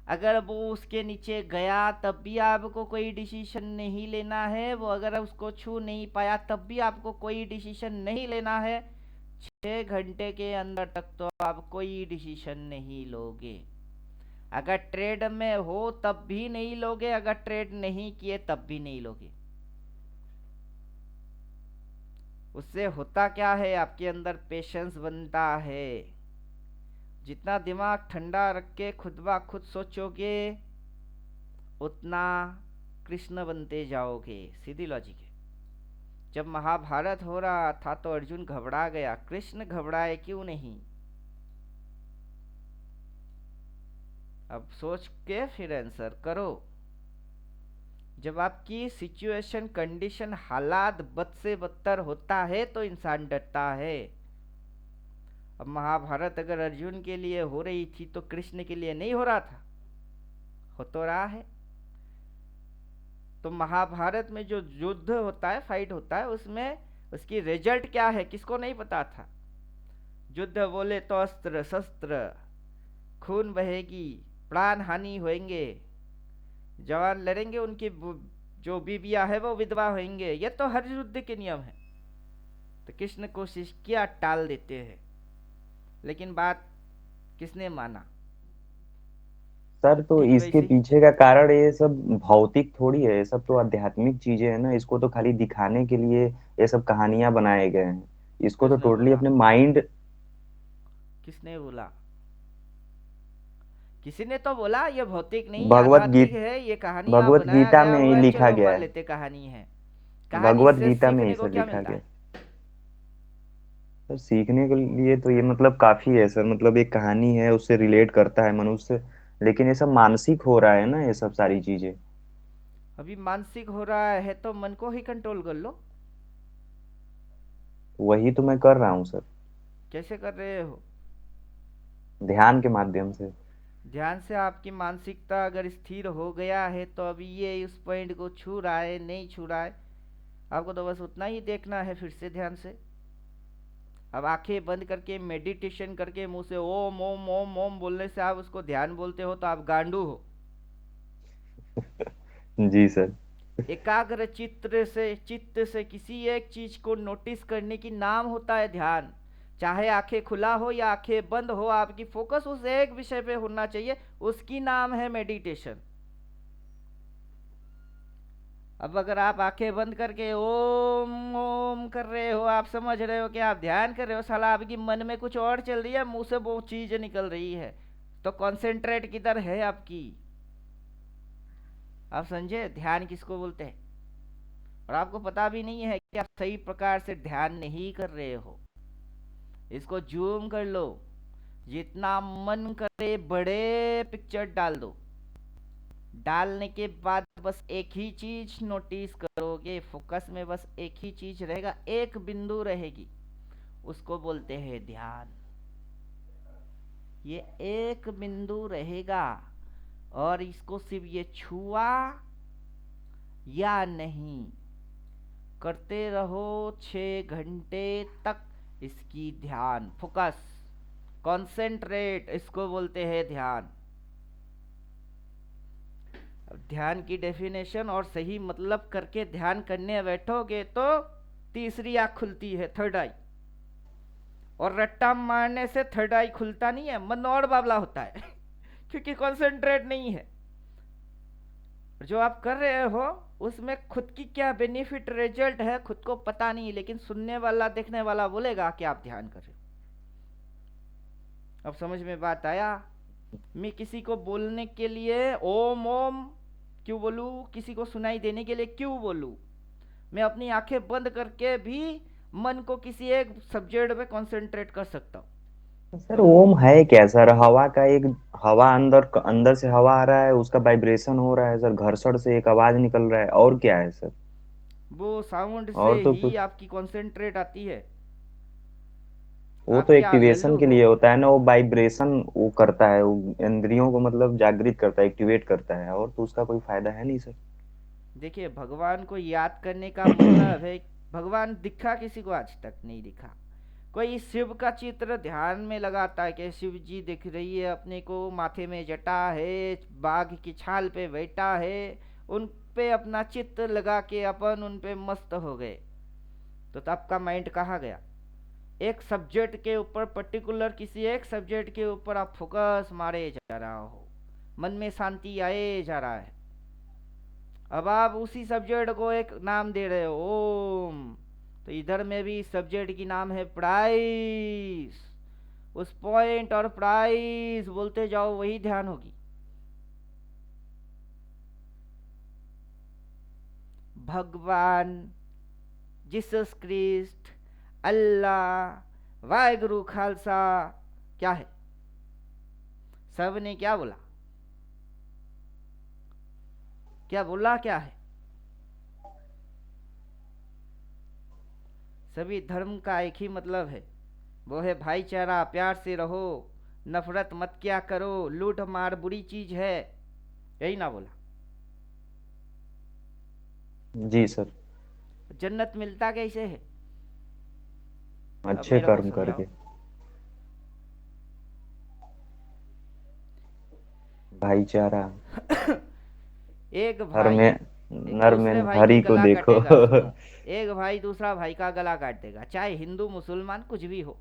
अगर वो उसके नीचे गया तब भी आपको कोई डिसीजन नहीं लेना है, वो अगर उसको छू नहीं पाया तब भी आपको कोई डिसीजन नहीं लेना है। 6 घंटे के अंदर तक तो आप कोई डिसीजन नहीं लोगे। अगर ट्रेड में हो तब भी नहीं लोगे, अगर ट्रेड नहीं किए तब भी नहीं लोगे। उससे होता क्या है? आपके अंदर पेशेंस बनता है। जितना दिमाग ठंडा रख के खुद ब खुद सोचोगे उतना कृष्ण बनते जाओगे। सीधी लॉजिक है। जब महाभारत हो रहा था तो अर्जुन घबरा गया, कृष्ण घबराए क्यों नहीं? अब सोच के फिर आंसर करो। जब आपकी सिचुएशन, कंडीशन, हालात बद से बदतर होता है तो इंसान डरता है। अब महाभारत अगर अर्जुन के लिए हो रही थी तो कृष्ण के लिए नहीं हो रहा था? हो तो रहा है। तो महाभारत में जो युद्ध होता है, फाइट होता है, उसमें उसकी रिजल्ट क्या है किसको नहीं पता था। युद्ध बोले तो अस्त्र शस्त्र, खून बहेगी, प्राण हानि होंगे, जवान लड़ेंगे, उनकी जो बीबियां है वो विधवा होंगे। ये तो हर युद्ध के नियम है। तो कृष्ण कोशिश किया टाल देते हैं, लेकिन बात किसने माना? सर। तो ठीक इसके वैसे ही पीछे का कारण ये सब भौतिक थोड़ी है, ये सब तो आध्यात्मिक चीजें हैं ना। इसको तो खाली दिखाने के लिए ये सब कहानियां बनाए गए हैं। इसको तो किसने टोटली बोला? अपने माइंड। किसने बोला? किसी ने तो बोला ये भौतिक नहीं भगवत आध्यात्मिक गीत है, ये कहानियां भगवत बनाया गीता गया में ही हुआ है। लिखा चलो गया मान है। लेते कहानी है। कहानी भगवत से गीता में ही सीखने को सर क्या लिखा मिलता गया। है? सर सीखने के लिए तो ये मतलब काफी है सर। मतलब एक कहानी है, उससे रिलेट करता है मनुष्य। लेकिन ये सब मानसिक हो रहा है ना, ये सब सारी चीजें। अभी मानसिक हो रहा है तो मन को ही कंट्रोल कर लो। वही तो मैं कर रहा हूँ सर, कैसे कर रहे हो? ध्यान के माध्यम से। ध्यान से आपकी मानसिकता अगर स्थिर हो गया है तो अभी ये उस पॉइंट को छू रहा है नहीं छू रहा है, आपको तो बस उतना ही देखना है फिर से ध्यान से। अब आंखें बंद करके मेडिटेशन करके मुंह से ओम ओम ओम ओम बोलने से आप उसको ध्यान बोलते हो तो आप गांडू हो। जी सर। एकाग्र चित्त से किसी एक चीज को नोटिस करने की नाम होता है ध्यान। चाहे आंखें खुला हो या आंखें बंद हो, आपकी फोकस उस एक विषय पे होना चाहिए, उसकी नाम है मेडिटेशन। अब अगर आप आंखें बंद करके ओम ओम कर रहे हो, आप समझ रहे हो कि आप ध्यान कर रहे हो, साला आपकी मन में कुछ और चल रही है, मुंह से वो चीज निकल रही है, तो कॉन्सेंट्रेट किधर है आपकी? आप समझे ध्यान किसको बोलते हैं? और आपको पता भी नहीं है कि आप सही प्रकार से ध्यान नहीं कर रहे हो। इसको जूम कर लो, जितना मन करे बड़े पिक्चर डाल दो। डालने के बाद बस एक ही चीज नोटिस करोगे, फोकस में बस एक ही चीज रहेगा, एक बिंदु रहेगी, उसको बोलते हैं ध्यान। ये एक बिंदु रहेगा और इसको सिर्फ ये छुआ या नहीं करते रहो 6 घंटे तक। इसकी ध्यान, फोकस, कॉन्सेंट्रेट, इसको बोलते हैं ध्यान। अब ध्यान की डेफिनेशन और सही मतलब करके ध्यान करने बैठोगे तो तीसरी आंख खुलती है, थर्ड आई। और रट्टा मारने से थर्ड आई खुलता नहीं है, मन और बावला होता है क्योंकि कॉन्सेंट्रेट नहीं है। जो आप कर रहे हो उसमें खुद की क्या बेनिफिट रिजल्ट है खुद को पता नहीं, लेकिन सुनने वाला देखने वाला बोलेगा कि आप ध्यान कर रहे हो। अब समझ में बात आया? मैं किसी को बोलने के लिए ओम ओम क्यों बोलूं, किसी को सुनाई देने के लिए क्यों बोलूं? मैं अपनी आंखें बंद करके भी मन को किसी एक सब्जेक्ट पे कंसंट्रेट कर सकता हूँ। सर ओम है क्या सर? हवा का एक, हवा अंदर अंदर से हवा आ रहा है, उसका वाइब्रेशन हो रहा है सर, घर्षण से एक आवाज निकल रहा है, और क्या है सर? वो साउंड से और तो ही कुछ, आपकी कंसंट्रेट आती है, वो आप तो क्या एक्टिवेशन लल्लू के हो? लिए होता है ना, वो वाइब्रेशन वो करता है, वो इंद्रियों को मतलब जागृत करता है, एक्टिवेट करता है, और तो उसका कोई फायदा है नहीं सर। देखिए, भगवान को याद करने का मतलब है, भगवान दिखा किसी को आज तक नहीं दिखा। कोई शिव का चित्र ध्यान में लगाता है कि शिव जी दिख रही है अपने को, माथे में जटा है, बाघ की छाल पे बैठा है, उन पे अपना चित्त लगा के अपन उन पे मस्त हो गए। तो आपका माइंड कहाँ गया? एक सब्जेक्ट के ऊपर, पर्टिकुलर किसी एक सब्जेक्ट के ऊपर आप फोकस मारे जा रहा हो, मन में शांति आए जा रहा है। अब आप उसी सब्जेक्ट को एक नाम दे रहे हो ओम, तो इधर में भी सब्जेक्ट की नाम है प्राइस। उस पॉइंट और प्राइस बोलते जाओ, वही ध्यान होगी। भगवान, जीसस क्रिस्ट, अल्लाह, वाहेगुरु खालसा, क्या है? सब ने क्या बोला? क्या बोला? क्या है? सभी धर्म का एक ही मतलब है, वो है भाईचारा, प्यार से रहो, नफरत मत क्या करो, लूट मार बुरी चीज है, यही ना बोला? जी सर। जन्नत मिलता कैसे है? अब अच्छे मेरे को कर्म समझाओ। करके, भाईचारा। एक हर भाई में, नर दूसरे में भाई की हरि को गला देखो। काटेगा, सुनो, एक भाई दूसरा भाई का गला काट देगा, चाहे हिंदू मुसलमान कुछ भी हो।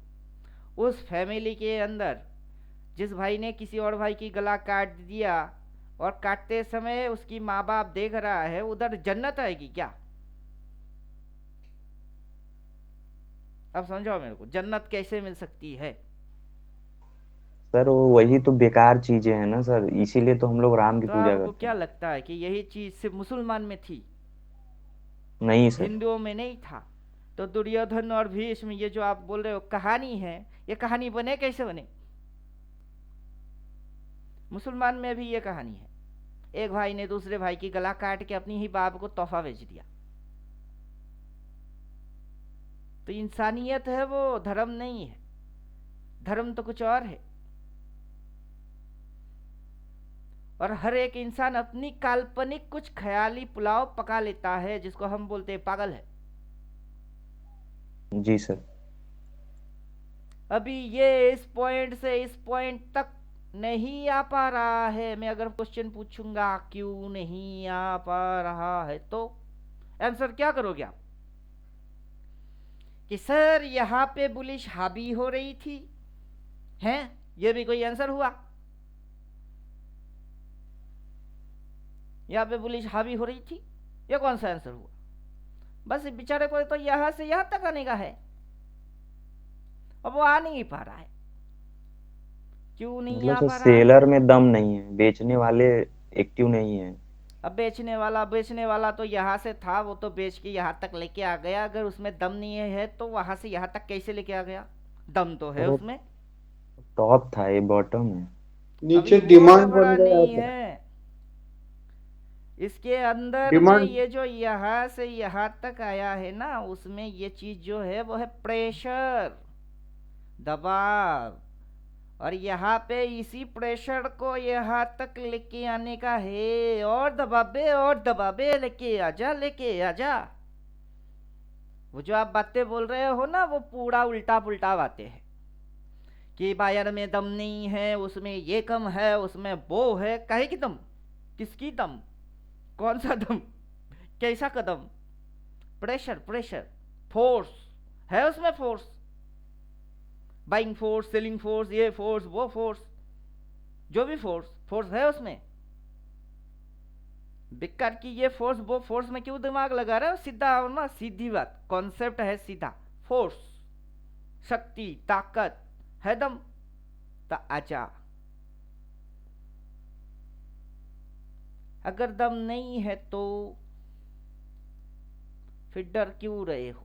उस फैमिली के अंदर जिस भाई ने किसी और भाई की गला काट दिया, और काटते समय उसकी माँ बाप देख रहा है, उधर जन्नत आएगी क्या? अब समझाओ मेरे को, जन्नत कैसे मिल सकती है? सर वो वही तो बेकार चीजें हैं ना सर, इसीलिए तो हम लोग राम की तो पूजा आपको करते क्या हैं। लगता है कि यही चीज सिर्फ मुसलमान में थी, नहीं सर। हिंदुओं में नहीं था? तो दुर्योधन और भीष्म, ये जो आप बोल रहे हो कहानी है, ये कहानी बने कैसे बने? मुसलमान में भी ये कहानी है, एक भाई ने दूसरे भाई की गला काट के अपनी ही बाप को तोहफा बेच दिया। तो इंसानियत है वो, धर्म नहीं है। धर्म तो कुछ और है। और हर एक इंसान अपनी काल्पनिक कुछ ख्याली पुलाव पका लेता है, जिसको हम बोलते हैं पागल है। जी सर। अभी ये इस पॉइंट से इस पॉइंट तक नहीं आ पा रहा है। मैं अगर क्वेश्चन पूछूंगा क्यों नहीं आ पा रहा है, तो आंसर क्या करोगे आप? कि सर यहाँ पे बुलिश हावी हो रही थी, हैं? ये भी कोई आंसर हुआ? यहाँ पे बुलिश हावी हो रही थी, ये कौन सा आंसर हुआ? बस बेचारे को तो यहां से यहां तक आने का है, अब वो आ नहीं पा रहा है। क्यों नहीं मतलब आ सर पा रहा है? सेलर में दम नहीं है, बेचने वाले एक्टिव नहीं है। अब बेचने वाला तो यहाँ से था, वो तो बेच के यहाँ तक लेके आ गया। अगर उसमें दम नहीं है तो वहां से यहाँ तक कैसे लेके आ गया? दम तो है और वो उसमें। टॉप था, ये बॉटम है। नीचे अभी वो डिमांड बन लफड़ा गया नहीं था। है, इसके अंदर में डिमांड, ये जो यहाँ से यहाँ तक आया है ना, उसमें ये चीज जो है वो है प्रेशर, दबाव। और यहाँ पे इसी प्रेशर को यहाँ तक लेके आने का है, और दबाबे और दबाबे, लेके आजा। वो जो आप बातें बोल रहे हो ना, वो पूरा उल्टा पुल्टा बातें हैं कि बायर में दम नहीं है, उसमें ये कम है, उसमें वो है। काहे की दम? किसकी दम? कौन सा दम? कैसा कदम? प्रेशर, प्रेशर, फोर्स है उसमें, force, buying force, selling force, ये फोर्स, वो फोर्स, जो भी फोर्स, फोर्स है उसमें। बेकार की ये फोर्स वो फोर्स में क्यों दिमाग लगा रहे हो, सीधा आओ ना, सीधी बात, कॉन्सेप्ट है सीधा, फोर्स, शक्ति, ताकत है, दम ता आजा। अगर दम नहीं है तो फिर डर क्यों रहे हो,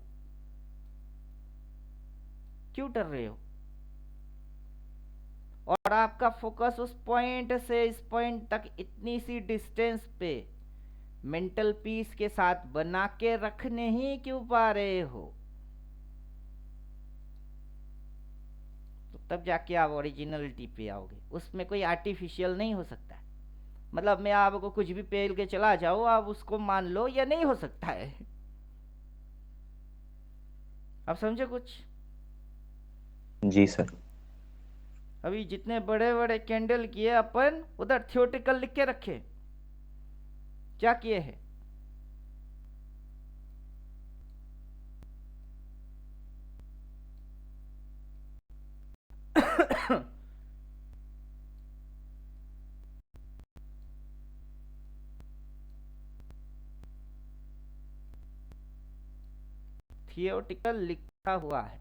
क्यों डर रहे हो? और आपका फोकस उस पॉइंट से इस पॉइंट तक इतनी सी डिस्टेंस पे मेंटल पीस के साथ बना के रखने ही क्यों पा रहे हो? तो तब जाके आप ओरिजिनलिटी पे आओगे, उसमें कोई आर्टिफिशियल नहीं हो सकता है। मतलब मैं आपको कुछ भी पेल के चला जाऊं, आप उसको मान लो, या नहीं हो सकता है। आप समझे कुछ? जी सर। अभी जितने बड़े बड़े कैंडल किए अपन, उधर थियोटिकल लिख के रखे, क्या किए हैं? थियोटिकल लिखा हुआ है।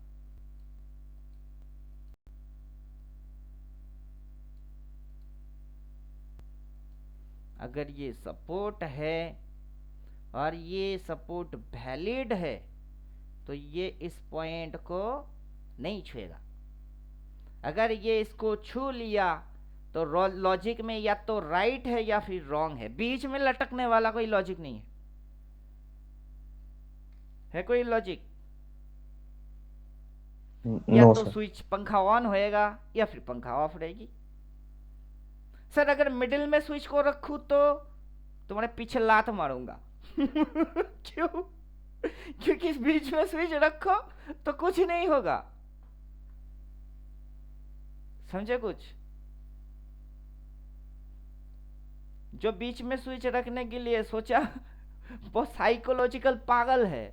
अगर ये सपोर्ट है और ये सपोर्ट वैलिड है तो ये इस पॉइंट को नहीं छुएगा। अगर ये इसको छू लिया तो लॉजिक में या तो राइट है या फिर रॉन्ग है, बीच में लटकने वाला कोई लॉजिक नहीं है कोई लॉजिक? या नो तो सर। स्विच पंखा ऑन होएगा या फिर पंखा ऑफ रहेगी। सर अगर मिडिल में स्विच को रखूं तो तुम्हारे पीछे लात मारूंगा। क्यों? क्योंकि बीच में स्विच रखो तो कुछ नहीं होगा। समझे कुछ? जो बीच में स्विच रखने के लिए सोचा वो साइकोलॉजिकल पागल है।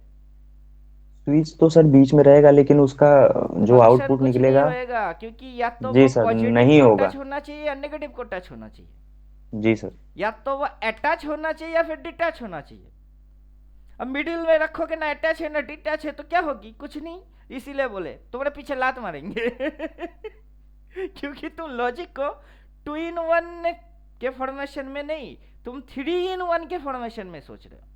स्विच तो सर बीच में रहेगा, लेकिन उसका जो फंक्शन आउटपुट कुछ नहीं निकलेगा। होएगा, क्योंकि या तो जी वो सर, पॉजिटिव नहीं को होगा। टच होना चाहिए या नेगेटिव को टच होना चाहिए। जी सर। या तो वो अटैच होना चाहिए या फिर डिटैच होना चाहिए। अब मिडिल में रखोगे ना अटैच है ना डिटैच है तो क्या होगी? कुछ नहीं। इसीलिए बोले तुम्हारे पीछे लात मारेंगे। क्योंकि तुम लॉजिक को 2 in 1 के फॉर्मेशन में नहीं, तुम 3 in 1 के फॉर्मेशन में सोच रहे हो।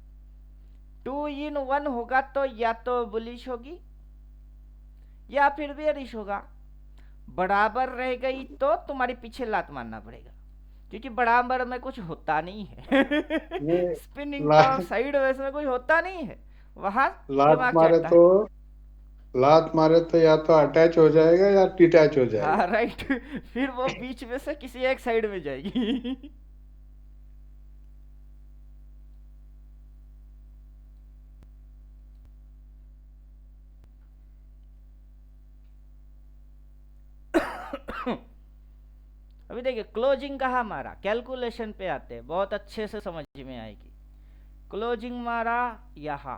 2 in 1 होगा तो या तो बुलिश होगी या फिर बेरिश होगा। बराबर रह गई तो तुम्हारे पीछे लात मारना पड़ेगा, क्योंकि बराबर में कुछ होता नहीं है। ये स्पिनिंग ला, टॉप साइड वेस में कुछ होता नहीं है, वहां लात दिमाग मारे चलता तो है। लात मारे तो या तो अटैच हो जाएगा या डिटैच हो हाँ जाएगा। राइट। फिर वो बीच में से किसी एक साइड में जाएगी। अभी देखिए क्लोजिंग कहाँ मारा, कैलकुलेशन पे आते हैं, बहुत अच्छे से समझ में आएगी। क्लोजिंग मारा यहां,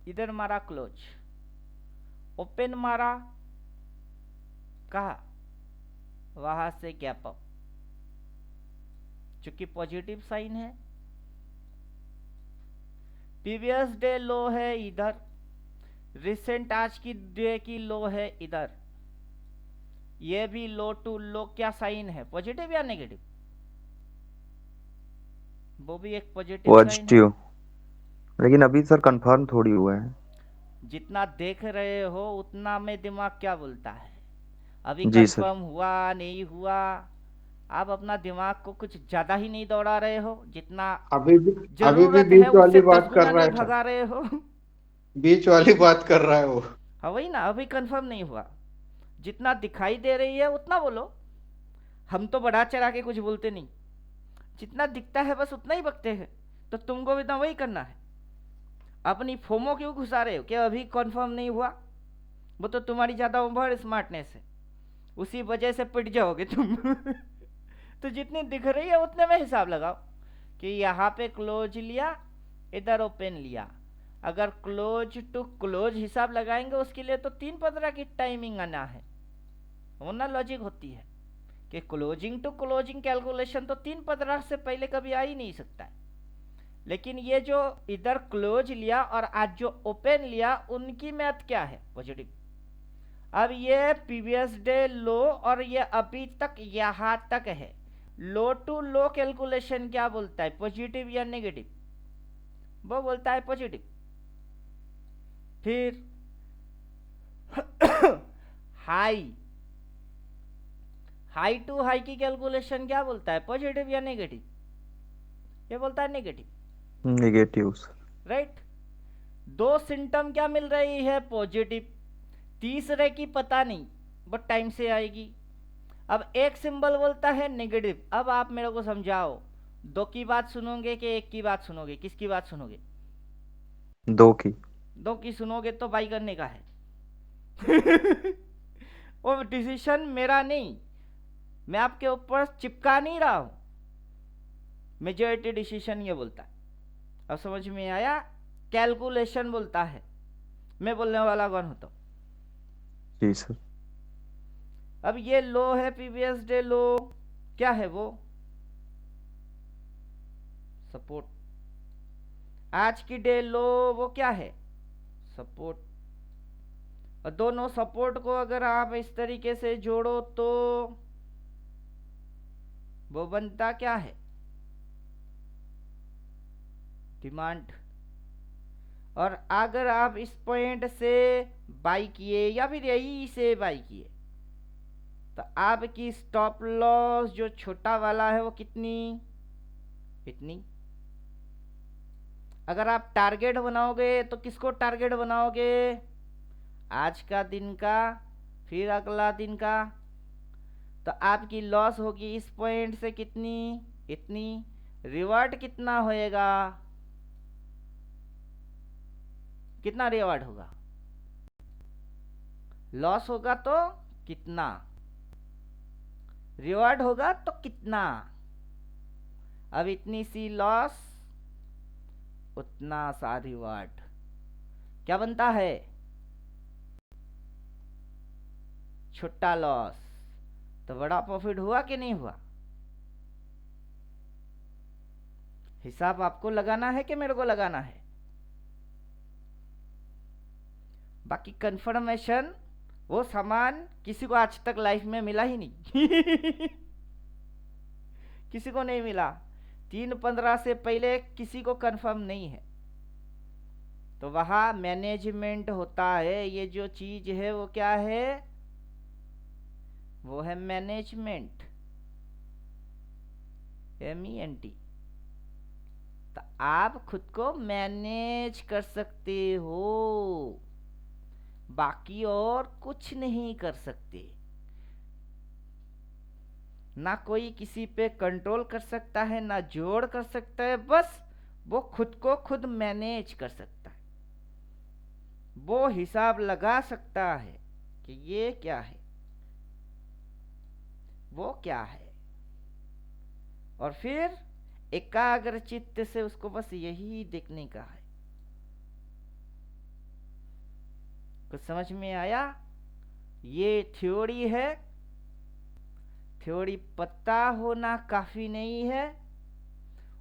इधर मारा क्लोज, ओपन मारा कहा, वहां से गैप अप, चूंकि पॉजिटिव साइन है। प्रीवियस डे लो है इधर, रिसेंट आज की डे की लो है इधर, ये भी लो टू लो क्या साइन है, पॉजिटिव या नेगेटिव? वो भी एक पॉजिटिव साइन है। पॉजिटिव, लेकिन अभी सर कंफर्म थोड़ी हुआ है। जितना देख रहे हो उतना में दिमाग क्या बोलता है, अभी जी सर। कंफर्म हुआ नहीं हुआ। आप अपना दिमाग को कुछ ज्यादा ही नहीं दौड़ा रहे हो, जितना अभी भी जरूरत है बीच वाली उससे 10 बात कर गुना रहा नहीं है सर। भगा रहे हो। बीच वाली बात कर रहा है वो। हाँ वही ना, अभी कंफर्म नहीं हुआ, जितना दिखाई दे रही है उतना बोलो। हम तो बढ़ा चढ़ा के कुछ बोलते नहीं, जितना दिखता है बस उतना ही बकते हैं। तो तुमको भी ना वही करना है। अपनी फोमो क्यों घुसा रहे हो कि अभी कंफर्म नहीं हुआ? वो तो तुम्हारी ज्यादा ओवर स्मार्टनेस है, उसी वजह से पिट जाओगे तुम। तो जितनी दिख रही है उतने में हिसाब लगाओ कि यहाँ पे क्लोज लिया, इधर ओपन लिया। अगर क्लोज टू क्लोज हिसाब लगाएंगे उसके लिए तो 3-15 की टाइमिंग आना है, वो ना लॉजिक होती है। कि क्लोजिंग टू क्लोजिंग कैलकुलेशन तो 3.15 से पहले कभी आ ही नहीं सकता है। लेकिन ये जो इधर क्लोज लिया और आज जो ओपन लिया, उनकी मैथ क्या है? पॉजिटिव। अब ये प्रीवियस डे लो और ये अभी तक यहां तक है, लो टू लो कैलकुलेशन क्या बोलता है? पॉजिटिव या नेगेटिव? वो बोलता है पॉजिटिव। फिर हाई, हाई टू हाई की कैलकुलेशन क्या बोलता है? पॉजिटिव या नेगेटिव? ये बोलता है नेगेटिव। Negative sir. राइट। दो सिम्टम क्या मिल रही है? पॉजिटिव। तीसरे की पता नहीं, बट टाइम से आएगी। अब एक सिंबल बोलता है नेगेटिव। अब आप मेरे को समझाओ, दो की बात सुनोगे कि एक की बात सुनोगे? किसकी बात सुनोगे? दो की। दो की सुनोगे तो बाई करने का है। वो डिसीजन मेरा नहीं, मैं आपके ऊपर चिपका नहीं रहा हूं। मेजॉरिटी डिसीजन ये बोलता है। अब समझ में आया? कैलकुलेशन बोलता है। मैं बोलने वाला कौन होता हूं? जी सर। अब ये लो है, प्रीवियस डे लो, क्या है वो? सपोर्ट। आज की डे लो, वो क्या है? सपोर्ट। और दोनों सपोर्ट को अगर आप इस तरीके से जोड़ो तो वो बनता क्या है? डिमांड। और अगर आप इस पॉइंट से बाई किए या फिर यही से बाई किए तो आपकी स्टॉप लॉस जो छोटा वाला है वो कितनी? इतनी। अगर आप टारगेट बनाओगे तो किसको टारगेट बनाओगे? आज का दिन का, फिर अगला दिन का। तो आपकी लॉस होगी इस पॉइंट से कितनी? इतनी। रिवार्ड कितना होएगा? कितना रिवार्ड होगा? लॉस होगा तो कितना, रिवार्ड होगा तो कितना। अब इतनी सी लॉस, उतना सा रिवार्ड। क्या बनता है? छोटा लॉस तो बड़ा प्रॉफिट हुआ कि नहीं हुआ? हिसाब आपको लगाना है कि मेरे को लगाना है? बाकी कंफर्मेशन वो सामान किसी को आज तक लाइफ में मिला ही नहीं। किसी को नहीं मिला। 3.15 से पहले किसी को कंफर्म नहीं है। तो वहां मैनेजमेंट होता है। ये जो चीज है वो क्या है? वो है मैनेजमेंट। MENT। तो आप खुद को मैनेज कर सकते हो, बाकी और कुछ नहीं कर सकते। ना कोई किसी पे कंट्रोल कर सकता है, ना जोड़ कर सकता है। बस वो खुद को खुद मैनेज कर सकता है। वो हिसाब लगा सकता है कि ये क्या है, वो क्या है, और फिर एकाग्र चित्त से उसको बस यही देखने का है। कुछ समझ में आया? ये थ्योरी है। थ्योरी पता होना काफी नहीं है,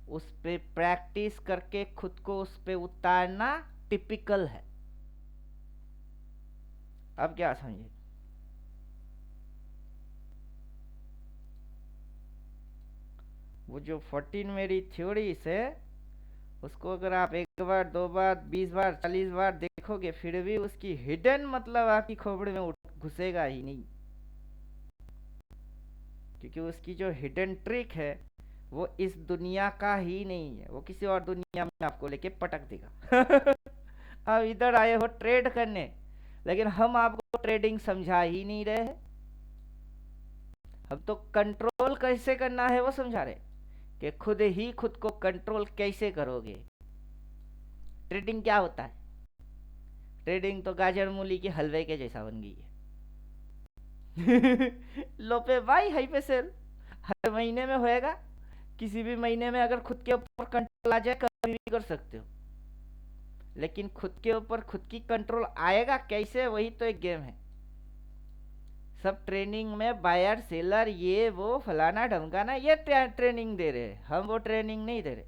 उस पे प्रैक्टिस करके खुद को उस पे उतारना टिपिकल है। अब क्या समझे? वो जो 14 मेरी थ्योरीज है, उसको अगर आप 1 बार 2 बार 20 बार 40 बार देखोगे, फिर भी उसकी हिडन मतलब आपकी खोपड़ी में घुसेगा ही नहीं। क्योंकि उसकी जो हिडन ट्रिक है वो इस दुनिया का ही नहीं है, वो किसी और दुनिया में आपको लेके पटक देगा। अब इधर आए हो ट्रेड करने, लेकिन हम आपको ट्रेडिंग समझा ही नहीं रहे हैं। हम तो कंट्रोल कैसे करना है वो समझा रहे, कि खुद ही खुद को कंट्रोल कैसे करोगे। ट्रेडिंग क्या होता है? ट्रेडिंग तो गाजर मूली के हलवे के जैसा बन गई है। लो पे बाई, हाई पे सेल, हर महीने में होएगा। किसी भी महीने में अगर खुद के ऊपर कंट्रोल आ जाए, कभी भी कर सकते हो। लेकिन खुद के ऊपर खुद की कंट्रोल आएगा कैसे, वही तो एक गेम है। सब ट्रेनिंग में बायर सेलर ये वो फलाना ढमकाना ये ट्रेनिंग दे रहे हैं, हम वो ट्रेनिंग नहीं दे रहे।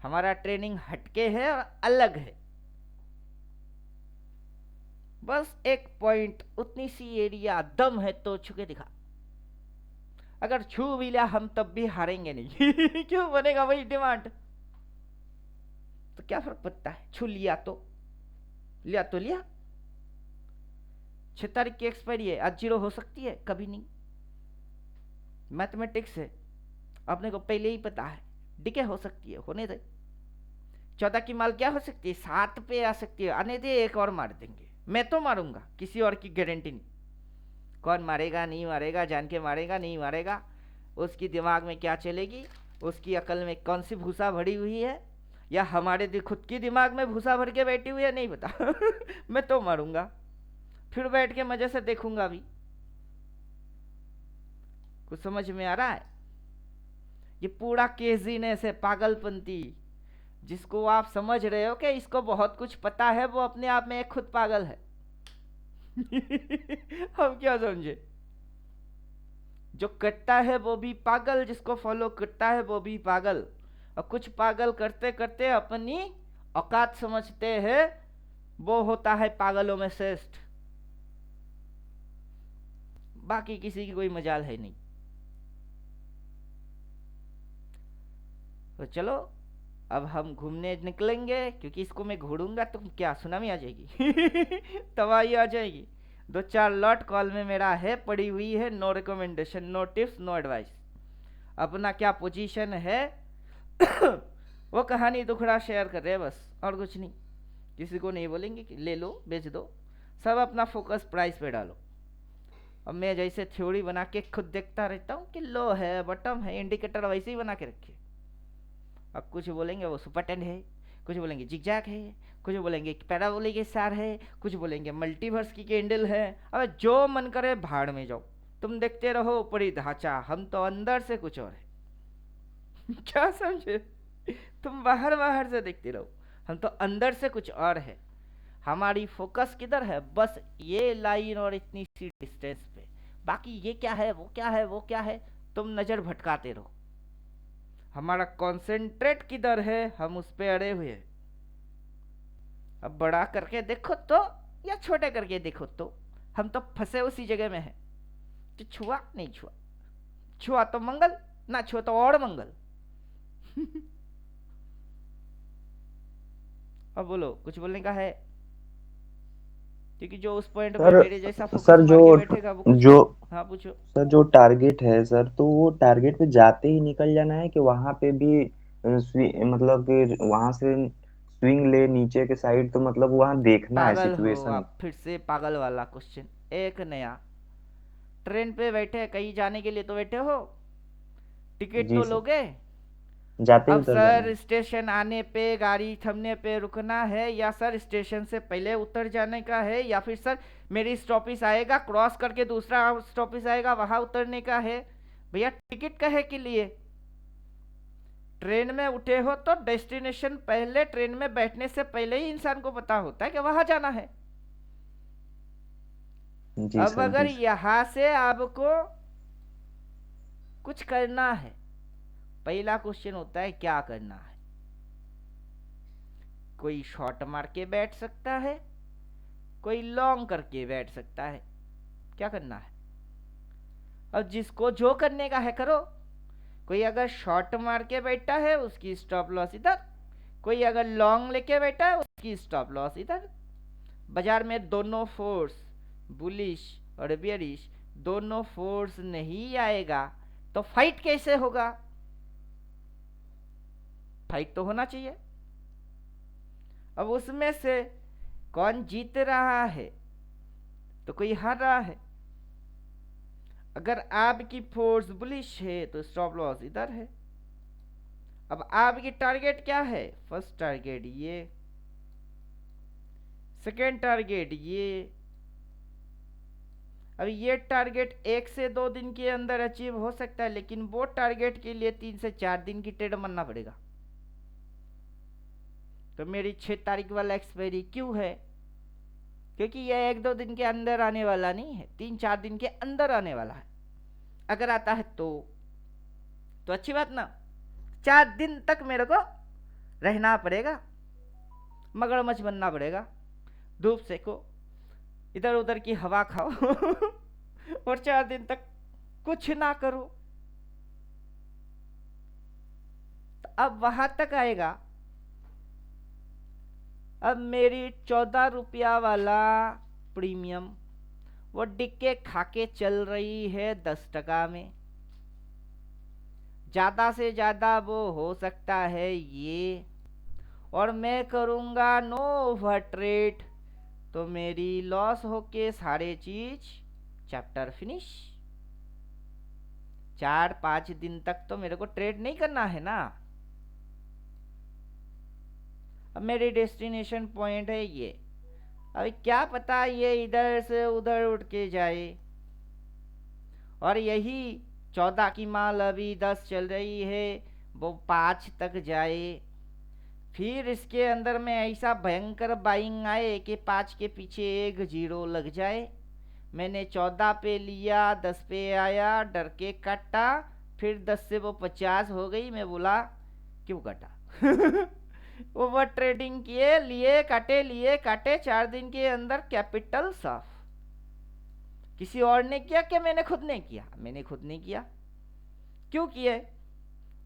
हमारा ट्रेनिंग हटके है और अलग है। बस एक पॉइंट, उतनी सी एरिया, दम है तो छू के दिखा। अगर छू भी लिया हम तब भी हारेंगे नहीं। क्यों बनेगा वही डिमांड, तो क्या फर्क पड़ता है, छू लिया तो लिया। 6 तारीख की एक्सपायरी है, आज 0 हो सकती है, कभी नहीं। मैथमेटिक्स है, अपने को पहले ही पता है, डिके हो सकती है, होने दे। 14 की माल क्या हो सकती है, 7 पे आ सकती है, आने दे, एक और मार देंगे। मैं तो मारूंगा, किसी और की गारंटी नहीं। कौन मारेगा नहीं मारेगा, जान के मारेगा नहीं मारेगा, उसकी दिमाग में क्या चलेगी, उसकी अकल में कौन सी भूसा भरी हुई है, या हमारे खुद की दिमाग में भूसा भर के बैठी हुई है, नहीं पता। मैं तो मारूंगा, फिर बैठ के मजे से देखूंगा भी। कुछ समझ में आ रहा है? ये पूरा केजीनेस है, पागलपंती। जिसको आप समझ रहे हो कि इसको बहुत कुछ पता है, वो अपने आप में एक खुद पागल है। हम क्या समझे? जो करता है वो भी पागल, जिसको फॉलो करता है वो भी पागल। और कुछ पागल करते करते अपनी औकात समझते हैं, वो होता है पागलों में श्रेष्ठ। बाकी किसी की कोई मजाल है नहीं। तो चलो अब हम घूमने निकलेंगे, क्योंकि इसको मैं घूरूंगा तो क्या सुनामी आ जाएगी। तबाही आ जाएगी। 2-4 लॉट कॉल में मेरा है, पड़ी हुई है, no recommendation, no tips, no advice. अपना क्या पोजीशन है वो कहानी दुखड़ा शेयर कर रहे हैं बस, और कुछ नहीं। किसी को नहीं बोलेंगे कि ले लो बेच दो, सब अपना फोकस प्राइस पे डालो। अब मैं जैसे थ्योरी बना के खुद देखता रहता हूँ कि लो है, बॉटम है, इंडिकेटर वैसे ही बना के रखे। अब कुछ बोलेंगे वो सुपर टेन है, कुछ बोलेंगे जिगजैग है, कुछ बोलेंगे पैराबोलिक स्टार है, कुछ बोलेंगे मल्टीवर्स की कैंडल है। अब जो मन करे भाड़ में जाओ, तुम देखते रहो ऊपरी ढांचा, हम तो अंदर से कुछ और है। क्या समझे? तुम बाहर बाहर से देखते रहो, हम तो अंदर से कुछ और है। हमारी फोकस किधर है? बस ये लाइन और इतनी सी डिस्टेंस पे। बाकी ये क्या है, वो क्या है, वो क्या है, तुम नजर भटकाते रहो। हमारा कॉन्सेंट्रेट किधर है, हम उस पे अड़े हुए हैं। अब बड़ा करके देखो तो, या छोटे करके देखो तो, हम तो फंसे उसी जगह में हैं कि छुआ नहीं छुआ, छुआ तो मंगल, ना छुआ तो और मंगल। अब बोलो, कुछ बोलने का है? क्योंकि जो उस पॉइंट पे मेरे जैसा फोकस सर मार के बैठेगा वो कुछ। जो हाँ पूछो। सर जो टारगेट है सर, तो वो टारगेट पे जाते ही निकल जाना है कि वहां पे भी मतलब कि वहां से स्विंग ले नीचे के साइड, तो मतलब वहां देखना है पागल हो सिचुएशन। आप, फिर से पागल वाला क्वेश्चन, एक नया। ट्रेन पे बैठे, कहीं जाने के लिए तो बैठे हो, टिकट जी तो सर, लोगे। जाते ही अब उतर जाना सर है। स्टेशन आने पे, गाड़ी थमने पे रुकना है, या सर स्टेशन से पहले उतर जाने का है, या फिर सर मेरी स्टॉपिस आएगा, क्रॉस करके दूसरा स्टॉपिस आएगा, वहां उतरने का है। भैया टिकट कहे के लिए? ट्रेन में उठे हो तो डेस्टिनेशन पहले, ट्रेन में बैठने से पहले ही इंसान को पता होता है कि वहां जाना है। जी अब सर, अगर जी सर। यहां से आपको कुछ करना है, पहला क्वेश्चन होता है क्या करना है। कोई शॉर्ट मार के बैठ सकता है, कोई लॉन्ग करके बैठ सकता है। क्या करना है? अब जिसको जो करने का है करो। कोई अगर शॉर्ट मार के बैठा है उसकी स्टॉप लॉस इधर, कोई अगर लॉन्ग लेके बैठा है उसकी स्टॉप लॉस इधर। बाजार में दोनों फोर्स, बुलिश और बेयरिश, दोनों फोर्स नहीं आएगा तो फाइट कैसे होगा? फाइट तो होना चाहिए। अब उसमें से कौन जीत रहा है, तो कोई हार रहा है। अगर आपकी फोर्स बुलिश है तो स्टॉप लॉस इधर है। अब आपकी टारगेट क्या है? फर्स्ट टारगेट ये, सेकेंड टारगेट ये। अब ये टारगेट 1 से 2 दिन के अंदर अचीव हो सकता है, लेकिन वो टारगेट के लिए 3 से 4 दिन की ट्रेड मानना पड़ेगा। तो मेरी 6 तारीख वाला एक्सपायरी क्यों है? क्योंकि ये 1-2 दिन के अंदर आने वाला नहीं है, 3-4 दिन के अंदर आने वाला है। अगर आता है तो अच्छी बात ना। 4 दिन तक मेरे को रहना पड़ेगा, मगरमच्छ बनना पड़ेगा, धूप सेको, इधर उधर की हवा खाओ और 4 दिन तक कुछ ना करो। तो अब वहां तक आएगा। अब मेरी 14 रुपया वाला प्रीमियम वो डिक्के खाके चल रही है 10 टका में। ज्यादा से ज्यादा वो हो सकता है ये, और मैं करूंगा नो ओवर ट्रेड, तो मेरी लॉस होके सारे चीज चैप्टर फिनिश। 4-5 दिन तक तो मेरे को ट्रेड नहीं करना है ना। अब मेरी डेस्टिनेशन पॉइंट है ये। अभी क्या पता ये इधर से उधर उठ के जाए, और यही 14 की माल अभी 10 चल रही है, वो 5 तक जाए, फिर इसके अंदर में ऐसा भयंकर बाइंग आए कि 5 के पीछे एक 0 लग जाए। मैंने 14 पे लिया, 10 पे आया, डर के काटा, फिर 10 से वो 50 हो गई। मैं बोला क्यों काटा ओवर ट्रेडिंग किए, लिए काटे 4 दिन के अंदर कैपिटल साफ। किसी और ने किया क्या? मैंने खुद ने किया। मैंने खुद नहीं किया। क्यों किए?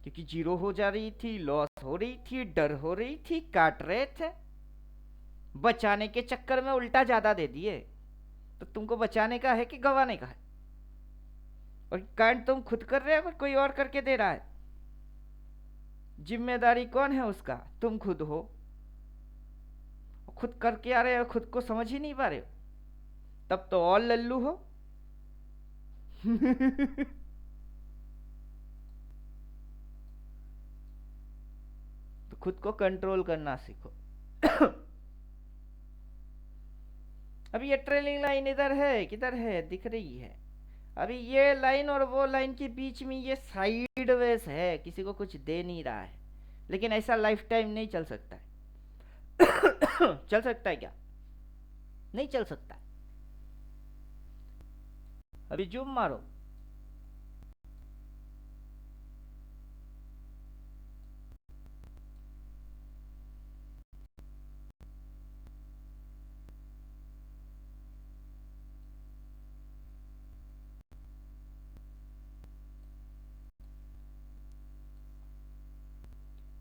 क्योंकि 0 हो जा रही थी, लॉस हो रही थी, डर हो रही थी, काट रहे थे। बचाने के चक्कर में उल्टा ज्यादा दे दिए। तो तुमको बचाने का है कि गंवाने का है? और कांड तुम खुद कर रहे हो, कोई और करके दे रहा है? जिम्मेदारी कौन है उसका? तुम खुद हो। खुद करके आ रहे हो, खुद को समझ ही नहीं पा रहे हो, तब तो और लल्लू हो तो खुद को कंट्रोल करना सीखो अभी ये ट्रेलिंग लाइन इधर है, किधर है? दिख रही है। अभी ये लाइन और वो लाइन के बीच में ये साइडवेज है, किसी को कुछ दे नहीं रहा है। लेकिन ऐसा लाइफ टाइम नहीं चल सकता है चल सकता है क्या? नहीं चल सकता। अभी जूम मारो।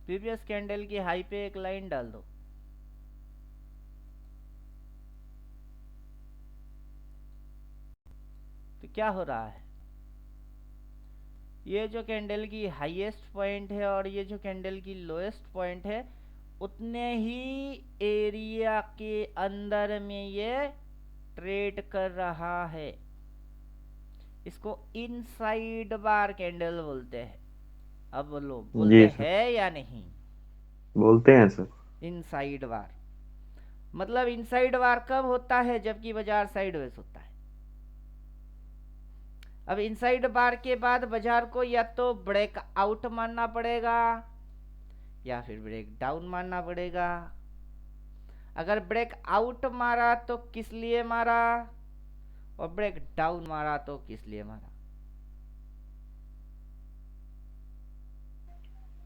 प्रीवियस कैंडल की हाई पे एक लाइन डाल दो। तो क्या हो रहा है? ये जो कैंडल की हाईएस्ट पॉइंट है और ये जो कैंडल की लोएस्ट पॉइंट है, उतने ही एरिया के अंदर में ये ट्रेड कर रहा है। इसको इनसाइड बार कैंडल बोलते हैं। अब बोलो, बोलते हैं या नहीं? बोलते हैं सर। इनसाइड बार मतलब इनसाइड बार कब होता है? जबकि बाजार साइडवेज होता है। अब इनसाइड बार के बाद बाजार को या तो ब्रेक आउट मानना पड़ेगा या फिर ब्रेक डाउन मानना पड़ेगा। अगर ब्रेक आउट मारा तो किस लिए मारा, और ब्रेक डाउन मारा तो किस लिए मारा?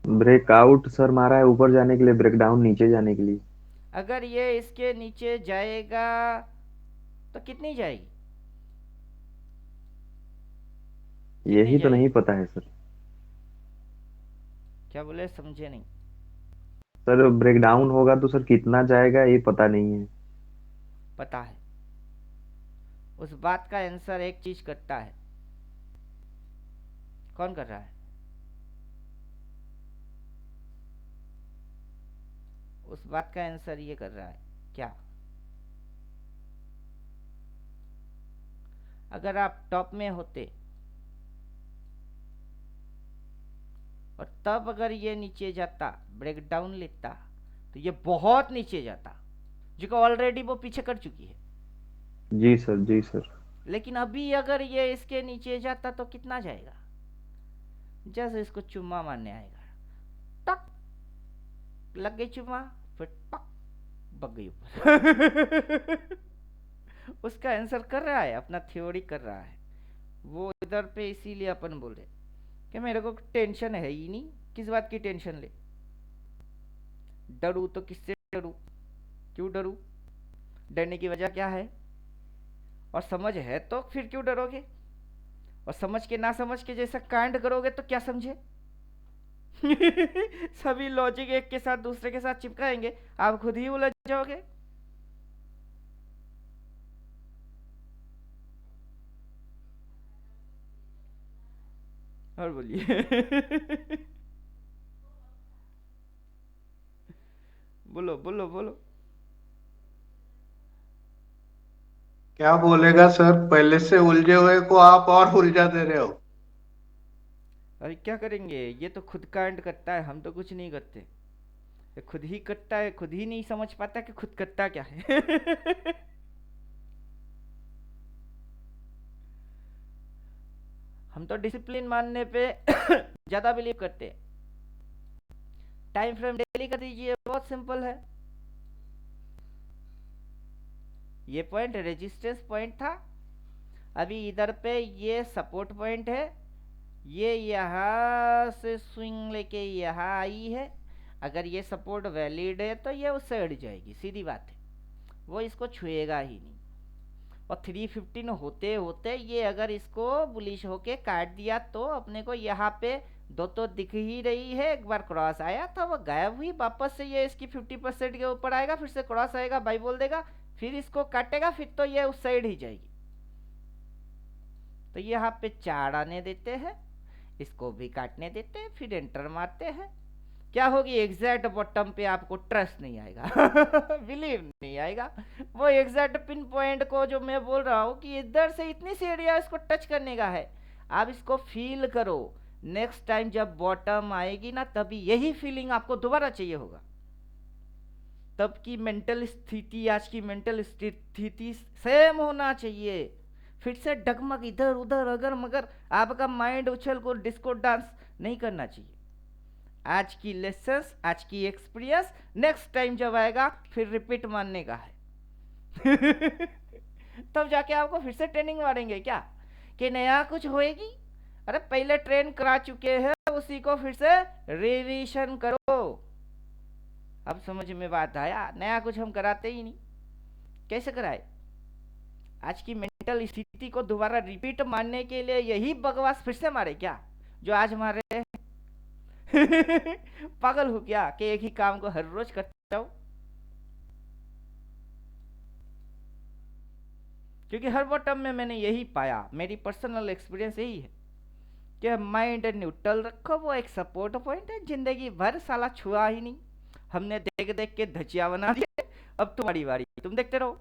ब्रेकआउट सर मारा है ऊपर जाने के लिए, ब्रेक डाउन नीचे जाने के लिए। अगर ये इसके नीचे जाएगा तो कितनी जाएगी? यही तो नहीं पता है सर। क्या बोले? समझे नहीं। सर ब्रेक डाउन होगा तो सर कितना जाएगा ये पता नहीं है। पता है। उस बात का आंसर एक चीज करता है। कौन कर रहा है? उस बात का आंसर ये कर रहा है। क्या? अगर आप टॉप में होते और तब अगर ये नीचे जाता, ब्रेक डाउन लेता, तो ये बहुत नीचे जाता, जो ऑलरेडी वो पीछे कर चुकी है। जी सर, जी सर। लेकिन अभी अगर ये इसके नीचे जाता तो कितना जाएगा? जैसे इसको चुम्मा मारने आएगा, टक लग गई चुम्मा, फिर टक बग गई ऊपर उसका आंसर कर रहा है, अपना थ्योरी कर रहा है वो इधर पे। इसीलिए अपन बोले कि मेरे को टेंशन है ही नहीं, किस बात की टेंशन ले। डरू तो किससे डरू, क्यों डरू, डरने की वजह क्या है? और समझ है तो फिर क्यों डरोगे? और समझ के ना समझ के जैसा कांड करोगे तो क्या समझे? सभी लॉजिक एक के साथ दूसरे के साथ चिपकाएंगे, आप खुद ही उलझ जाओगे। और बोलिए। बोलो बोलो बोलो। क्या बोलेगा सर, पहले से उलझे हुए को आप और उलझा दे रहे हो। अरे क्या करेंगे, ये तो खुद कांड करता है, हम तो कुछ नहीं करते। ये खुद ही करता है, खुद ही नहीं समझ पाता कि खुद करता क्या है। हम तो डिसिप्लिन मानने पे ज्यादा बिलीव करते हैं। टाइम फ्रेम डेली कर दीजिए, बहुत सिंपल है। ये पॉइंट रेजिस्टेंस पॉइंट था, अभी इधर पे ये सपोर्ट पॉइंट है, ये यहाँ से स्विंग लेके यहाँ आई है। अगर ये सपोर्ट वैलिड है तो ये उससे हट जाएगी, सीधी बात है, वो इसको छुएगा ही नहीं। और 315 होते होते ये अगर इसको बुलिश होके काट दिया तो अपने को यहाँ पे दो तो दिख ही रही है। एक बार क्रॉस आया था वो गायब हुई, वापस से ये इसकी 50% के ऊपर आएगा, फिर से क्रॉस आएगा, बाई बोल देगा, फिर इसको काटेगा, फिर तो ये उस साइड ही जाएगी। तो यहाँ पे 4 आने देते हैं, इसको भी काटने देते हैं, फिर एंटर मारते हैं। क्या होगी, एग्जैक्ट बॉटम पे आपको ट्रस्ट नहीं आएगा। बिलीव नहीं आएगा। वो एग्जैक्ट पिन पॉइंट को जो मैं बोल रहा हूँ कि इधर से इतनी सी एरिया इसको टच करने का है, आप इसको फील करो। नेक्स्ट टाइम जब बॉटम आएगी ना, तभी यही फीलिंग आपको दोबारा चाहिए होगा। तब की मेंटल स्थिति आज की मेंटल स्थिति सेम होना चाहिए। फिर से डगमग इधर उधर अगर मगर आपका माइंड उछल को डिस्को डांस नहीं करना चाहिए। आज की लेसन्स, आज की एक्सपीरियंस, नेक्स्ट टाइम जब आएगा फिर रिपीट मानने का है। तब जाके आपको फिर से ट्रेनिंग मारेंगे क्या कि नया कुछ होएगी? अरे पहले ट्रेन करा चुके हैं, उसी को फिर से रिवीजन करो। अब समझ में बात आया, नया कुछ हम कराते ही नहीं, कैसे कराए? आज की मेंटल स्थिति को दोबारा रिपीट मारने के लिए यही बकवास फिर से मारे क्या जो आज मार रहे हैं? पागल हो क्या कि एक ही काम को हर रोज करता हूं? क्योंकि हर बॉटम में मैंने यही पाया, मेरी पर्सनल एक्सपीरियंस यही है कि माइंड न्यूट्रल रखो, वो एक सपोर्ट पॉइंट है। जिंदगी भर साला छुआ ही नहीं, हमने देख देख के धजिया बना दिए, अब तुम्हारी बारी, तुम देखते रहो।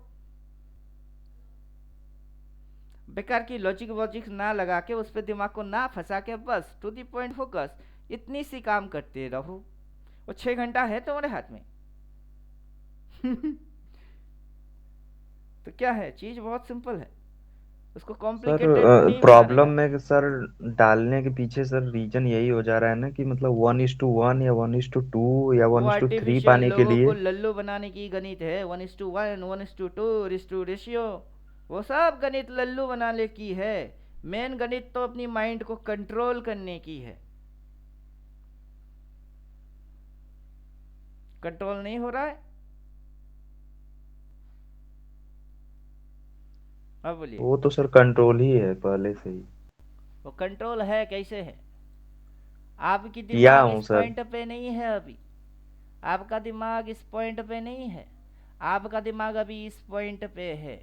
बेकार की लॉजिक वॉजिक ना लगा के, उस पर दिमाग को ना फंसा के, बस टू दी पॉइंट फोकस, इतनी सी काम करते रहो। वो 6 घंटा है तुम्हारे हाथ में। तो क्या है, चीज बहुत सिंपल है, उसको सर कॉम्प्लिकेटेड नहीं बनाने प्रॉब्लम का। में सर डालने के पीछे सर रीजन यही हो जा रहा है ना कि मतलब 1:1 या 1:2 या वो 1:3 आर्टिफिशियल पाने के लोगों को लिए। लल्लू बनाने की गणित है, 1:1, 1:2 रेशियो, वो सब गणित लल्लू बनाने की है। मेन गणित तो अपनी माइंड को कंट्रोल करने की है। कंट्रोल नहीं हो रहा है, अब बोलिए। वो तो सर कंट्रोल ही है पहले से ही। वो कंट्रोल है, कैसे है? आपकी किया दिमाग हूँ इस सर। पॉइंट पे नहीं है अभी, आपका दिमाग इस पॉइंट पे नहीं है, आपका दिमाग अभी इस पॉइंट पे है।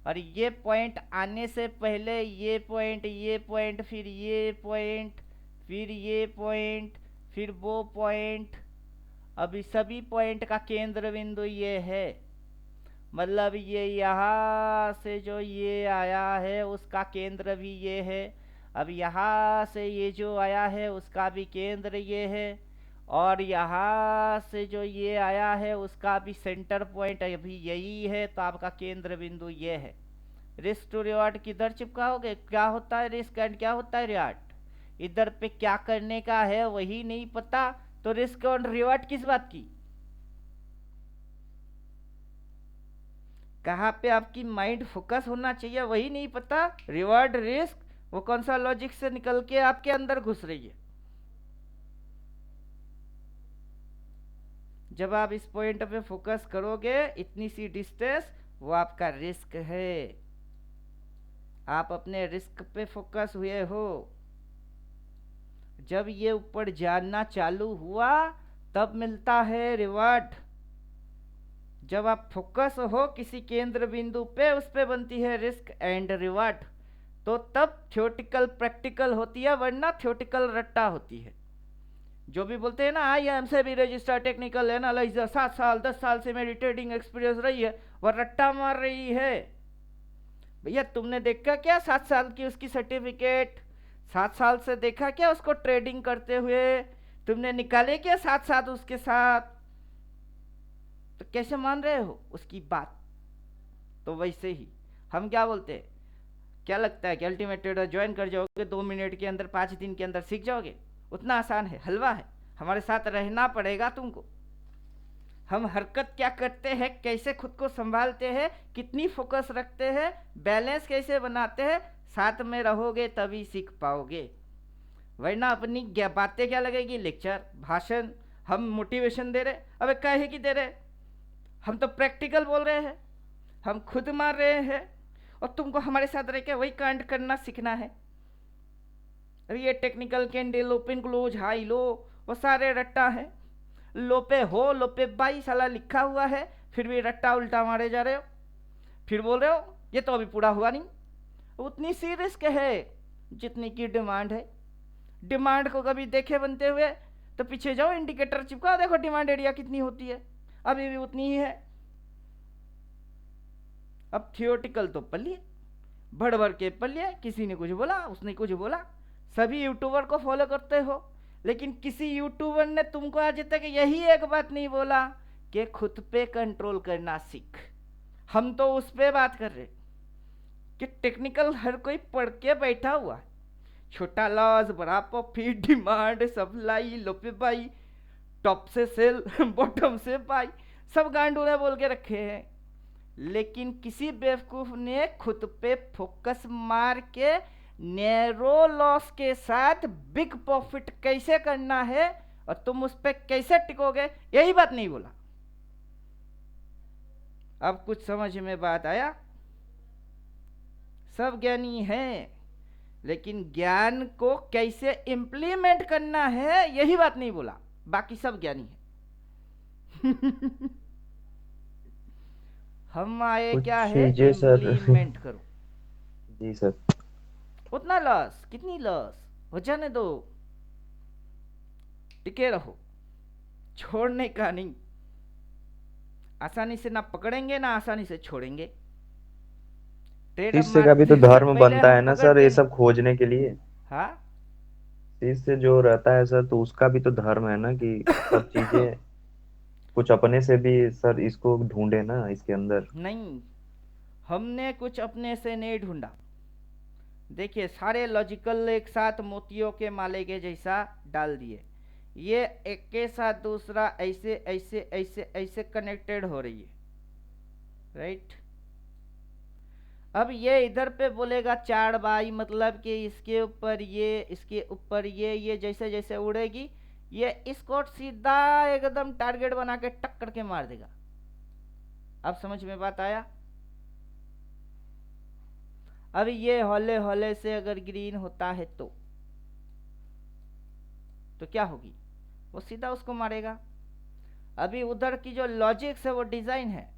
और ये पॉइंट आने से पहले ये पॉइंट, ये पॉइंट, फिर ये पॉइंट, फिर ये पॉइंट, फिर वो पॉइंट, अभी सभी पॉइंट का केंद्र बिंदु ये है। मतलब ये यहाँ से जो ये आया है उसका केंद्र भी ये है। अब यहाँ से ये जो आया है उसका भी केंद्र ये है, और यहाँ से जो ये आया है उसका भी सेंटर पॉइंट अभी यही है। तो आपका केंद्र बिंदु ये है। रिस्क टू रिवार्ड किधर चिपकाओगे? क्या होता है रिस्क एंड क्या होता है रिवार्ड? इधर पे क्या करने का है वही नहीं पता, तो रिस्क और रिवार्ड किस बात की? कहाँ पे आपकी माइंड फोकस होना चाहिए वही नहीं पता, रिवॉर्ड रिस्क वो कौन सा लॉजिक से निकल के आपके अंदर घुस रही है। जब आप इस पॉइंट पे फोकस करोगे, इतनी सी डिस्टेंस, वो आपका रिस्क है। आप अपने रिस्क पे फोकस हुए हो। जब ये ऊपर जानना चालू हुआ तब मिलता है रिवॉर्ड। जब आप फोकस हो किसी केंद्र बिंदु पे, उस पे बनती है रिस्क एंड रिवॉर्ड। तो तब थ्योरेटिकल प्रैक्टिकल होती है, वरना थ्योरेटिकल रट्टा होती है। जो भी बोलते हैं ना IIM से भी रजिस्टर टेक्निकल एनालाइजर 7 साल 10 साल से मेरी ट्रेडिंग एक्सपीरियंस रही है, वह रट्टा मार रही है। भैया तुमने देखा क्या 7 साल की उसकी सर्टिफिकेट? 7 साल से देखा क्या उसको ट्रेडिंग करते हुए? तुमने निकाले क्या 7 साल उसके साथ? तो कैसे मान रहे हो उसकी बात? तो वैसे ही हम क्या बोलते हैं, क्या लगता है कि अल्टीमेट ट्रेडर ज्वाइन कर जाओगे 2 मिनट के अंदर 5 दिन के अंदर सीख जाओगे? उतना आसान है? हलवा है? हमारे साथ रहना पड़ेगा तुमको। हम हरकत क्या करते हैं, कैसे खुद को संभालते हैं, कितनी फोकस रखते हैं, बैलेंस कैसे बनाते हैं, साथ में रहोगे तभी सीख पाओगे। वरना अपनी बातें क्या लगेगी, लेक्चर भाषण, हम मोटिवेशन दे रहे, अबे काहे की दे रहे, हम तो प्रैक्टिकल बोल रहे हैं, हम खुद मार रहे हैं और तुमको हमारे साथ रह के वही कांड करना सीखना है। अरे ये technical candle, open close, high low, वो सारे रट्टा है। लो पे हो, लो पे बाई साला लिखा हुआ है, फिर भी रट्टा उल्टा मारे जा रहे हो, फिर बोल रहे हो ये तो अभी पूरा हुआ नहीं। उतनी सी रिस्क है जितनी की डिमांड है। डिमांड को कभी देखे बनते हुए तो पीछे जाओ, इंडिकेटर चिपका देखो डिमांड एरिया कितनी होती है, अभी भी उतनी ही है। अब थियोरेटिकल तो पल्लिए, भड़ भड़ के पल्लिए, किसी ने कुछ बोला, उसने कुछ बोला, सभी यूट्यूबर को फॉलो करते हो, लेकिन किसी यूट्यूबर ने तुमको आज तक यही एक बात नहीं बोला कि खुद पे कंट्रोल करना सीख। हम तो उस पे बात कर रहे कि टेक्निकल हर कोई पढ़ के बैठा हुआ है, छोटा लॉस, बड़ा प्रॉफिट, डिमांड, सप्लाई, लो पे बाई, टॉप से सेल, बॉटम से बाई, सब गांडू ने बोल के रखे हैं। लेकिन किसी बेवकूफ ने खुद पे फोकस मार के नैरो लॉस के साथ बिग प्रॉफिट कैसे करना है और तुम उस पे कैसे टिकोगे, यही बात नहीं बोला। अब कुछ समझ में बात आया? सब ज्ञानी हैं, लेकिन ज्ञान को कैसे इम्प्लीमेंट करना है यही बात नहीं बोला। बाकी सब ज्ञानी है। हम आए कुछ क्या है, चीजें सर इम्प्लीमेंट करो। जी सर। उतना लॉस, कितनी लॉस हो जाने दो, टिके रहो, छोड़ने का नहीं। आसानी से ना पकड़ेंगे ना आसानी से छोड़ेंगे। ट्रेड शिष्य का भी तो धर्म पहले बनता हम है ना सर, पकड़ते ये नहीं। सब खोजने के लिए। हाँ शिष्य जो रहता है सर, तो उसका भी तो धर्म है ना कि सब चीजें कुछ अपने से भी सर इसको ढूंढे ना इसके अंदर। नहीं, हमने कुछ अपने से नहीं ढूंढा। देखिए सारे लॉजिकल एक साथ मोतियों के माले के जैसा डाल दिए, ये एक के साथ दूसरा ऐसे ऐसे ऐसे ऐसे कनेक्टेड हो रही है, राइट। अब ये इधर पे बोलेगा 4 बाई, मतलब कि इसके ऊपर ये, इसके ऊपर ये जैसे जैसे उड़ेगी ये इसको सीधा एकदम टारगेट बना के टक करके मार देगा। अब समझ में बात आया? अब ये हौले हौले से अगर ग्रीन होता है तो क्या होगी, वो सीधा उसको मारेगा। अभी उधर की जो लॉजिक्स है वो डिजाइन है।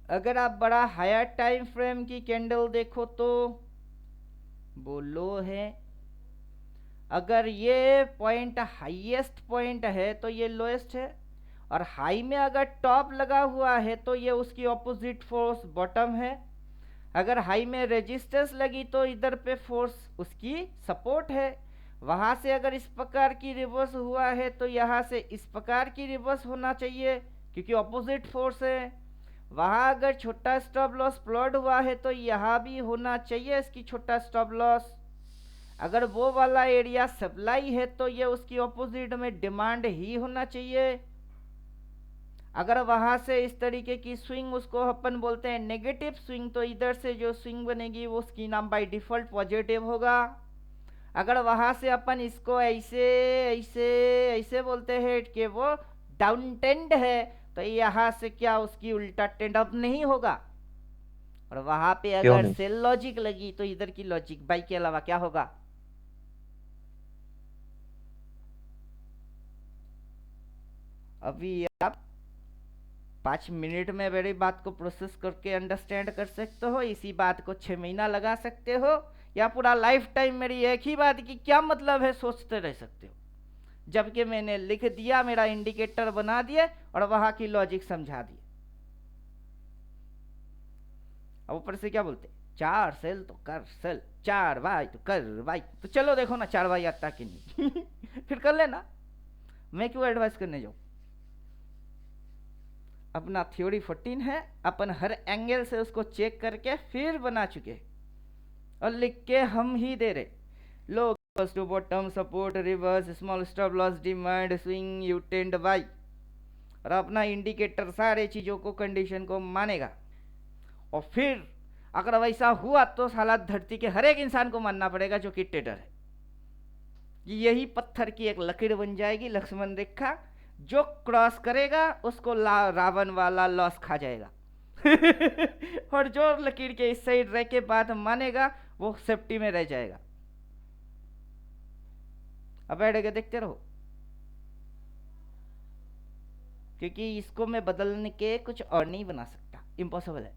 अगर आप बड़ा हायर टाइम फ्रेम की कैंडल देखो तो वो लो है, अगर ये पॉइंट हाईएस्ट पॉइंट है तो ये लोएस्ट है, और हाई में अगर टॉप लगा हुआ है तो ये उसकी ऑपोजिट फोर्स बॉटम है। अगर हाई में रेजिस्टेंस लगी तो इधर पे फोर्स उसकी सपोर्ट है। वहाँ से अगर इस प्रकार की रिवर्स हुआ है तो यहाँ से इस प्रकार की रिवर्स होना चाहिए क्योंकि ऑपोजिट फोर्स है। वहाँ अगर छोटा स्टॉप लॉस प्लॉट हुआ है तो यहाँ भी होना चाहिए इसकी छोटा स्टॉप लॉस। अगर वो वाला एरिया सप्लाई है तो ये उसकी ऑपोजिट में डिमांड ही होना चाहिए। अगर वहां से इस तरीके की स्विंग, उसको अपन बोलते हैं नेगेटिव स्विंग, तो इधर से जो स्विंग बनेगी वो उसकी नाम बाय डिफॉल्ट पॉजिटिव होगा। अगर वहां से अपन इसको ऐसे ऐसे ऐसे बोलते हैं कि वो डाउन टेंड है, तो यहाँ से क्या उसकी उल्टा टेंड अप नहीं होगा। और वहां पे क्यों अगर नहीं? सेल लॉजिक लगी तो इधर की लॉजिक बाई के अलावा क्या होगा? अभी आप 5 मिनट में मेरी बात को प्रोसेस करके अंडरस्टैंड कर सकते हो, इसी बात को 6 महीना लगा सकते हो, या पूरा लाइफ टाइम मेरी एक ही बात की क्या मतलब है सोचते रह सकते हो। जबकि मैंने लिख दिया, मेरा इंडिकेटर बना दिए और वहां की लॉजिक समझा दी। अब ऊपर से क्या बोलते, 4 सेल तो कर सेल, 4 बाई तो कर बाई, तो चलो देखो ना 4 बाई आता कि नहीं। फिर कर लेना, मैं क्यों एडवाइस करने जाऊं। अपना थ्योरी 14 है, अपन हर एंगल से उसको चेक करके फिर बना चुके और लिख के हम ही दे रहे। Low to bottom, support, reverse, small stop loss, demand, swing, यू टेंड बाई, और अपना इंडिकेटर सारे चीजों को, कंडीशन को मानेगा। और फिर अगर वैसा हुआ तो साला धरती के हर एक इंसान को मानना पड़ेगा जो कि ट्रेडर है। यही पत्थर की एक लकीर बन जाएगी, लक्ष्मण रेखा, जो क्रॉस करेगा उसको रावण वाला लॉस खा जाएगा। और जो लकीर के इस साइड रह के बात मानेगा वो सेफ्टी में रह जाएगा। अब बैठ के देखते रहो, क्योंकि इसको मैं बदलने के कुछ और नहीं बना सकता, इम्पॉसिबल है।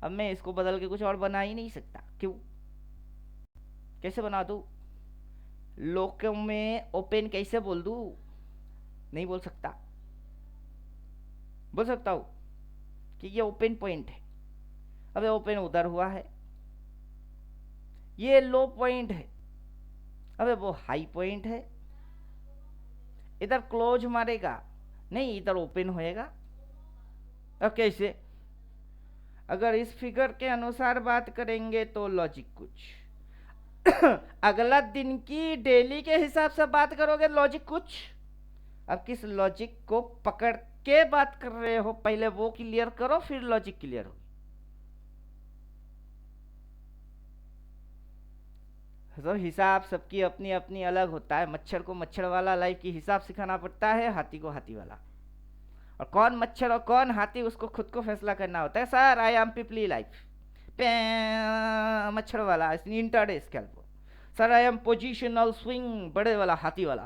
अब मैं इसको बदल के कुछ और बना ही नहीं सकता। क्यों, कैसे बना दूं? लोगों में ओपन कैसे बोल दूं? नहीं बोल सकता। बोल सकता हूं कि ये ओपन पॉइंट है, अब ओपन उधर हुआ है, ये लो पॉइंट है, अबे वो हाई पॉइंट है, इधर क्लोज मारेगा नहीं, इधर ओपन होएगा। अब कैसे? अगर इस फिगर के अनुसार बात करेंगे तो लॉजिक कुछ, अगला दिन की डेली के हिसाब से बात करोगे लॉजिक कुछ। अब किस लॉजिक को पकड़ के बात कर रहे हो, पहले वो क्लियर करो, फिर लॉजिक क्लियर हो। तो हिसाब सबकी अपनी अपनी अलग होता है। मच्छर को मच्छर वाला लाइफ की हिसाब सिखाना पड़ता है, हाथी को हाथी वाला। और कौन मच्छर और कौन हाथी उसको खुद को फैसला करना होता है। सर आई एम पीपली लाइफ मच्छर वाला intraday scalp, sir I am positional swing बड़े वाला हाथी वाला।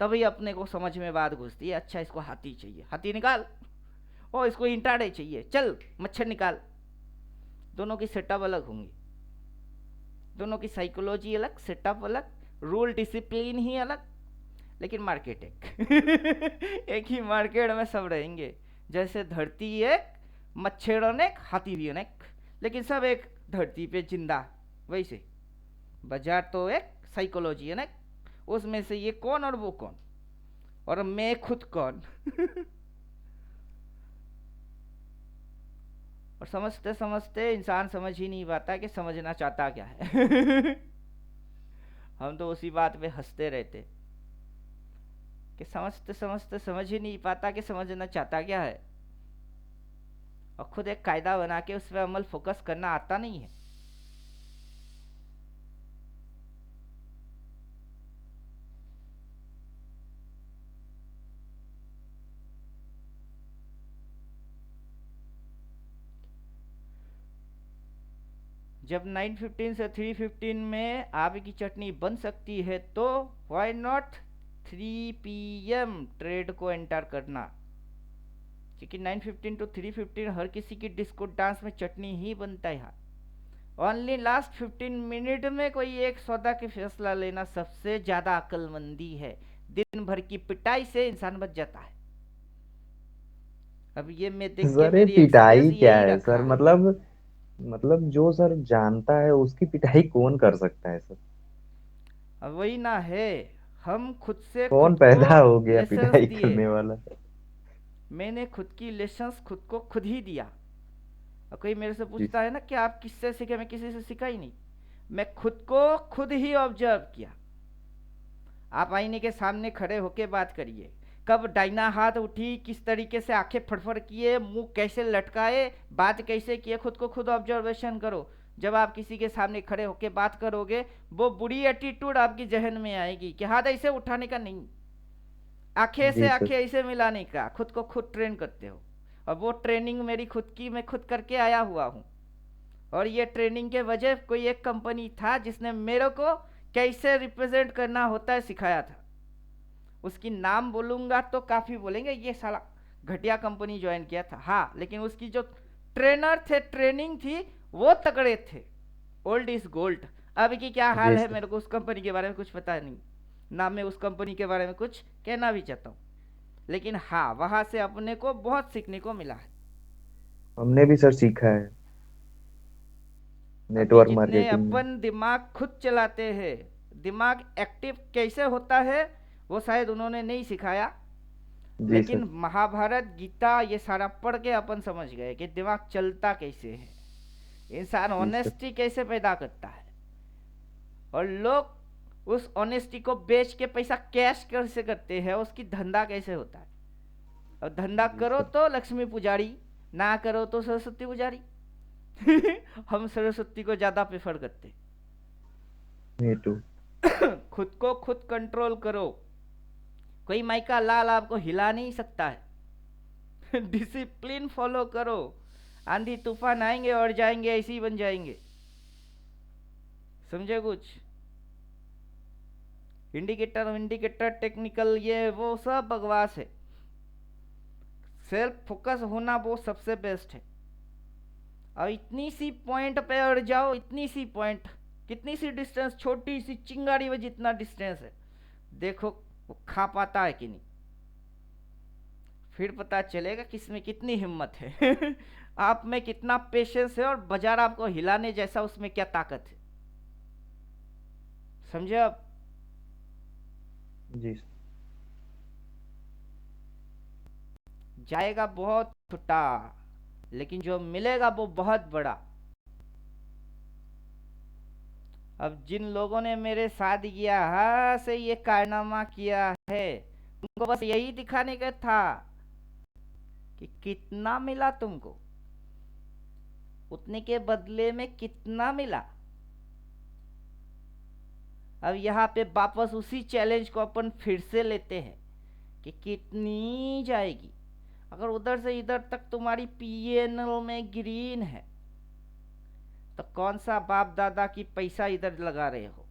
तभी अपने को समझ में बात घुसती है, अच्छा इसको हाथी चाहिए, हाथी निकाल, ओ इसको इंटरडे चाहिए, चल मच्छर निकाल। दोनों की सेटअप अलग होंगी, दोनों की साइकोलॉजी अलग, सेटअप अलग, रूल डिसिप्लिन ही अलग, लेकिन मार्केट एक। एक ही मार्केट में सब रहेंगे। जैसे धरती एक, मच्छर अनेक, हाथी भी अनेक, लेकिन सब एक धरती पे जिंदा। वैसे बाजार तो एक, साइकोलॉजी अनेक, उसमें से ये कौन और वो कौन, और मैं खुद कौन। और समझते समझते इंसान समझ ही नहीं पाता कि समझना चाहता क्या है। हम तो उसी बात पे हंसते रहते कि समझते समझते समझ ही नहीं पाता कि समझना चाहता क्या है, और खुद एक कायदा बना के उस पर अमल फोकस करना आता नहीं है। जब 9:15 से 3:15 में आपकी चटनी बन सकती है तो व्हाई नॉट 3 PM ट्रेड को एंटर करना, क्योंकि 9:15 to 3:15 हर किसी की डिस्को डांस में चटनी ही बनता है। ओनली लास्ट 15 मिनट में कोई एक सौदा के फैसला लेना सबसे ज्यादा अक्लमंदी है। दिन भर की पिटाई से इंसान बच जाता है। अब ये मैं देख के सर ये मेरी पिटाई एक्सपीरियंस क्या यही है रखा सर? है। मतलब जो सर जानता है उसकी पिटाई कौन कर सकता है सर? अब वही ना है, हम खुद से कौन खुद को पैदा हो गया लेसन्स पिटाई दिए। करने वाला? मैंने खुद की लेसन्स खुद को खुद ही दिया। और कोई मेरे से जी पूछता है ना कि आप किससे सीखे, मैं किसी से सीखा ही नहीं, मैं खुद को खुद ही ऑब्जर्व किया। आप आईने के सामने खड़े होके बात करिए कब दाहिना हाथ उठी, किस तरीके से आंखें फड़फड़ किए, मुंह कैसे लटकाए, बात कैसे किए, खुद को खुद ऑब्जर्वेशन करो। जब आप किसी के सामने खड़े होकर बात करोगे, वो बुरी एटीट्यूड आपकी जहन में आएगी कि हाथ ऐसे उठाने का नहीं, आंखें से जी सर। आंखें ऐसे मिलाने का। खुद को खुद ट्रेन करते हो, और वो ट्रेनिंग मेरी खुद की, मैं खुद करके आया हुआ हूँ। और ये ट्रेनिंग के वजह कोई एक कंपनी था जिसने मेरे को कैसे रिप्रेजेंट करना होता है सिखाया था। उसकी नाम बोलूँगा तो काफ़ी बोलेंगे ये साला घटिया कंपनी ज्वाइन किया था। हाँ, लेकिन उसकी जो ट्रेनर थे, ट्रेनिंग थी, वो तगड़े थे। Old is gold. अभी की क्या हाल जी है सर। मेरे को उस कंपनी के बारे में कुछ पता नहीं, ना मैं उस कंपनी के बारे में कुछ कहना भी चाहता हूँ। लेकिन हाँ, वहाँ से अपने को बहुत सीखने को मिला है। हमने भी सर सीखा है अभी नेटवर्क जितने मार्केटिंग में। अपन दिमाग खुद चलाते हैं, दिमाग एक्टिव कैसे होता है वो शायद उन्होंने नहीं सिखाया। जी लेकिन सर। महाभारत, गीता, ये सारा पढ़ के अपन समझ गए कि दिमाग चलता कैसे है, इंसान जी सर। ऑनेस्टी कैसे पैदा करता है, और लोग उस ऑनेस्टी को बेच के पैसा कैश कैसे करते हैं, उसकी धंधा कैसे होता है। और धंधा जी करो सर। तो लक्ष्मी पुजारी, ना करो तो सरस्वती पुजारी। हम सरस्वती को ज़्यादा प्रेफर करते। Me too. खुद को खुद कंट्रोल करो, कोई माइका लाल आपको हिला नहीं सकता है। डिसिप्लिन फॉलो करो, आंधी तूफान आएंगे और जाएंगे, ऐसे ही बन जाएंगे। समझे कुछ? इंडिकेटर इंडिकेटर टेक्निकल ये वो सब बकवास है। सेल्फ फोकस होना वो सबसे बेस्ट है। और इतनी सी पॉइंट पे अड़ जाओ, इतनी सी पॉइंट, कितनी सी डिस्टेंस, छोटी सी चिंगारी में जितना डिस्टेंस है, देखो वो खा पाता है कि नहीं। फिर पता चलेगा किसमें कितनी हिम्मत है। आप में कितना पेशेंस है, और बाजार आपको हिलाने जैसा उसमें क्या ताकत है। समझे आप? जी सर। जाएगा बहुत छोटा, लेकिन जो मिलेगा वो बहुत बड़ा। अब जिन लोगों ने मेरे साथ यहाँ से ये कारनामा किया है, उनको बस यही दिखाने का था कि कितना मिला तुमको, उतने के बदले में कितना मिला। अब यहाँ पे वापस उसी चैलेंज को अपन फिर से लेते हैं कि कितनी जाएगी। अगर उधर से इधर तक तुम्हारी पीएनएल में ग्रीन है, तो कौन सा बाप दादा की पैसा इधर लगा रहे हो?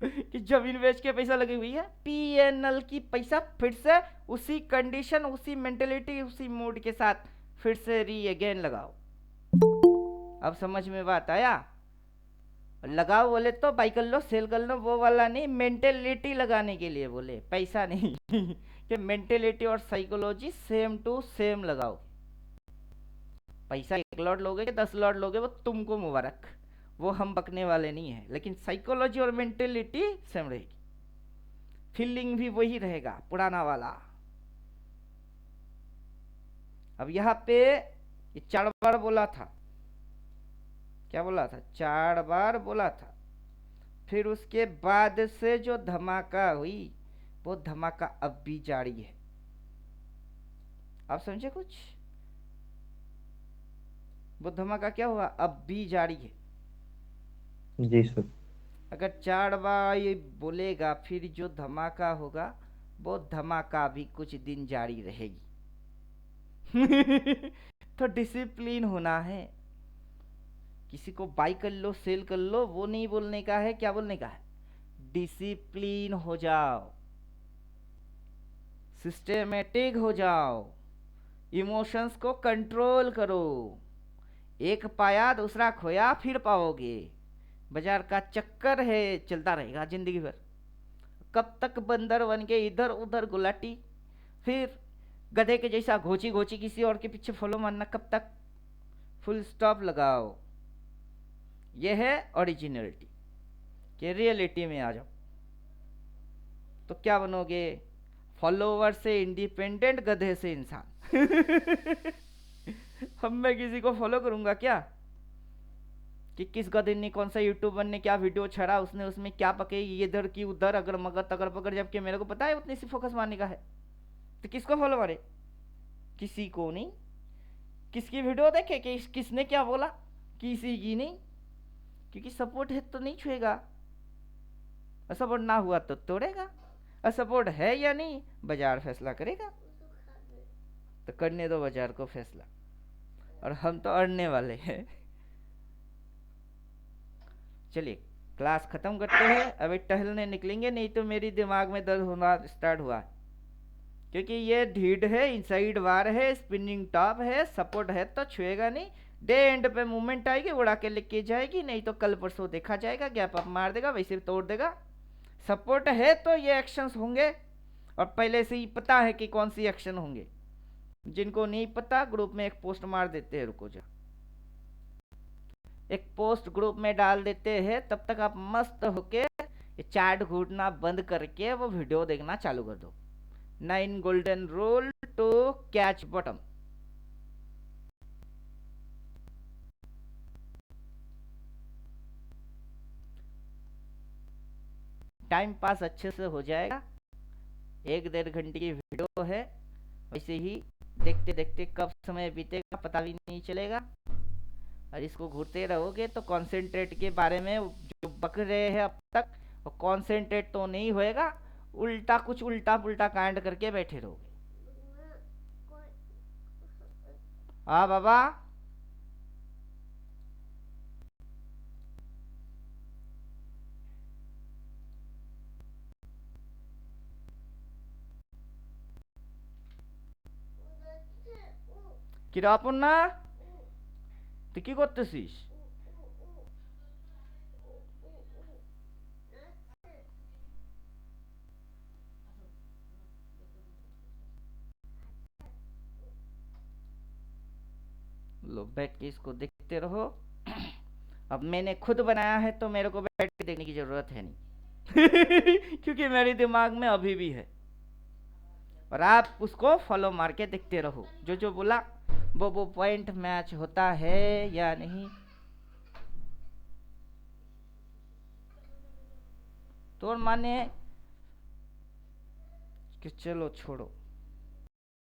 कि जमीन बेच के पैसा लगी हुई है। पीएनएल की पैसा फिर से उसी कंडीशन, उसी मेंटेलिटी, उसी मूड के साथ फिर से री अगेन लगाओ। अब समझ में बात आया? लगाओ बोले तो बाई कर लो, सेल कर लो, वो वाला नहीं, मेंटेलिटी लगाने के लिए बोले, पैसा नहीं। कि मेंटेलिटी और साइकोलॉजी सेम टू सेम लगाओ। पैसा 1 लॉट लोगे कि 10 लॉट लोगे, वो तुमको मुबारक, वो हम बकने वाले नहीं है। लेकिन साइकोलॉजी और मेंटेलिटी सेम रहेगी, फीलिंग भी वही रहेगा पुराना वाला। अब यहाँ पे ये 4 बार बोला था, क्या बोला था? 4 बार बोला था। फिर उसके बाद से जो धमाका हुई, वो धमाका अब भी जारी है। आप समझे कुछ? वो धमाका क्या हुआ? अब भी जारी है। जी सर। अगर 4 बार ये बोलेगा, फिर जो धमाका होगा वो धमाका भी कुछ दिन जारी रहेगी। तो डिसिप्लिन होना है। किसी को बाई कर लो, सेल कर लो, वो नहीं बोलने का है। क्या बोलने का है? डिसिप्लिन हो जाओ, सिस्टेमेटिक हो जाओ, इमोशंस को कंट्रोल करो। एक पाया दूसरा खोया फिर पाओगे। बाजार का चक्कर है, चलता रहेगा जिंदगी भर। कब तक बंदर बन के इधर उधर गुलाटी, फिर गधे के जैसा घोची घोची किसी और के पीछे फॉलो मारना, कब तक? फुल स्टॉप लगाओ। यह है ओरिजिनलिटी। कि रियलिटी में आ जाओ तो क्या बनोगे? फॉलोवर से इंडिपेंडेंट, गधे से इंसान। हम मैं किसी को फॉलो करूंगा क्या? कि किस गधे ने कौन सा यूट्यूबर ने क्या वीडियो छड़ा, उसने उसमें क्या पके, ये इधर की उधर अगर मगर तगर पकड़, जबकि मेरे को पता है उतनी सी फोकस मारने का है। तो किसको फॉलो मारे? किसी को नहीं। किसकी वीडियो देखे कि किसने क्या बोला, किसी की नहीं, क्योंकि सपोर्ट है तो नहीं छुएगा, और सपोर्ट ना हुआ तो तोड़ेगा, और सपोर्ट है या नहीं बाजार फैसला करेगा। तो करने दो बाजार को फैसला, और हम तो अड़ने वाले हैं। चलिए क्लास खत्म करते हैं, अभी टहलने निकलेंगे, नहीं तो मेरी दिमाग में दर्द होना स्टार्ट हुआ, क्योंकि ये ढीड है, इनसाइड वार है, स्पिनिंग टॉप है, सपोर्ट है तो छुएगा नहीं, डे एंड पे मूवमेंट आएगी उड़ा के लेके जाएगी, नहीं तो कल परसों देखा जाएगा, गैप अप मार देगा, वैसे तोड़ देगा। सपोर्ट है तो ये एक्शंस होंगे, और पहले से ही पता है कि कौन सी एक्शन होंगे। जिनको नहीं पता ग्रुप में एक पोस्ट मार देते हैं, रुको जा, एक पोस्ट ग्रुप में डाल देते हैं, तब तक आप मस्त होके ये चार्ट घूटना बंद करके वो वीडियो देखना चालू कर दो। 9 golden rule to catch bottom. Time pass अच्छे से हो जाएगा, 1-1.5 घंटे की वीडियो है, वैसे ही देखते देखते कब समय बीतेगा पता भी नहीं चलेगा। और इसको घूरते रहोगे तो कंसंट्रेट के बारे में जो बक रहे हैं अब तक, वो कंसंट्रेट तो नहीं होएगा, उल्टा कुछ उल्टा पुल्टा कांड करके बैठे रहोगे। हाँ बाबा, কিরাপন্না তুই কি করতেছিস? लो बैठ के इसको देखते रहो। अब मैंने खुद बनाया है तो मेरे को बैठ के देखने की जरूरत है नहीं। क्योंकि मेरे दिमाग में अभी भी है, और आप उसको फॉलो मार के देखते रहो, जो जो बोला वो पॉइंट मैच होता है या नहीं। तो माने कि चलो छोड़ो,